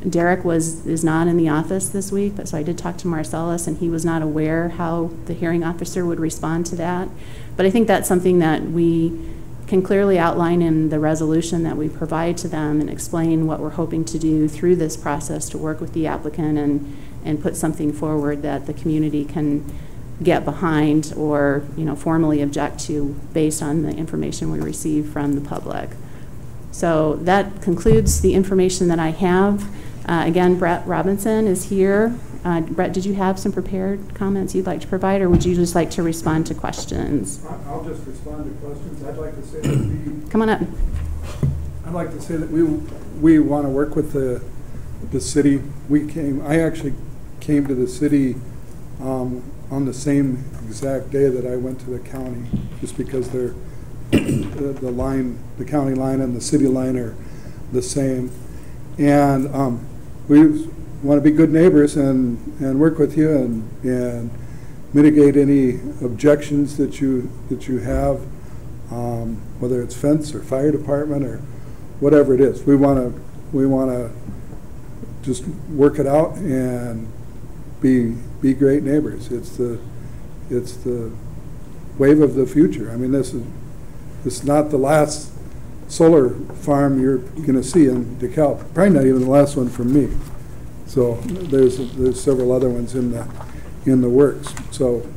Derek is not in the office this week, but so I did talk to Marcellus, and he was not aware how the hearing officer would respond to that. But I think that's something that we can clearly outline in the resolution that we provide to them and explain what we're hoping to do through this process to work with the applicant and put something forward that the community can get behind or, you know, formally object to based on the information we receive from the public. So that concludes the information that I have. Again, Brett Robinson is here. Brett, did you have some prepared comments you'd like to provide, or would you just like to respond to questions? I'll just respond to questions. I'd like to say that we... Come on up. I'd like to say that we want to work with the city. I actually came to the city on the same exact day that I went to the county, just because they're the county line and the city line are the same. And we want to be good neighbors and work with you and mitigate any objections that you have, whether it's fence or fire department or whatever it is. We want to just work it out and be great neighbors. It's the wave of the future. I mean, this is not the last solar farm you're going to see in DeKalb. Probably not even the last one from me. So there's several other ones in the works. So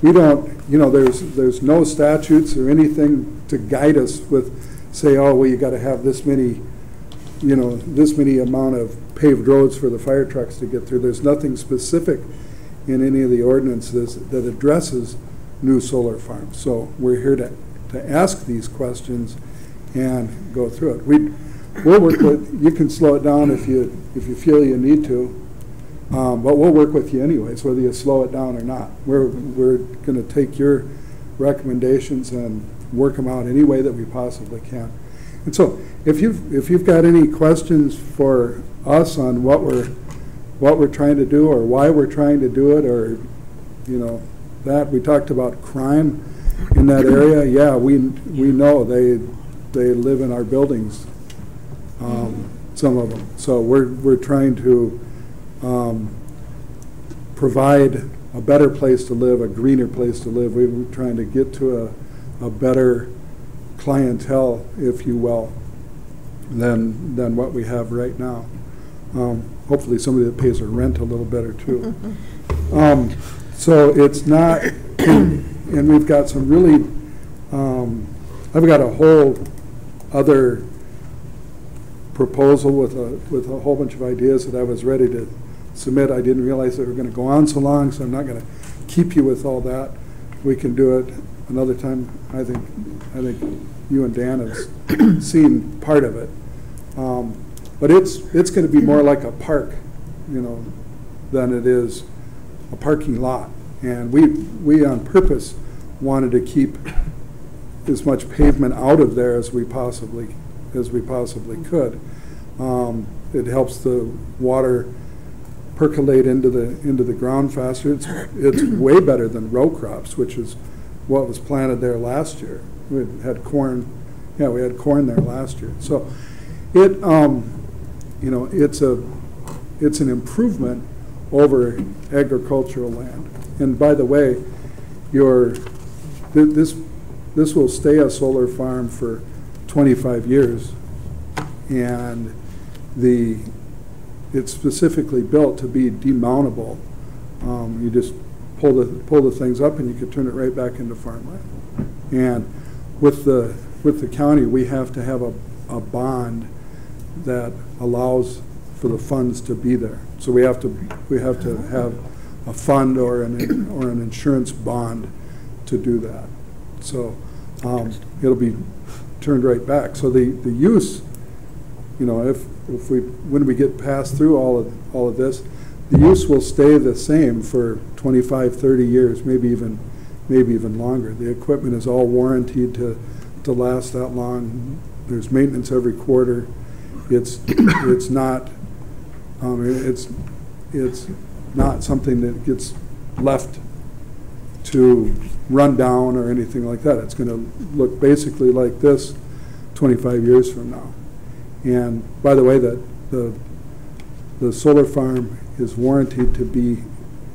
we don't, you know, there's no statutes or anything to guide us with, say, oh, well, you got to have this many, you know, this many amount of paved roads for the fire trucks to get through. There's nothing specific in any of the ordinances that addresses new solar farms. So we're here to ask these questions and go through it. We'll work with, you can slow it down if you feel you need to, but we'll work with you anyways, whether you slow it down or not. We're going to take your recommendations and work them out any way that we possibly can. And so if you've got any questions for us on what we're trying to do or why we're trying to do it, or, you know, that we talked about crime in that area. Yeah, we know they live in our buildings, some of them. So we're trying to provide a better place to live, a greener place to live. We're trying to get to a better clientele, if you will, than what we have right now. Hopefully somebody that pays their rent a little better too. So it's not, and we've got some really, I've got a whole other proposal with a whole bunch of ideas that I was ready to submit. I didn't realize they were going to go on so long, so I'm not going to keep you with all that. We can do it another time. I think you and Dan have seen part of it. But it's going to be more like a park, you know, than it is a parking lot. And we on purpose wanted to keep as much pavement out of there as we possibly could. It helps the water percolate into the ground faster. It's way better than row crops, which is what was planted there last year. We had corn. Yeah, we had corn there last year. So it you know, it's an improvement over agricultural land. And by the way, this will stay a solar farm for 25 years, and it's specifically built to be demountable. You just pull the things up, and you can turn it right back into farmland. And with the county, we have to have a bond that allows for the funds to be there. So we have to have a fund or an insurance bond to do that. So it'll be turned right back. So the use, you know, when we get past through all of this, the use will stay the same for 25, 30 years, maybe even longer. The equipment is all warranted to last that long. There's maintenance every quarter. It's not something that gets left to run down or anything like that. It's going to look basically like this 25 years from now. And by the way, that the solar farm is warranted to be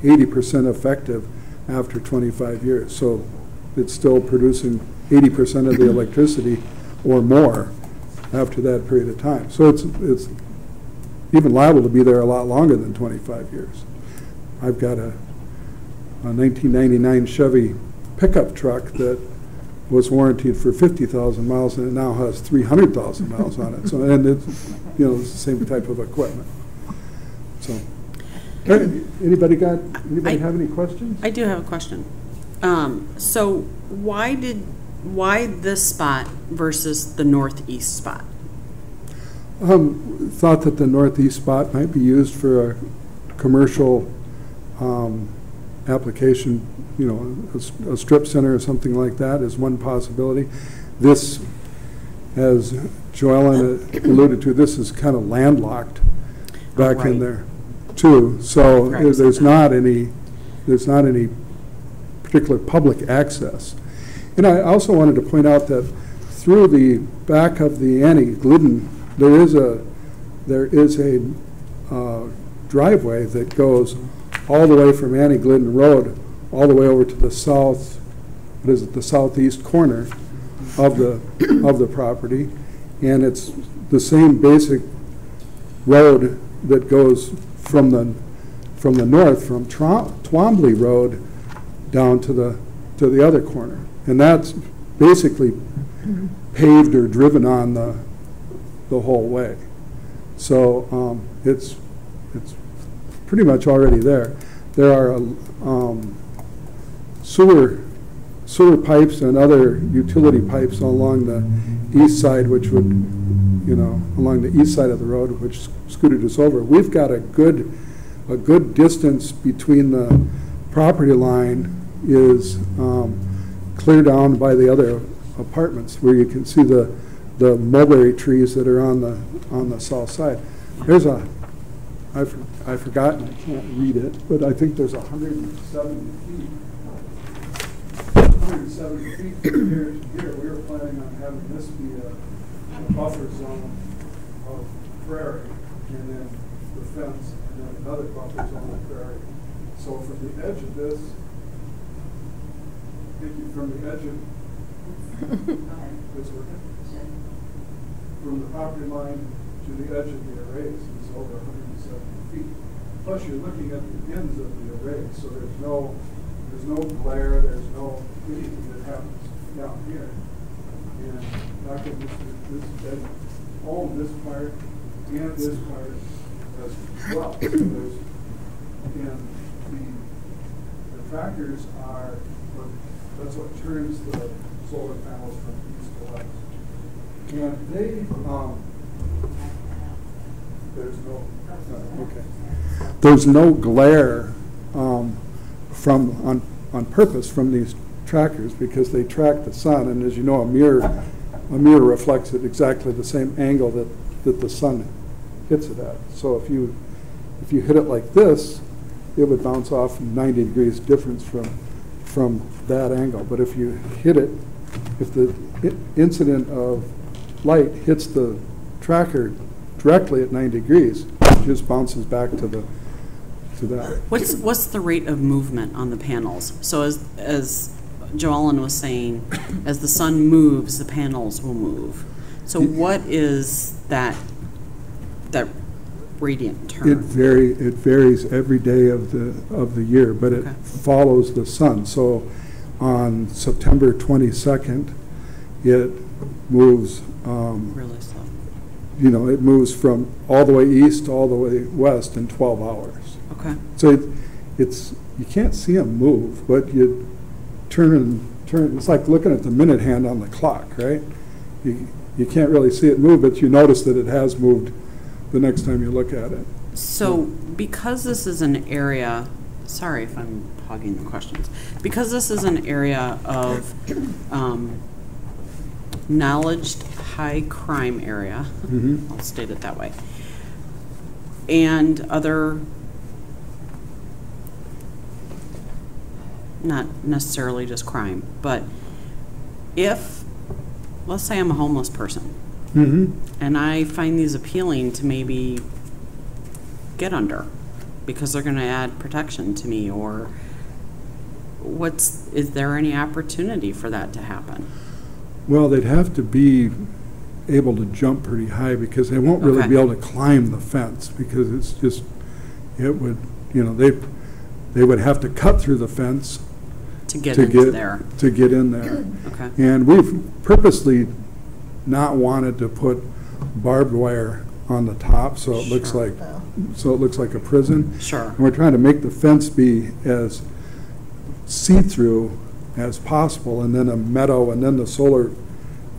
80% effective after 25 years. So it's still producing 80% of the electricity or more after that period of time. So it's even liable to be there a lot longer than 25 years. I've got a 1999 Chevy pickup truck that was warranted for 50,000 miles, and it now has 300,000 miles on it. So, and it's, you know, it's the same type of equipment. So, anybody have any questions? I do have a question. So why this spot versus the northeast spot? Thought that the northeast spot might be used for a commercial application, you know, a strip center or something like that is one possibility. This, as Joellen alluded to, this is kind of landlocked back in there too. So there's not any particular public access. And I also wanted to point out that through the back of the Annie Glidden, there is a driveway that goes all the way from Annie Glidden Road all the way over to the south, what is it, the southeast corner of the property, and it's the same basic road that goes from the north, from Twombly Road down to the other corner, and that's basically paved or driven on the whole way. So it's pretty much already there. There are sewer pipes and other utility pipes along the east side, which would, you know, along the east side of the road, which scooted us over. We've got a good distance between the property line is clear down by the other apartments, where you can see the mulberry trees that are on the south side. There's I've forgotten, I can't read it, but I think there's 170 feet. 170 feet from here to here. We were planning on having this be a buffer zone of prairie, and then the fence, and then another buffer zone of prairie. So from the edge of this, from the edge of this working, from the property line to the edge of the arrays is over 170 feet. Plus, you're looking at the ends of the array, so there's no glare, there's no anything that happens down here. And Dr. This bed own this part and this part as well. So there's, and the tractors are, that's what turns the solar panels from east to west. And they, there's no glare on purpose from these trackers, because they track the sun, and as you know, a mirror reflects at exactly the same angle that the sun hits it at. So if you hit it like this, it would bounce off 90 degrees difference from that angle. But if you hit it, if the incident of light hits the tracker directly at 90 degrees, it just bounces back to that. What's the rate of movement on the panels? So as Joellen was saying, as the sun moves, the panels will move. So what is that radiant term? It varies every day of the year, but it follows the sun. So on September 22nd, it moves really slow. You know, it moves from all the way east all the way west in 12 hours. Okay. So it's you can't see them move, but you turn. It's like looking at the minute hand on the clock, right? You can't really see it move, but you notice that it has moved the next time you look at it. So because this is an area, sorry if I'm hogging the questions, because this is an area of acknowledged high crime area, I'll state it that way, and other, not necessarily just crime, but if, let's say I'm a homeless person, and I find these appealing to maybe get under because they're going to add protection to me, or is there any opportunity for that to happen? Well, they'd have to be able to jump pretty high because they won't really be able to climb the fence because it's just, it would, you know, they would have to cut through the fence to get in there. To get in there. Okay. And we've purposely not wanted to put barbed wire on the top so it looks like a prison. Sure. And we're trying to make the fence be as see-through as possible, and then a meadow, and then the solar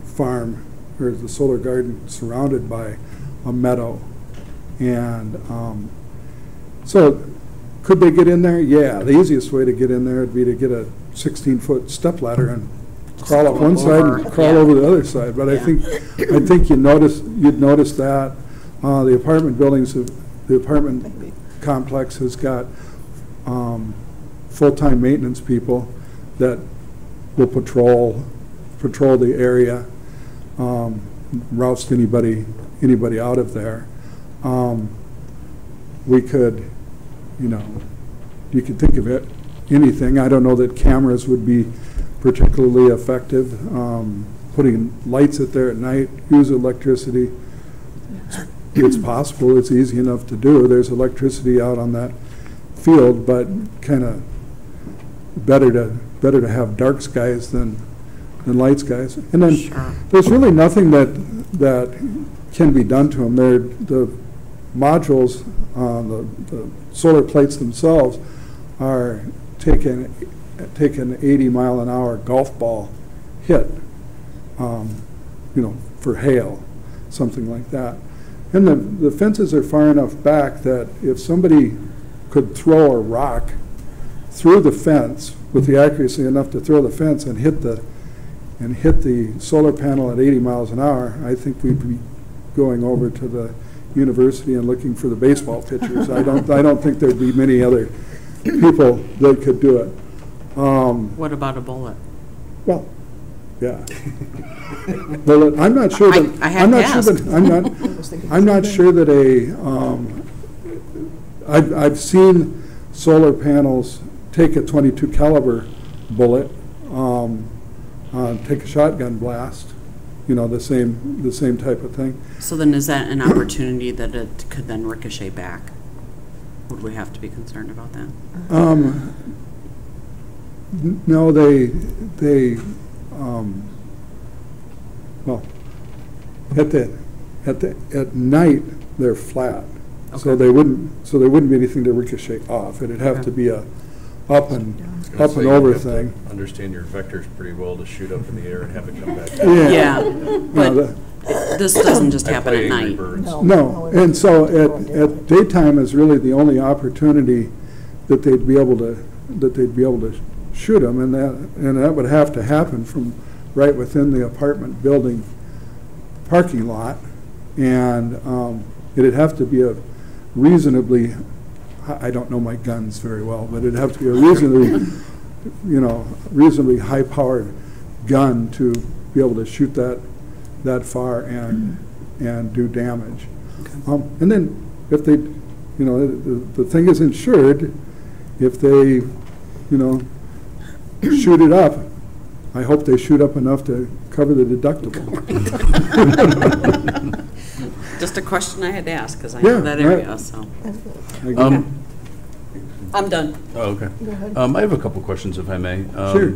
farm or the solar garden surrounded by a meadow. And so could they get in there? Yeah, the easiest way to get in there would be to get a 16-foot step ladder and crawl up one side and crawl over the other side. But I think you'd notice that the apartment complex has got full-time maintenance people that will patrol the area, roust anybody out of there. We could, you know, you could think of it anything. I don't know that cameras would be particularly effective. Putting lights at there at night, use electricity. It's possible. It's easy enough to do. There's electricity out on that field, but kind of better to have dark skies than light skies. And then there's really nothing that can be done to them. The modules, the solar plates themselves are taking 80-mile-an-hour golf ball hit, you know, for hail, something like that. And the fences are far enough back that if somebody could throw a rock through the fence with the accuracy enough to throw the fence and hit the solar panel at 80 miles an hour, I think we'd be going over to the university and looking for the baseball pitchers. I don't think there'd be many other people that could do it. What about a bullet? Well, yeah. Bullet. I'm not sure that. I'm not sure that I've seen solar panels take a .22 caliber bullet, take a shotgun blast. You know, the same type of thing. So then is that an opportunity that it could then ricochet back? Would we have to be concerned about that? No, well, at night they're flat, so they wouldn't be anything to ricochet off. It'd have to be a up and over thing. Understand your vectors pretty well to shoot up in the air and have it come back. Yeah, but this doesn't just happen at night. No, and so at daytime is really the only opportunity that they'd be able to shoot them, and that would have to happen from right within the apartment building parking lot, and it'd have to be a reasonably, I don't know my guns very well, but it'd have to be a reasonably high-powered gun to be able to shoot that far and do damage. And then if they, you know, the thing is insured, if they, you know, shoot it up, I hope they shoot up enough to cover the deductible. Just a question I had to ask because I know that area. Right. So I'm done. Oh, okay. Go ahead. I have a couple questions, if I may. Sure.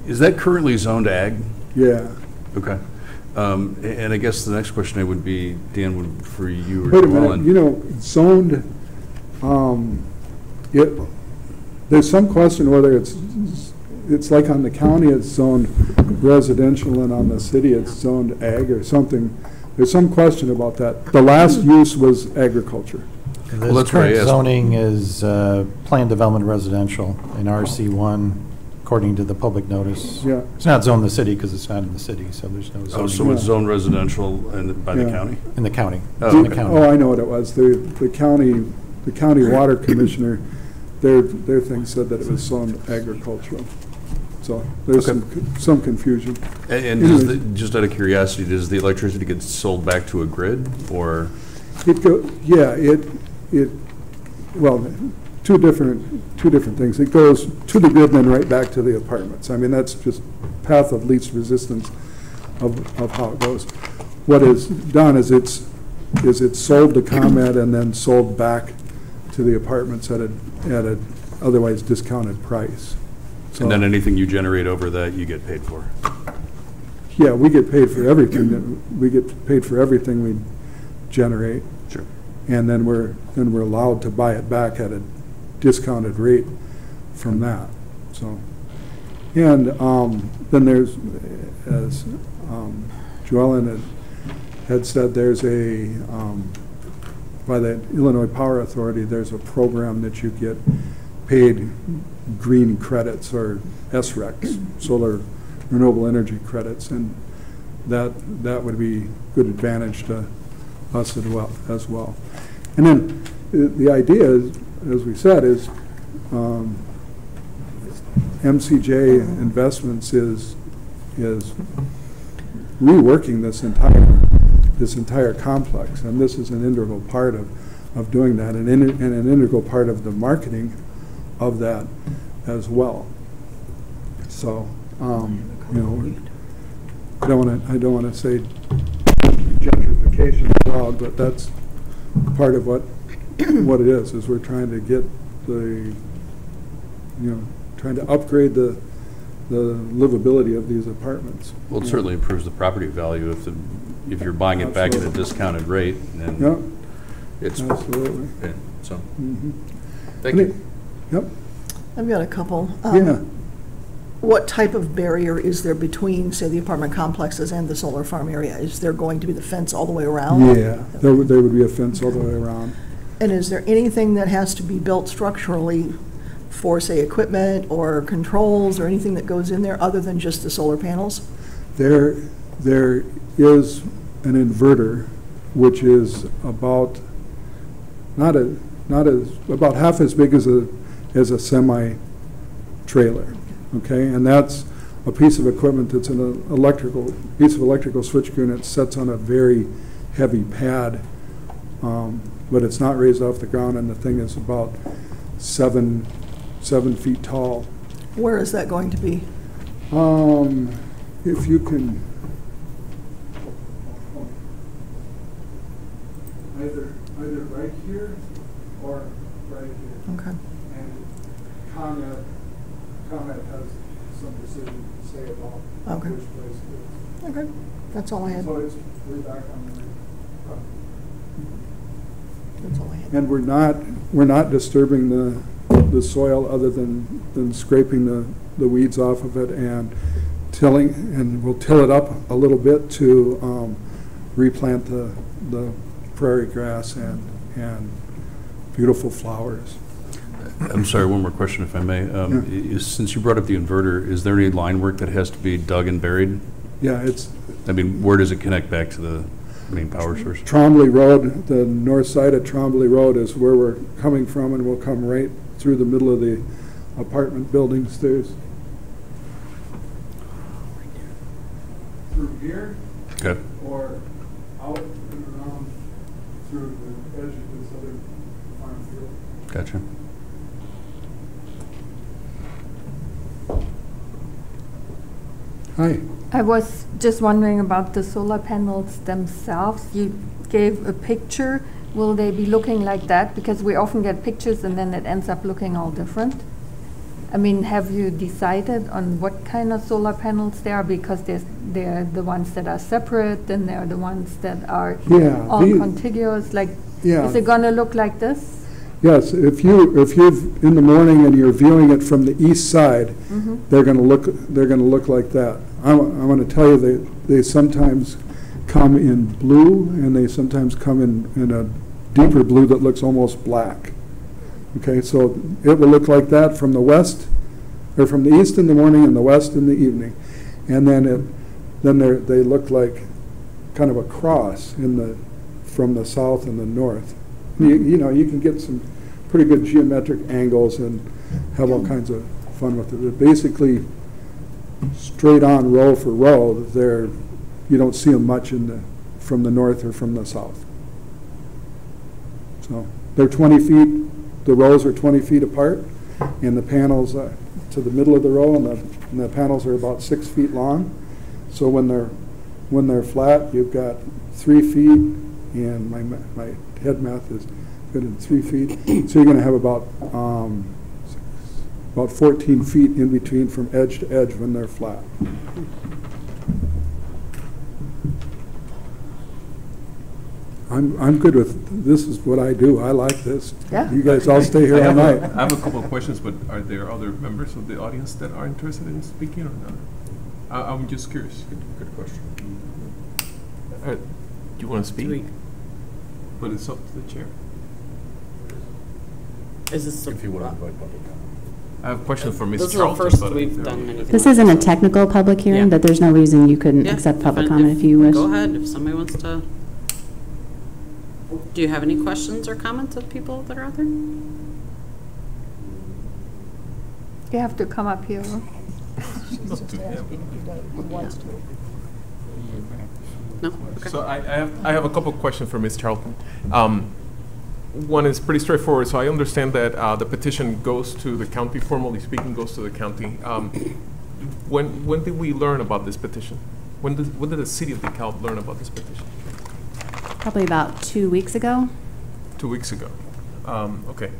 Is that currently zoned ag? Yeah. Okay. And I guess the next question would be, Dan, would for you or Wait a minute. You know, zoned. There's some question whether it's like on the county it's zoned residential and on the city it's zoned ag or something. There's some question about that. The last use was agriculture. The current zoning is planned development residential in RC1 according to the public notice. Yeah. It's not zoned in the city because it's not in the city, so there's no zoning. Oh, so it's zoned residential by the county? In the county. Oh, in the county. Oh, I know what it was. The county water commissioner, their thing said that it was zoned agricultural. So there's some confusion. And just out of curiosity, does the electricity get sold back to a grid, or? Well, two different things. It goes to the grid and then right back to the apartments. I mean, that's just path of least resistance of how it goes. What is done is it's sold to ComEd and then sold back to the apartments at a otherwise discounted price. So, and then anything you generate over that, you get paid for? Yeah, we get paid for everything. We get paid for everything we generate. Sure. And then we're allowed to buy it back at a discounted rate from that. So, and then there's, as Joellen had said, there's by the Illinois Power Authority, there's a program that you get paid green credits, or SRECs, solar renewable energy credits, and that would be good advantage to us as well. And then the idea is, as we said, is MCJ Investments is reworking this entire complex, and this is an integral part of doing that, and an integral part of the marketing of that as well. So, you know, I don't want to say gentrification allowed, but that's part of what it is we're trying to get trying to upgrade the livability of these apartments. Well, it certainly improves the property value if you're buying it back at a discounted rate. And yep. It's absolutely. Yeah, so, thank you. Yep. I've got a couple. Yeah. What type of barrier is there between, say, the apartment complexes and the solar farm area? Is there going to be the fence all the way around? Yeah, there would be a fence all the way around. And is there anything that has to be built structurally for, say, equipment or controls or anything that goes in there other than just the solar panels? There is an inverter, which is about about half as big as a semi trailer. Okay, and that's a piece of equipment that's an electrical switch gear, and it sets on a very heavy pad, but it's not raised off the ground, and the thing is about 7 feet tall. Where is that going to be? If you can, either right here or right here. Okay. And ComEd has some decision to say about which place it is. Okay, that's all I had. So it's way back on the That's all I had. And we're not disturbing the soil other than scraping the weeds off of it and tilling, and we'll till it up a little bit to replant the prairie grass and beautiful flowers. I'm sorry, one more question if I may. Since you brought up the inverter, is there any line work that has to be dug and buried? Yeah, where does it connect back to the main power source? Trombley Road, the north side of Trombley Road is where we're coming from, and we'll come right through the middle of the apartment buildings. There's through here, okay, or out and around through the edge of this other farm field. Gotcha. Hi. I was just wondering about the solar panels themselves. You gave a picture. Will they be looking like that? Because we often get pictures and then it ends up looking all different. I mean, have you decided on what kind of solar panels they are? Because they're the ones that are separate, and they're the ones that are all contiguous. Like, is it going to look like this? Yes, if you're in the morning and you're viewing it from the east side, they're going to look like that. I want to tell you they sometimes come in blue, and they sometimes come in a deeper blue that looks almost black. Okay, so it will look like that from the west, or from the east in the morning and the west in the evening, and then they look like kind of a cross from the south and the north. You know, you can get some pretty good geometric angles and have all kinds of fun with it. They're basically straight on row for row. You don't see them much from the north or from the south. So they're 20 feet, the rows are 20 feet apart, and the panels to the middle of the row, and the panels are about 6 feet long. So when they're flat, you've got 3 feet, and my head math is good in 3 feet. So you're going to have about 14 feet in between from edge to edge when they're flat. I'm good with, this is what I do. I like this. Yeah. You guys all stay here all night. I have a couple of questions, but are there other members of the audience that are interested in speaking or not? I'm just curious. Good question. Do you want to speak? But it's up to the chair. Is this if you want to invite public comment? I have a question for Ms. This Charlton. is the first we've done anything. This like isn't a technical public hearing, but there's no reason you couldn't Yeah, accept public if- comment if you wish. Go ahead, if somebody wants to. Do you have any questions or comments of people that are out there? You have to come up here. No? Okay. So I have a couple of questions for Ms. Charlton. One is pretty straightforward. So I understand that the petition goes to the county, formally speaking, goes to the county. When did we learn about this petition? When did the city of DeKalb learn about this petition? Probably about 2 weeks ago. 2 weeks ago. Okay.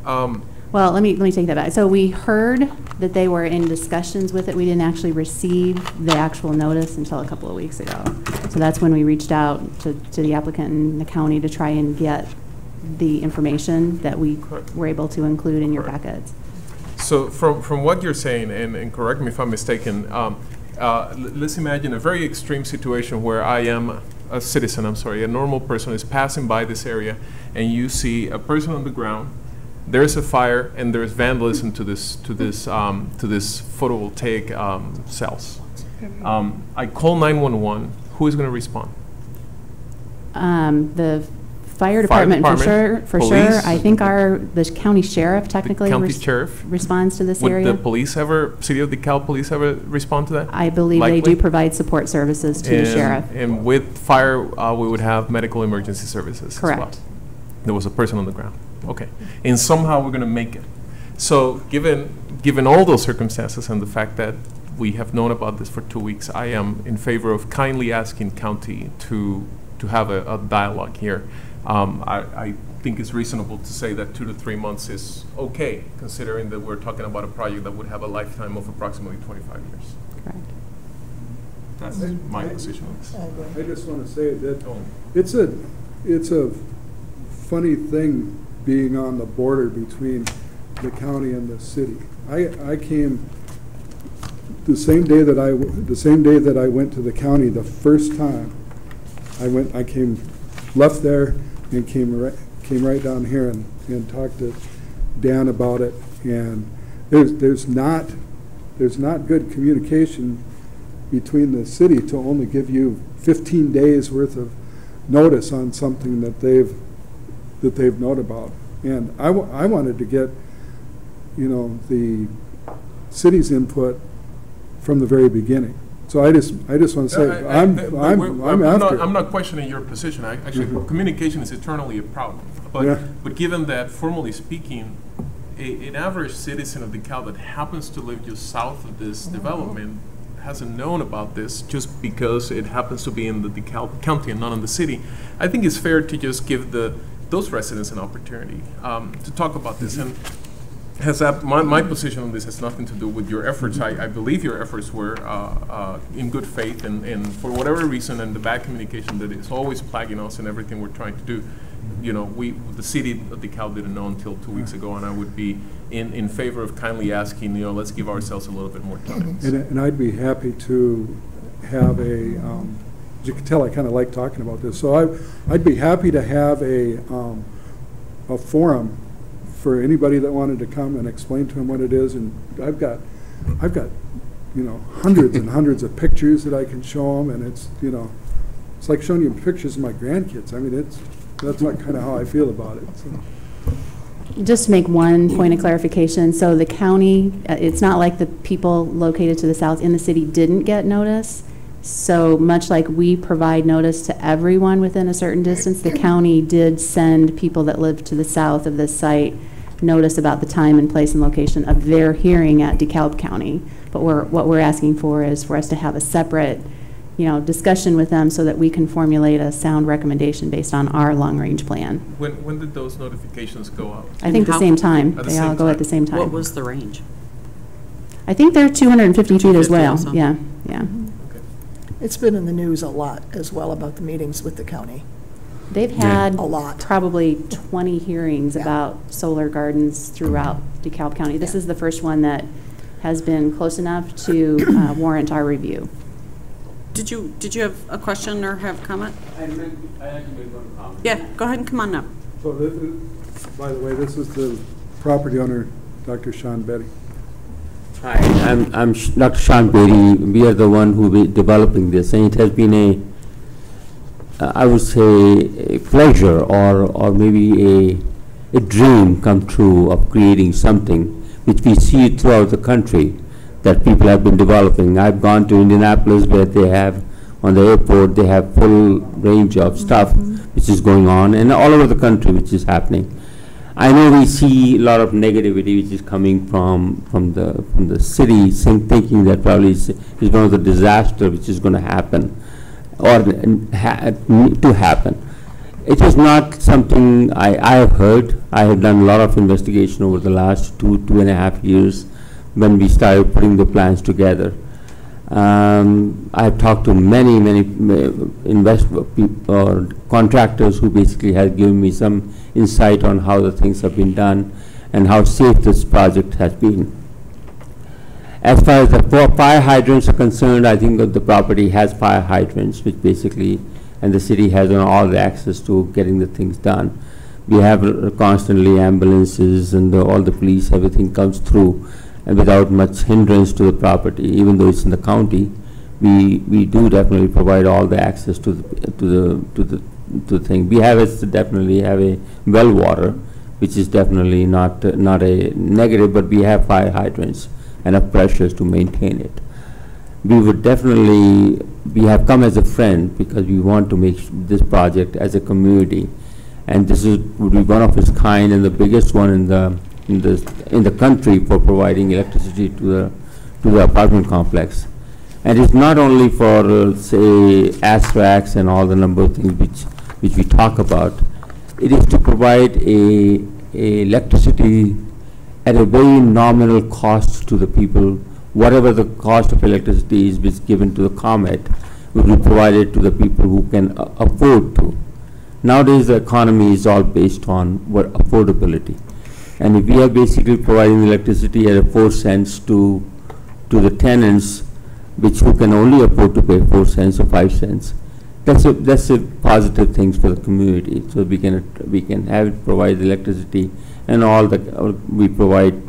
Well, let me take that back. So we heard that they were in discussions with it. We didn't actually receive the actual notice until a couple of weeks ago. So that's when we reached out to the applicant and the county to try and get the information that we were able to include in your packets. So from what you're saying, and correct me if I'm mistaken, let's imagine a very extreme situation where I am a citizen, a normal person is passing by this area, and you see a person on the ground, there's a fire, and there's vandalism to this photovoltaic cells. I call 911. Who is going to respond? The fire department, for sure. I think the county sheriff technically responds to this area. Would the police ever, City of DeKalb police ever respond to that? I believe they do provide support services to the sheriff. And with fire, we would have medical emergency services. Correct. As well. There was a person on the ground. Okay. And somehow we're going to make it. So given all those circumstances and the fact that we have known about this for 2 weeks, I am in favor of kindly asking county to have a dialogue here. I think it's reasonable to say that 2 to 3 months is okay, considering that we're talking about a project that would have a lifetime of approximately 25 years. Correct. That's my position on this. I just want to say that it's a funny thing being on the border between the county and the city. I came the same day that I went to the county the first time. I came left there and came right down here and talked to Dan about it. And there's not good communication between the city to only give you 15 days worth of notice on something that they've known about. And I wanted to get, the city's input from the very beginning. So I just want to say, I'm after. I'm not questioning your position. Actually, communication is eternally a problem. But given that, formally speaking, an average citizen of DeKalb that happens to live just south of this development hasn't known about this just because it happens to be in the DeKalb County and not in the city. I think it's fair to just give those residents an opportunity to talk about this. And my position on this has nothing to do with your efforts. I believe your efforts were in good faith, and for whatever reason, and the bad communication that is always plaguing us in everything we're trying to do, the city of DeKalb didn't know until 2 weeks ago, and I would be in favor of kindly asking, let's give ourselves a little bit more time. And I'd be happy to have as you can tell, I kind of like talking about this. So I'd be happy to have a forum for anybody that wanted to come and explain to them what it is. And I've got hundreds and hundreds of pictures that I can show them, and it's like showing you pictures of my grandkids. I mean, that's not kind of how I feel about it. So. Just to make one point of clarification, so the county, it's not like the people located to the south in the city didn't get notice. So much like we provide notice to everyone within a certain distance, the county did send people that live to the south of this site notice about the time and place and location of their hearing at DeKalb County. But what we're asking for is for us to have a separate, discussion with them so that we can formulate a sound recommendation based on our long-range plan. When did those notifications go out? I think the same time. At the They same all go at the same time. What was the range? I think they're 250 feet as well. also. Yeah, yeah. It's been in the news a lot as well about the meetings with the county. They've had A lot. probably 20 hearings about solar gardens throughout DeKalb County. This is the first one that has been close enough to warrant our review. Did you have a question or have comment? I like to make one comment. Yeah, go ahead and come on up. So, by the way, this is the property owner, Dr. Sean Betty. Hi, I'm Dr. Sean Berry. We are the one who will be developing this, and it has been I would say, a pleasure or maybe a dream come true of creating something which we see throughout the country that people have been developing. I've gone to Indianapolis where they have, on the airport, they have full range of stuff which is going on, and all over the country which is happening. I know we see a lot of negativity which is coming from the city, thinking that probably is one of the disaster which is going to happen or to happen. It is not something I have heard. I have done a lot of investigation over the last 2.5 years when we started putting the plans together. I have talked to many or contractors who basically have given me some insight on how the things have been done and how safe this project has been. As far as the fire hydrants are concerned, I think that the property has fire hydrants, which basically, and the city has all the access to getting the things done. We have constantly ambulances and all the police, everything comes through, and without much hindrance to the property. Even though it's in the county, we do definitely provide all the access to the thing. We definitely have a well water, which is definitely not a negative, but we have fire hydrants, enough pressures to maintain it. We have come as a friend because we want to make this project as a community, and this would be one of its kind and the biggest one in the country for providing electricity to the apartment complex. And it's not only for say ASRACs and all the number of things which we talk about. It is to provide a electricity at a very nominal cost to the people. Whatever the cost of electricity is given to the ComEd will be provided to the people who can afford to. Nowadays the economy is all based on affordability. And if we are basically providing electricity at 4 cents to the tenants, who can only afford to pay 4 cents or 5 cents, that's a positive thing for the community. So we can have it provide electricity, and we provide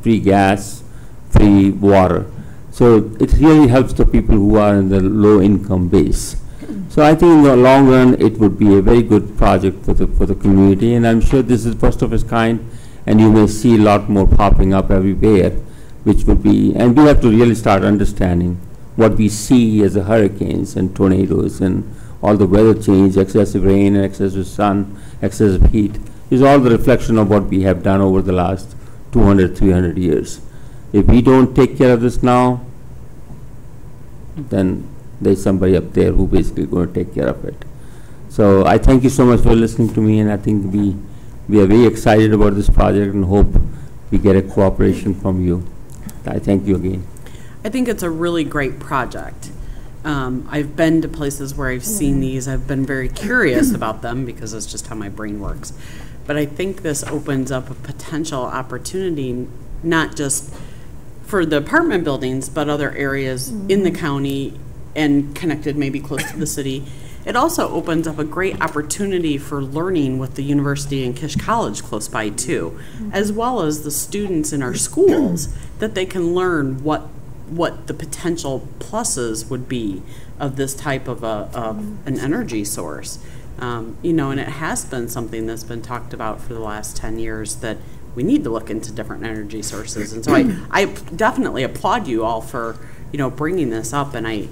free gas, free water. So it really helps the people who are in the low income base. So I think in the long run it would be a very good project for the community, and I'm sure this is first of its kind, and you may see a lot more popping up everywhere, which would be, and we have to really start understanding what we see as the hurricanes and tornadoes and all the weather change, excessive rain and excessive sun, excessive heat, is all the reflection of what we have done over the last 200, 300 years. If we don't take care of this now, then there's somebody up there who basically going to take care of it. So I thank you so much for listening to me, and I think we are very excited about this project and hope we get a cooperation from you. I thank you again. I think it's a really great project. I've been to places where I've seen these. I've been very curious about them because it's just how my brain works. But I think this opens up a potential opportunity, not just for the apartment buildings, but other areas in the county and connected maybe close to the city. It also opens up a great opportunity for learning with the university and Kish College close by too, as well as the students in our schools, that they can learn what the potential pluses would be of this type of an energy source. And it has been something that's been talked about for the last 10 years that we need to look into different energy sources. And so I definitely applaud you all for bringing this up, and I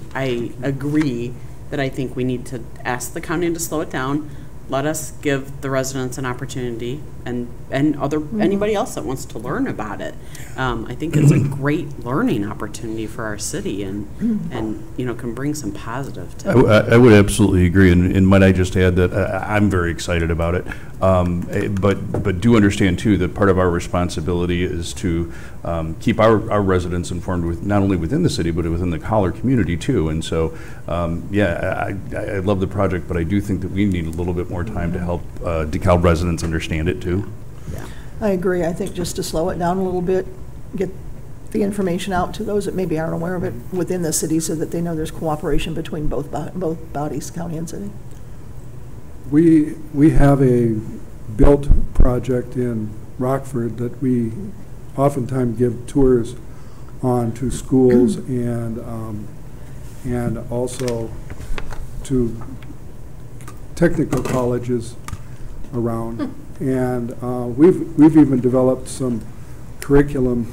agree that I think we need to ask the county to slow it down. Let us give the residents an opportunity, and anybody else that wants to learn about it. I think it's a great learning opportunity for our city, and can bring some positive to it. I would absolutely agree, and might I just add that I'm very excited about it, but do understand too that part of our responsibility is to keep our residents informed with not only within the city but within the Collar community too. And so, I love the project, but I do think that we need a little bit more time to help DeKalb residents understand it too. I agree. I think just to slow it down a little bit, get the information out to those that maybe aren't aware of it within the city so that they know there's cooperation between both bodies, county and city. We have a built project in Rockford that we oftentimes give tours on to schools and also to technical colleges around. And we've even developed some curriculum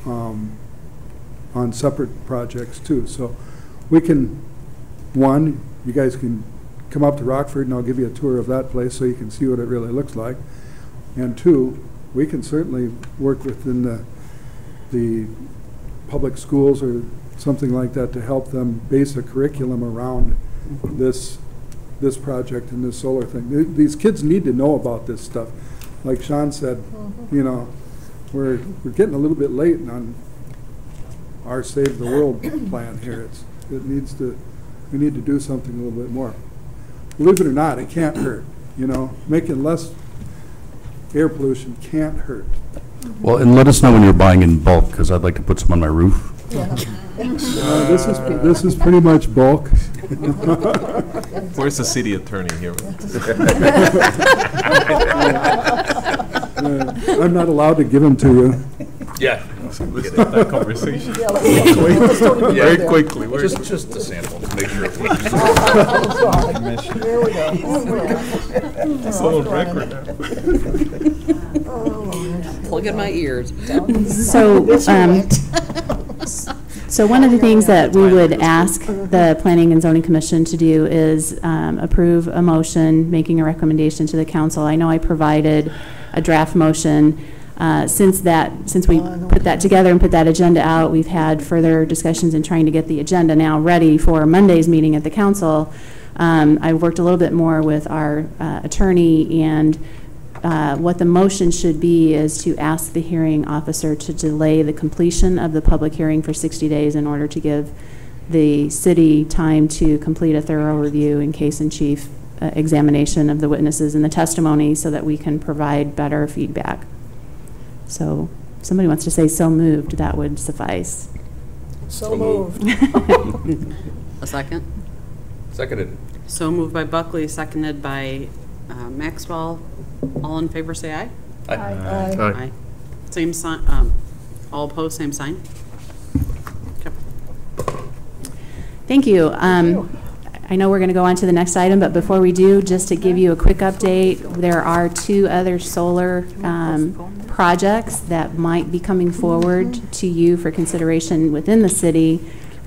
on separate projects too. So we can, one, you guys can come up to Rockford and I'll give you a tour of that place so you can see what it really looks like. And two, we can certainly work within the public schools or something like that to help them base a curriculum around this project and this solar thing. These kids need to know about this stuff. Like Sean said, we're getting a little bit late on our Save the World plan here. We need to do something a little bit more. Believe it or not, it can't hurt. Making less air pollution can't hurt. Well, and let us know when you're buying in bulk, because I'd like to put some on my roof. This is pretty much bulk. Where's the city attorney here? I'm not allowed to give them to you. Yeah. Let's start that conversation. Very quickly. Just a sample to make sure it works. There we go. It's on record now. Plug in my ears. So one of the things that we would ask the Planning and Zoning Commission to do is approve a motion making a recommendation to the council. I know I provided a draft motion. Since we put that together and put that agenda out, we've had further discussions in trying to get the agenda now ready for Monday's meeting at the council. I've worked a little bit more with our attorney, and what the motion should be is to ask the hearing officer to delay the completion of the public hearing for 60 days in order to give the city time to complete a thorough review and case-in-chief examination of the witnesses and the testimony so that we can provide better feedback. So if somebody wants to say so moved, that would suffice. So moved. A second? Seconded. So moved by Buckley, seconded by Maxwell. All in favor say aye. Aye. Aye. Aye. Same sign. All opposed, same sign. Okay. Thank you. I know we're going to go on to the next item, but before we do, just to give you a quick update, there are 2 other solar projects that might be coming forward to you for consideration within the city.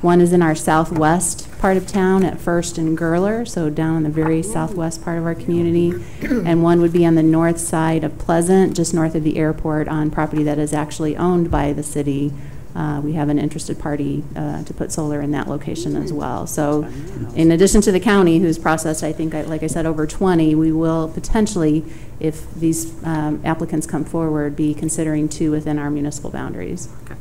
One is in our southwest part of town at First and Gurler, so down in the very southwest part of our community. And one would be on the north side of Pleasant, just north of the airport, on property that is actually owned by the city. We have an interested party to put solar in that location as well. So in addition to the county, who's processed, I think, like I said, over 20, we will potentially, if these applicants come forward, be considering 2 within our municipal boundaries. Okay.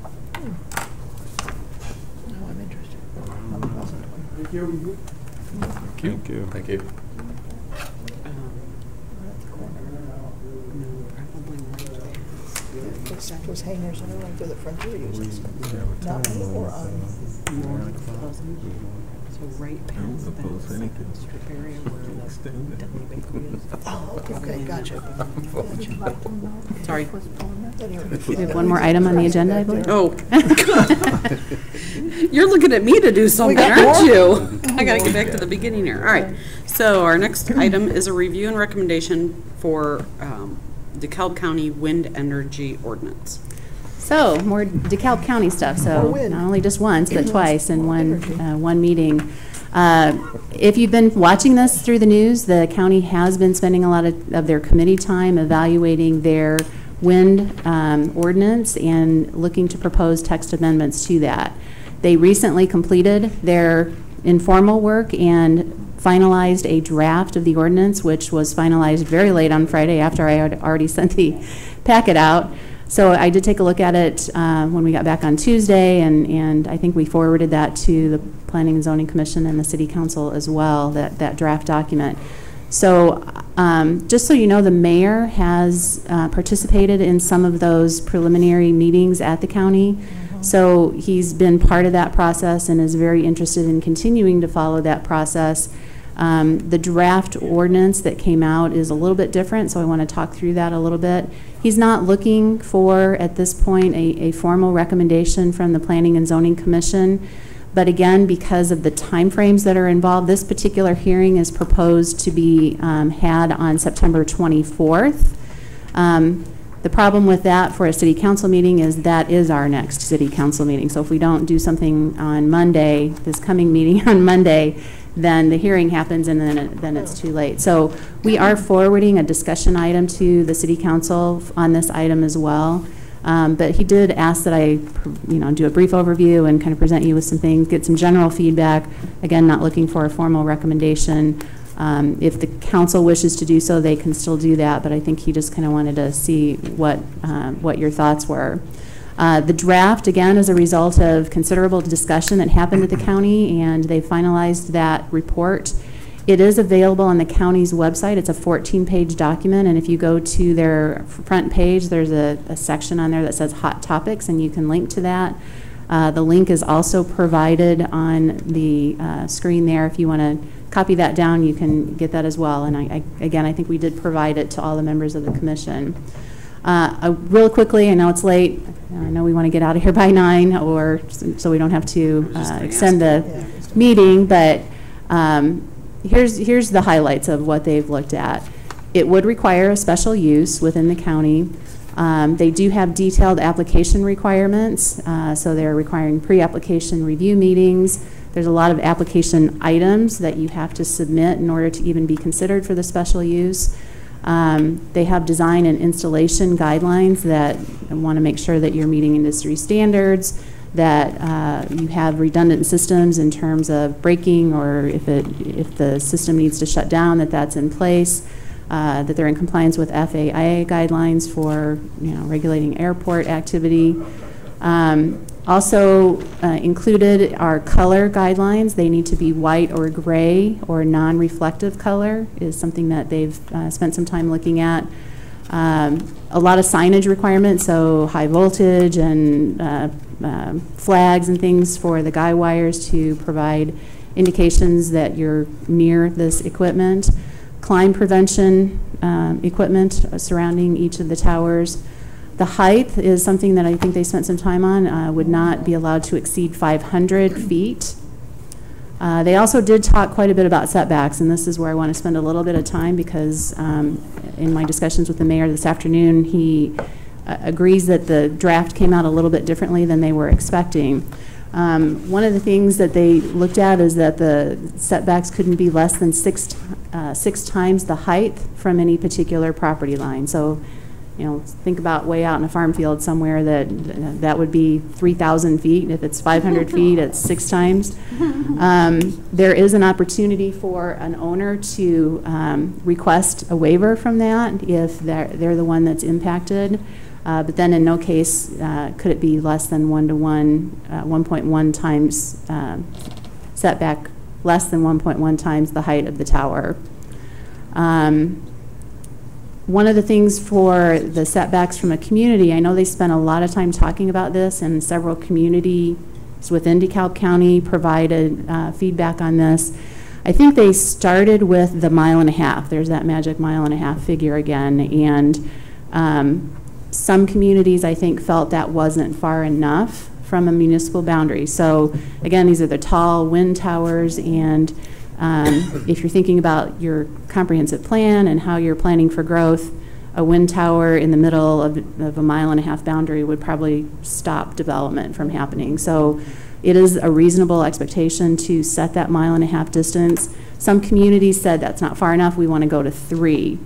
Thank you. Thank you. Those hangers are like the frontier uses. Not or on. So right past that strip area where the deli bakery is. Oh, okay, gotcha. Sorry. We have one more item on the agenda, I believe. Oh. You're looking at me to do something, aren't you? I got to get back to the beginning here. All right. So our next item is a review and recommendation for DeKalb County Wind Energy Ordinance. So, more DeKalb County stuff. So, not only just once, but twice in one meeting. If you've been watching this through the news, the county has been spending a lot of their committee time evaluating their wind ordinance and looking to propose text amendments to that. They recently completed their informal work and finalized a draft of the ordinance, which was finalized very late on Friday after I had already sent the packet out. So I did take a look at it when we got back on Tuesday, and I think we forwarded that to the Planning and Zoning Commission and the City Council as well, that draft document. So just so you know, the mayor has participated in some of those preliminary meetings at the county. So he's been part of that process and is very interested in continuing to follow that process. The draft ordinance that came out is a little bit different, so I want to talk through that a little bit. He's not looking for, at this point, a formal recommendation from the Planning and Zoning Commission. But again, because of the timeframes that are involved, this particular hearing is proposed to be had on September 24th. The problem with that for a city council meeting is that is our next city council meeting. So if we don't do something on Monday, this coming meeting on Monday, then the hearing happens and then it's too late. So we are forwarding a discussion item to the city council on this item as well. But he did ask that I, do a brief overview and kind of present you with some things, get some general feedback. Again, not looking for a formal recommendation. If the council wishes to do so, they can still do that, but I think he just kind of wanted to see what your thoughts were. The draft, again, is a result of considerable discussion that happened at the county, and they finalized that report. It is available on the county's website. It's a 14-page document, and if you go to their front page, there's a section on there that says Hot Topics, and you can link to that. The link is also provided on the screen there. If you want to copy that down, you can get that as well. And I think we did provide it to all the members of the commission. Real quickly, I know it's late. I know we want to get out of here by 9, or so we don't have to extend the meeting. But here's the highlights of what they've looked at. It would require a special use within the county. They do have detailed application requirements, so they're requiring pre-application review meetings. There's a lot of application items that you have to submit in order to even be considered for the special use. They have design and installation guidelines that want to make sure that you're meeting industry standards, that you have redundant systems in terms of braking, or if the system needs to shut down, that's in place, that they're in compliance with FAA guidelines for regulating airport activity. Also included are color guidelines. They need to be white or gray or non-reflective color is something that they've spent some time looking at. A lot of signage requirements, so high voltage and flags and things for the guy wires to provide indications that you're near this equipment. Climb prevention equipment surrounding each of the towers. The height is something that I think they spent some time on, would not be allowed to exceed 500 feet. They also did talk quite a bit about setbacks, and this is where I want to spend a little bit of time because in my discussions with the mayor this afternoon, he agrees that the draft came out a little bit differently than they were expecting. One of the things that they looked at is that the setbacks couldn't be less than six times the height from any particular property line. So, think about way out in a farm field somewhere that would be 3,000 feet. If it's 500 feet, it's 6 times. There is an opportunity for an owner to request a waiver from that if they're the one that's impacted. But then in no case could it be less than 1.1 times setback, less than 1.1 times the height of the tower. One of the things for the setbacks from a community, I know they spent a lot of time talking about this, and several communities within DeKalb County provided feedback on this. I think they started with the 1.5 miles. There's that magic 1.5 miles figure again, and some communities, I think, felt that wasn't far enough from a municipal boundary. So again, these are the tall wind towers, and if you're thinking about your comprehensive plan and how you're planning for growth, a wind tower in the middle of a 1.5-mile boundary would probably stop development from happening. So it is a reasonable expectation to set that 1.5-mile distance. Some communities said that's not far enough, we want to go to 3.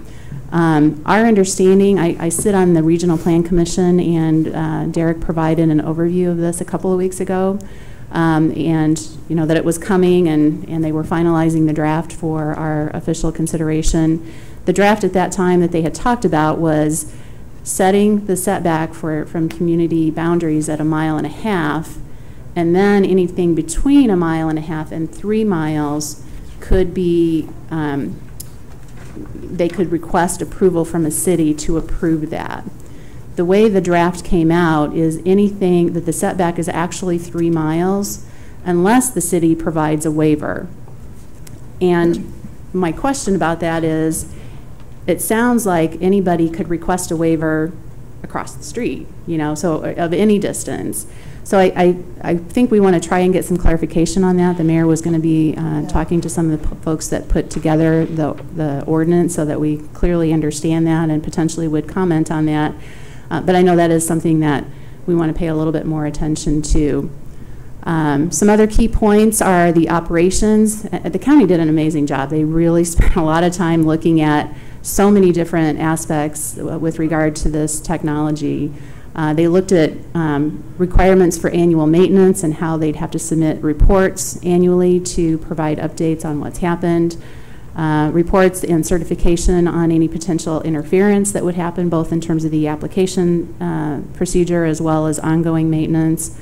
Our understanding, I sit on the Regional Plan Commission, and Derek provided an overview of this a couple of weeks ago, and that it was coming, and they were finalizing the draft for our official consideration. The draft at that time that they had talked about was setting the setback from community boundaries at 1.5 miles, and then anything between 1.5 miles and 3 miles could be, they could request approval from a city to approve that. The way the draft came out is anything that the setback is actually 3 miles unless the city provides a waiver. And my question about that is, it sounds like anybody could request a waiver across the street, so of any distance. So I think we want to try and get some clarification on that. The mayor was going to be talking to some of the folks that put together the ordinance so that we clearly understand that and potentially would comment on that. But I know that is something that we want to pay a little bit more attention to. Some other key points are the operations. The county did an amazing job. They really spent a lot of time looking at so many different aspects with regard to this technology. They looked at requirements for annual maintenance and how they'd have to submit reports annually to provide updates on what's happened, reports and certification on any potential interference that would happen, both in terms of the application procedure as well as ongoing maintenance.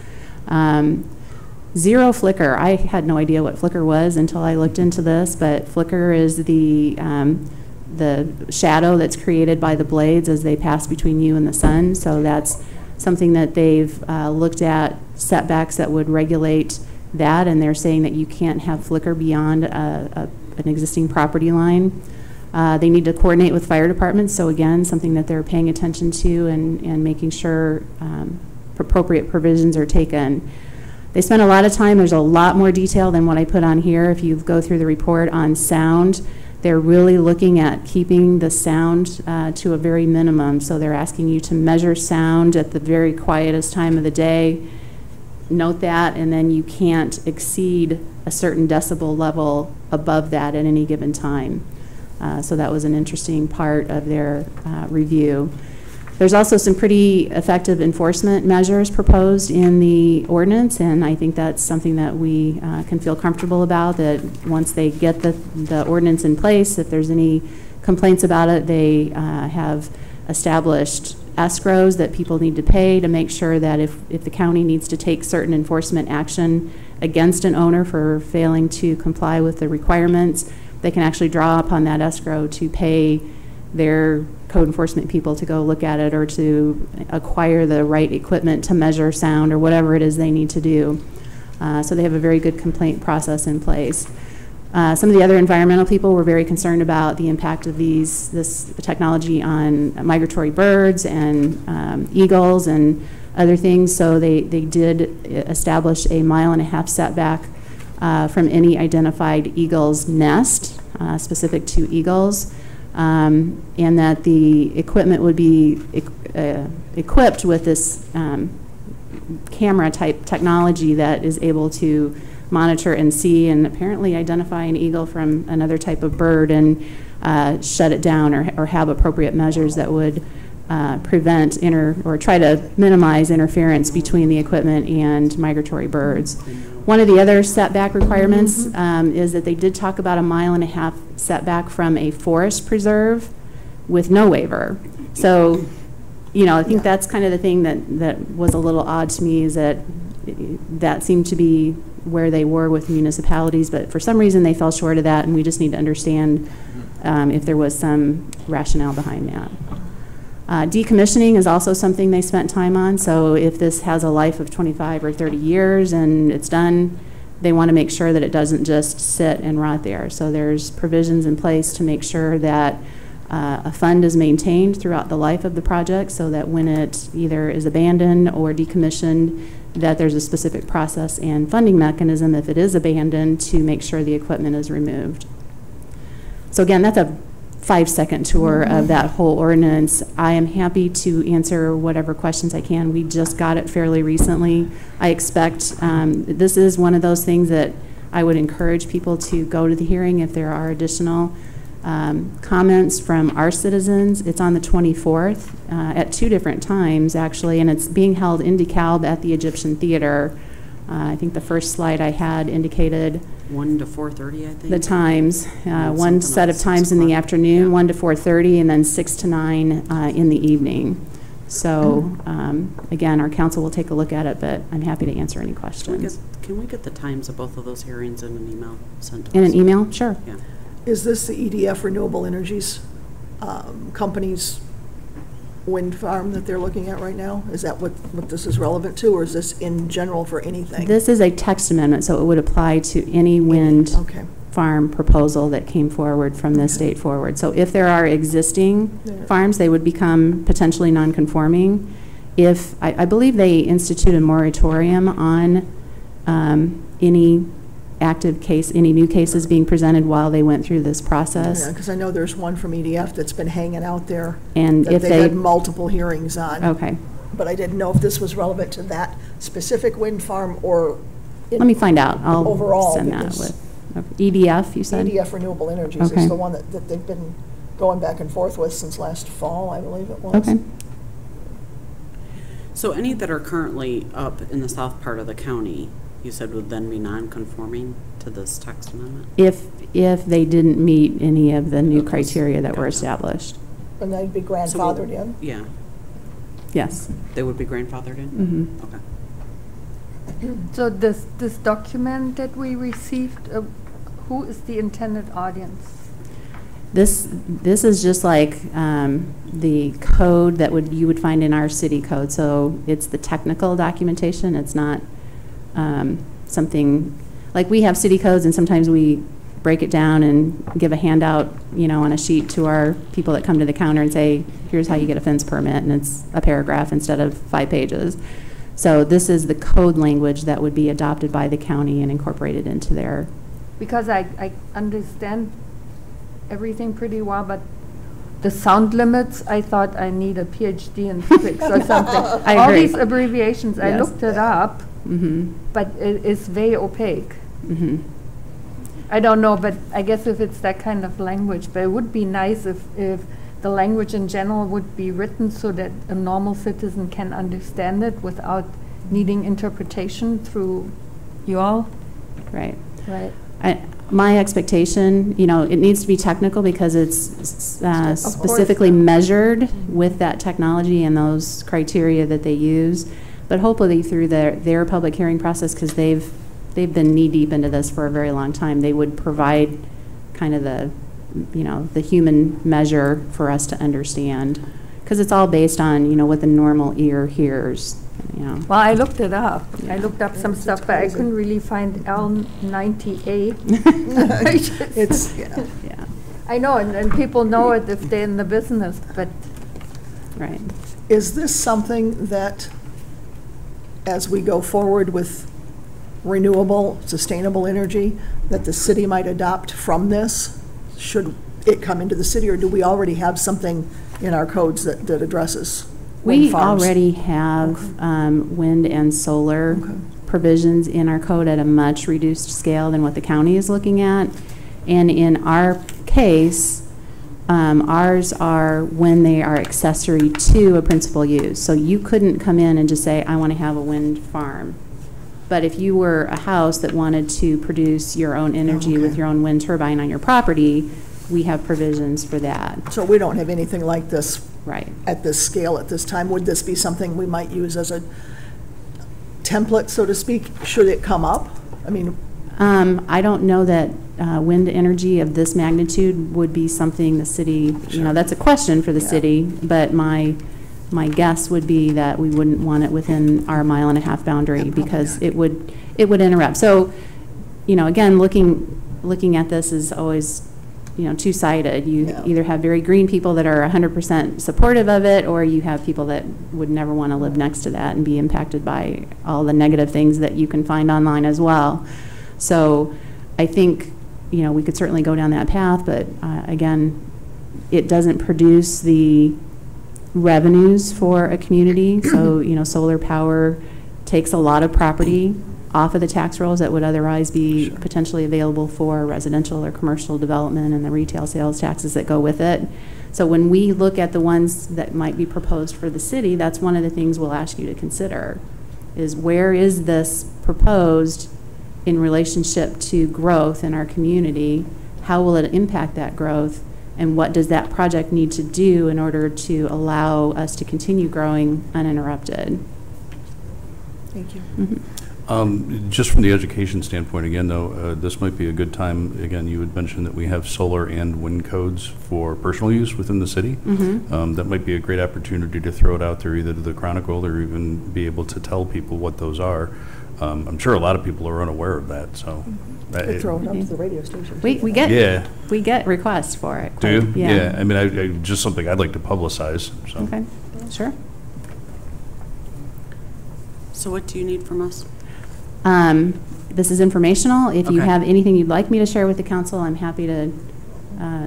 Zero flicker. I had no idea what flicker was until I looked into this, but flicker is the shadow that's created by the blades as they pass between you and the sun. So that's something that they've looked at, setbacks that would regulate that, and they're saying that you can't have flicker beyond an existing property line. They need to coordinate with fire departments, so again, something that they're paying attention to and making sure appropriate provisions are taken. They spent a lot of time, there's a lot more detail than what I put on here. If you go through the report on sound, they're really looking at keeping the sound to a very minimum. So they're asking you to measure sound at the very quietest time of the day. Note that, and then you can't exceed a certain decibel level above that at any given time. So that was an interesting part of their review. There's also some pretty effective enforcement measures proposed in the ordinance, and I think that's something that we can feel comfortable about, that once they get the ordinance in place, if there's any complaints about it, they have established escrows that people need to pay to make sure that if the county needs to take certain enforcement action against an owner for failing to comply with the requirements, they can actually draw upon that escrow to pay their code enforcement people to go look at it or to acquire the right equipment to measure sound or whatever it is they need to do. So they have a very good complaint process in place. Some of the other environmental people were very concerned about the impact of this technology on migratory birds and eagles and other things. So they did establish a 1.5 mile setback from any identified eagle's nest, specific to eagles. And that the equipment would be equipped with this camera type technology that is able to monitor and see and apparently identify an eagle from another type of bird and shut it down or have appropriate measures that would prevent or try to minimize interference between the equipment and migratory birds. One of the other setback requirements is that they did talk about a 1.5 mile setback from a forest preserve with no waiver. So, I think that's kind of the thing that was a little odd to me, is that seemed to be where they were with municipalities, but for some reason they fell short of that, and we just need to understand if there was some rationale behind that. Decommissioning is also something they spent time on. So if this has a life of 25 or 30 years and it's done, they want to make sure that it doesn't just sit and rot there. So there's provisions in place to make sure that a fund is maintained throughout the life of the project, so that when it either is abandoned or decommissioned, that there's a specific process and funding mechanism if it is abandoned to make sure the equipment is removed. So again, that's a 5-second tour of that whole ordinance. I am happy to answer whatever questions I can. We just got it fairly recently. I expect this is one of those things that I would encourage people to go to the hearing if there are additional comments from our citizens. It's on the 24th at 2 different times, actually, and it's being held in DeKalb at the Egyptian Theater. I think the first slide I had indicated 1 to 4:30, I think. the times. One set of times in the afternoon, 1 to 4:30, and then 6 to 9 in the evening. So, again, our council will take a look at it, but I'm happy to answer any questions. Can we get the times of both of those hearings in an email sent to us? In an email? Sure. Yeah. Is this the EDF Renewable Energies company's wind farm that they're looking at right now? Is that what this is relevant to, or is this in general for anything? This is a text amendment, so it would apply to any wind farm proposal that came forward from this date forward. So if there are existing farms, they would become potentially non-conforming. If I believe they institute a moratorium on any active case, any new cases being presented while they went through this process. Yeah, because I know there's one from EDF that's been hanging out there. And that if they've had multiple hearings on. Okay. But I didn't know if this was relevant to that specific wind farm or let me find out. I'll overall send that with EDF, you said? EDF Renewable Energies is the one that they've been going back and forth with since last fall, I believe it was. Okay. So any that are currently up in the south part of the county, you said would then be non-conforming to this text amendment? If they didn't meet any of the new criteria that were established. And they'd be grandfathered in? Yeah. Yes. They would be grandfathered in? Mm-hmm. Okay. So this document that we received, who is the intended audience? This is just like the code that you would find in our city code. So it's the technical documentation. It's not something like we have city codes, and sometimes we break it down and give a handout, on a sheet to our people that come to the counter and say, here's how you get a fence permit, and it's a paragraph instead of 5 pages. So this is the code language that would be adopted by the county and incorporated into their. Because I understand everything pretty well, but the sound limits, I thought I need a PhD in physics or something. I All agree. these abbreviations, I looked it up, but it is very opaque. I don't know, but I guess if it's that kind of language, but it would be nice if the language in general would be written so that a normal citizen can understand it without needing interpretation through you all. Right. Right. My expectation, it needs to be technical because it's specifically measured with that technology and those criteria that they use. But hopefully through their public hearing process, because they've been knee-deep into this for a very long time, they would provide kind of the human measure for us to understand. Because it's all based on, what the normal ear hears. Well, I looked it up. I looked up some stuff, but I couldn't really find L90A. Yeah. I know, and people know it if they're in the business, but. Right. Is this something that, as we go forward with renewable, sustainable energy, that the city might adopt from this? Should it come into the city, or do we already have something in our codes that addresses wind farms? We already have wind and solar provisions in our code at a much reduced scale than what the county is looking at. And in our case, ours are when they are accessory to a principal use. So you couldn't come in and just say, I want to have a wind farm. But if you were a house that wanted to produce your own energy with your own wind turbine on your property, we have provisions for that. So we don't have anything like this right at this scale at this time. Would this be something we might use as a template, so to speak, should it come up? I mean, I don't know that wind energy of this magnitude would be something the city, that's a question for the city, but my guess would be that we wouldn't want it within our 1.5 mile boundary because it would interrupt. So, again, looking at this is always two-sided. You either have very green people that are 100% supportive of it, or you have people that would never want to live next to that and be impacted by all the negative things that you can find online as well. So I think, we could certainly go down that path, but again, it doesn't produce the revenues for a community. So, you know, solar power takes a lot of property off of the tax rolls that would otherwise be potentially available for residential or commercial development and the retail sales taxes that go with it. So when we look at the ones that might be proposed for the city, that's one of the things we'll ask you to consider, is where is this proposed in relationship to growth in our community? How will it impact that growth? And what does that project need to do in order to allow us to continue growing uninterrupted? Thank you. Just from the education standpoint, again, though, this might be a good time. Again, you had mentioned that we have solar and wind codes for personal use within the city. That might be a great opportunity to throw it out there, either to the Chronicle or even be able to tell people what those are. I'm sure a lot of people are unaware of that. So throw it up to the radio station. We get requests for it. Do you? Yeah. I mean, I just something I'd like to publicize. So. Okay. Sure. So what do you need from us? This is informational. If you Okay. have anything you'd like me to share with the council, I'm happy to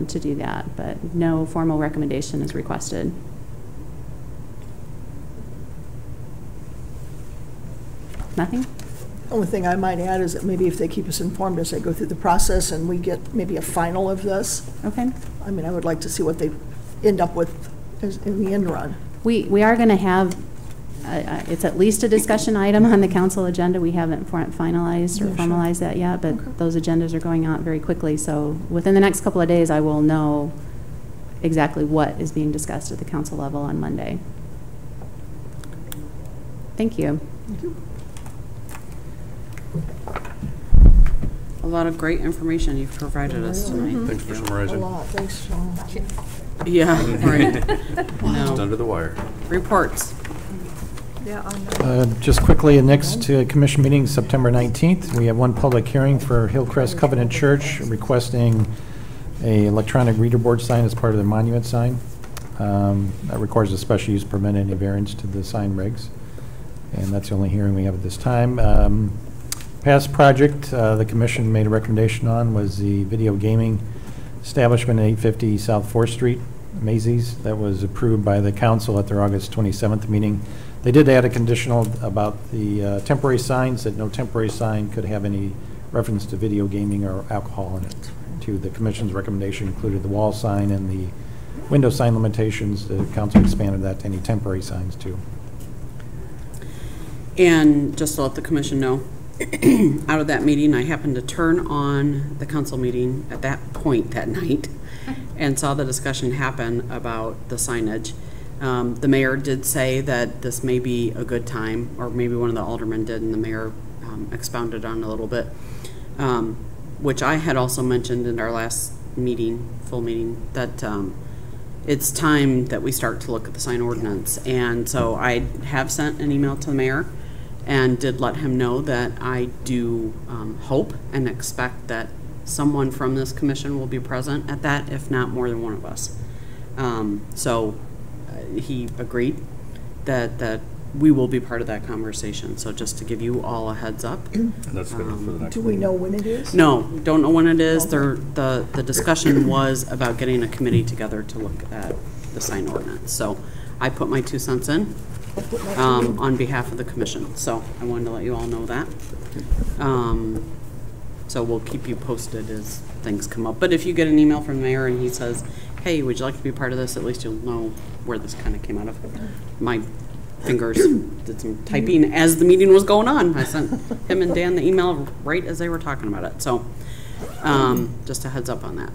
do that, but no formal recommendation is requested. Nothing? Only thing I might add is that maybe if they keep us informed as they go through the process and we get maybe a final of this. Okay. I mean, I would like to see what they end up with in the end run. We are going to have, it's at least a discussion item on the council agenda. We haven't finalized or formalized that yet, but those agendas are going out very quickly. So within the next couple of days, I will know exactly what is being discussed at the council level on Monday. Thank you. Thank you. A lot of great information you've provided us tonight. Thanks for summarizing. A lot. Thanks, Sean. Yeah, right. Just under the wire. Reports. Just quickly, next commission meeting, September 19th, we have one public hearing for Hillcrest Covenant Church requesting a electronic reader board sign as part of the monument sign. That requires a special use permit and a variance to the sign regs. And that's the only hearing we have at this time. Past project the commission made a recommendation on was the video gaming establishment at 850 South 4th Street, Macy's. That was approved by the council at their August 27th meeting. They did add a conditional about the temporary signs, that no temporary sign could have any reference to video gaming or alcohol in it. To the commission's recommendation included the wall sign and the window sign limitations. The council expanded that to any temporary signs too. And just to let the commission know, out of that meeting, I happened to turn on the council meeting at that point that night and saw the discussion happen about the signage. The mayor did say that this may be a good time, or maybe one of the aldermen did, and the mayor expounded on a little bit, which I had also mentioned in our last meeting, full meeting, that it's time that we start to look at the sign ordinance. And so I have sent an email to the mayor and did let him know that I do hope and expect that someone from this commission will be present at that, if not more than one of us. So he agreed that we will be part of that conversation. So just to give you all a heads up. And that's good for the next Do we know when it is? No, don't know when it is. The discussion was about getting a committee together to look at the sign ordinance. So I put my 2 cents in on behalf of the commission. So I wanted to let you all know that. So we'll keep you posted as things come up. But if you get an email from the mayor and he says, hey, would you like to be part of this, at least you'll know where this kind of came out of. My fingers did some typing as the meeting was going on. I sent him and Dan the email right as they were talking about it. So just a heads up on that.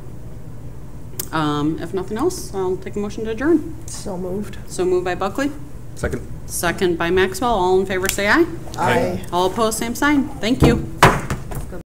If nothing else, I'll take a motion to adjourn. So moved. So moved by Buckley. Second. Second by Maxwell. All in favor say aye. Aye. All opposed, same sign. Thank you.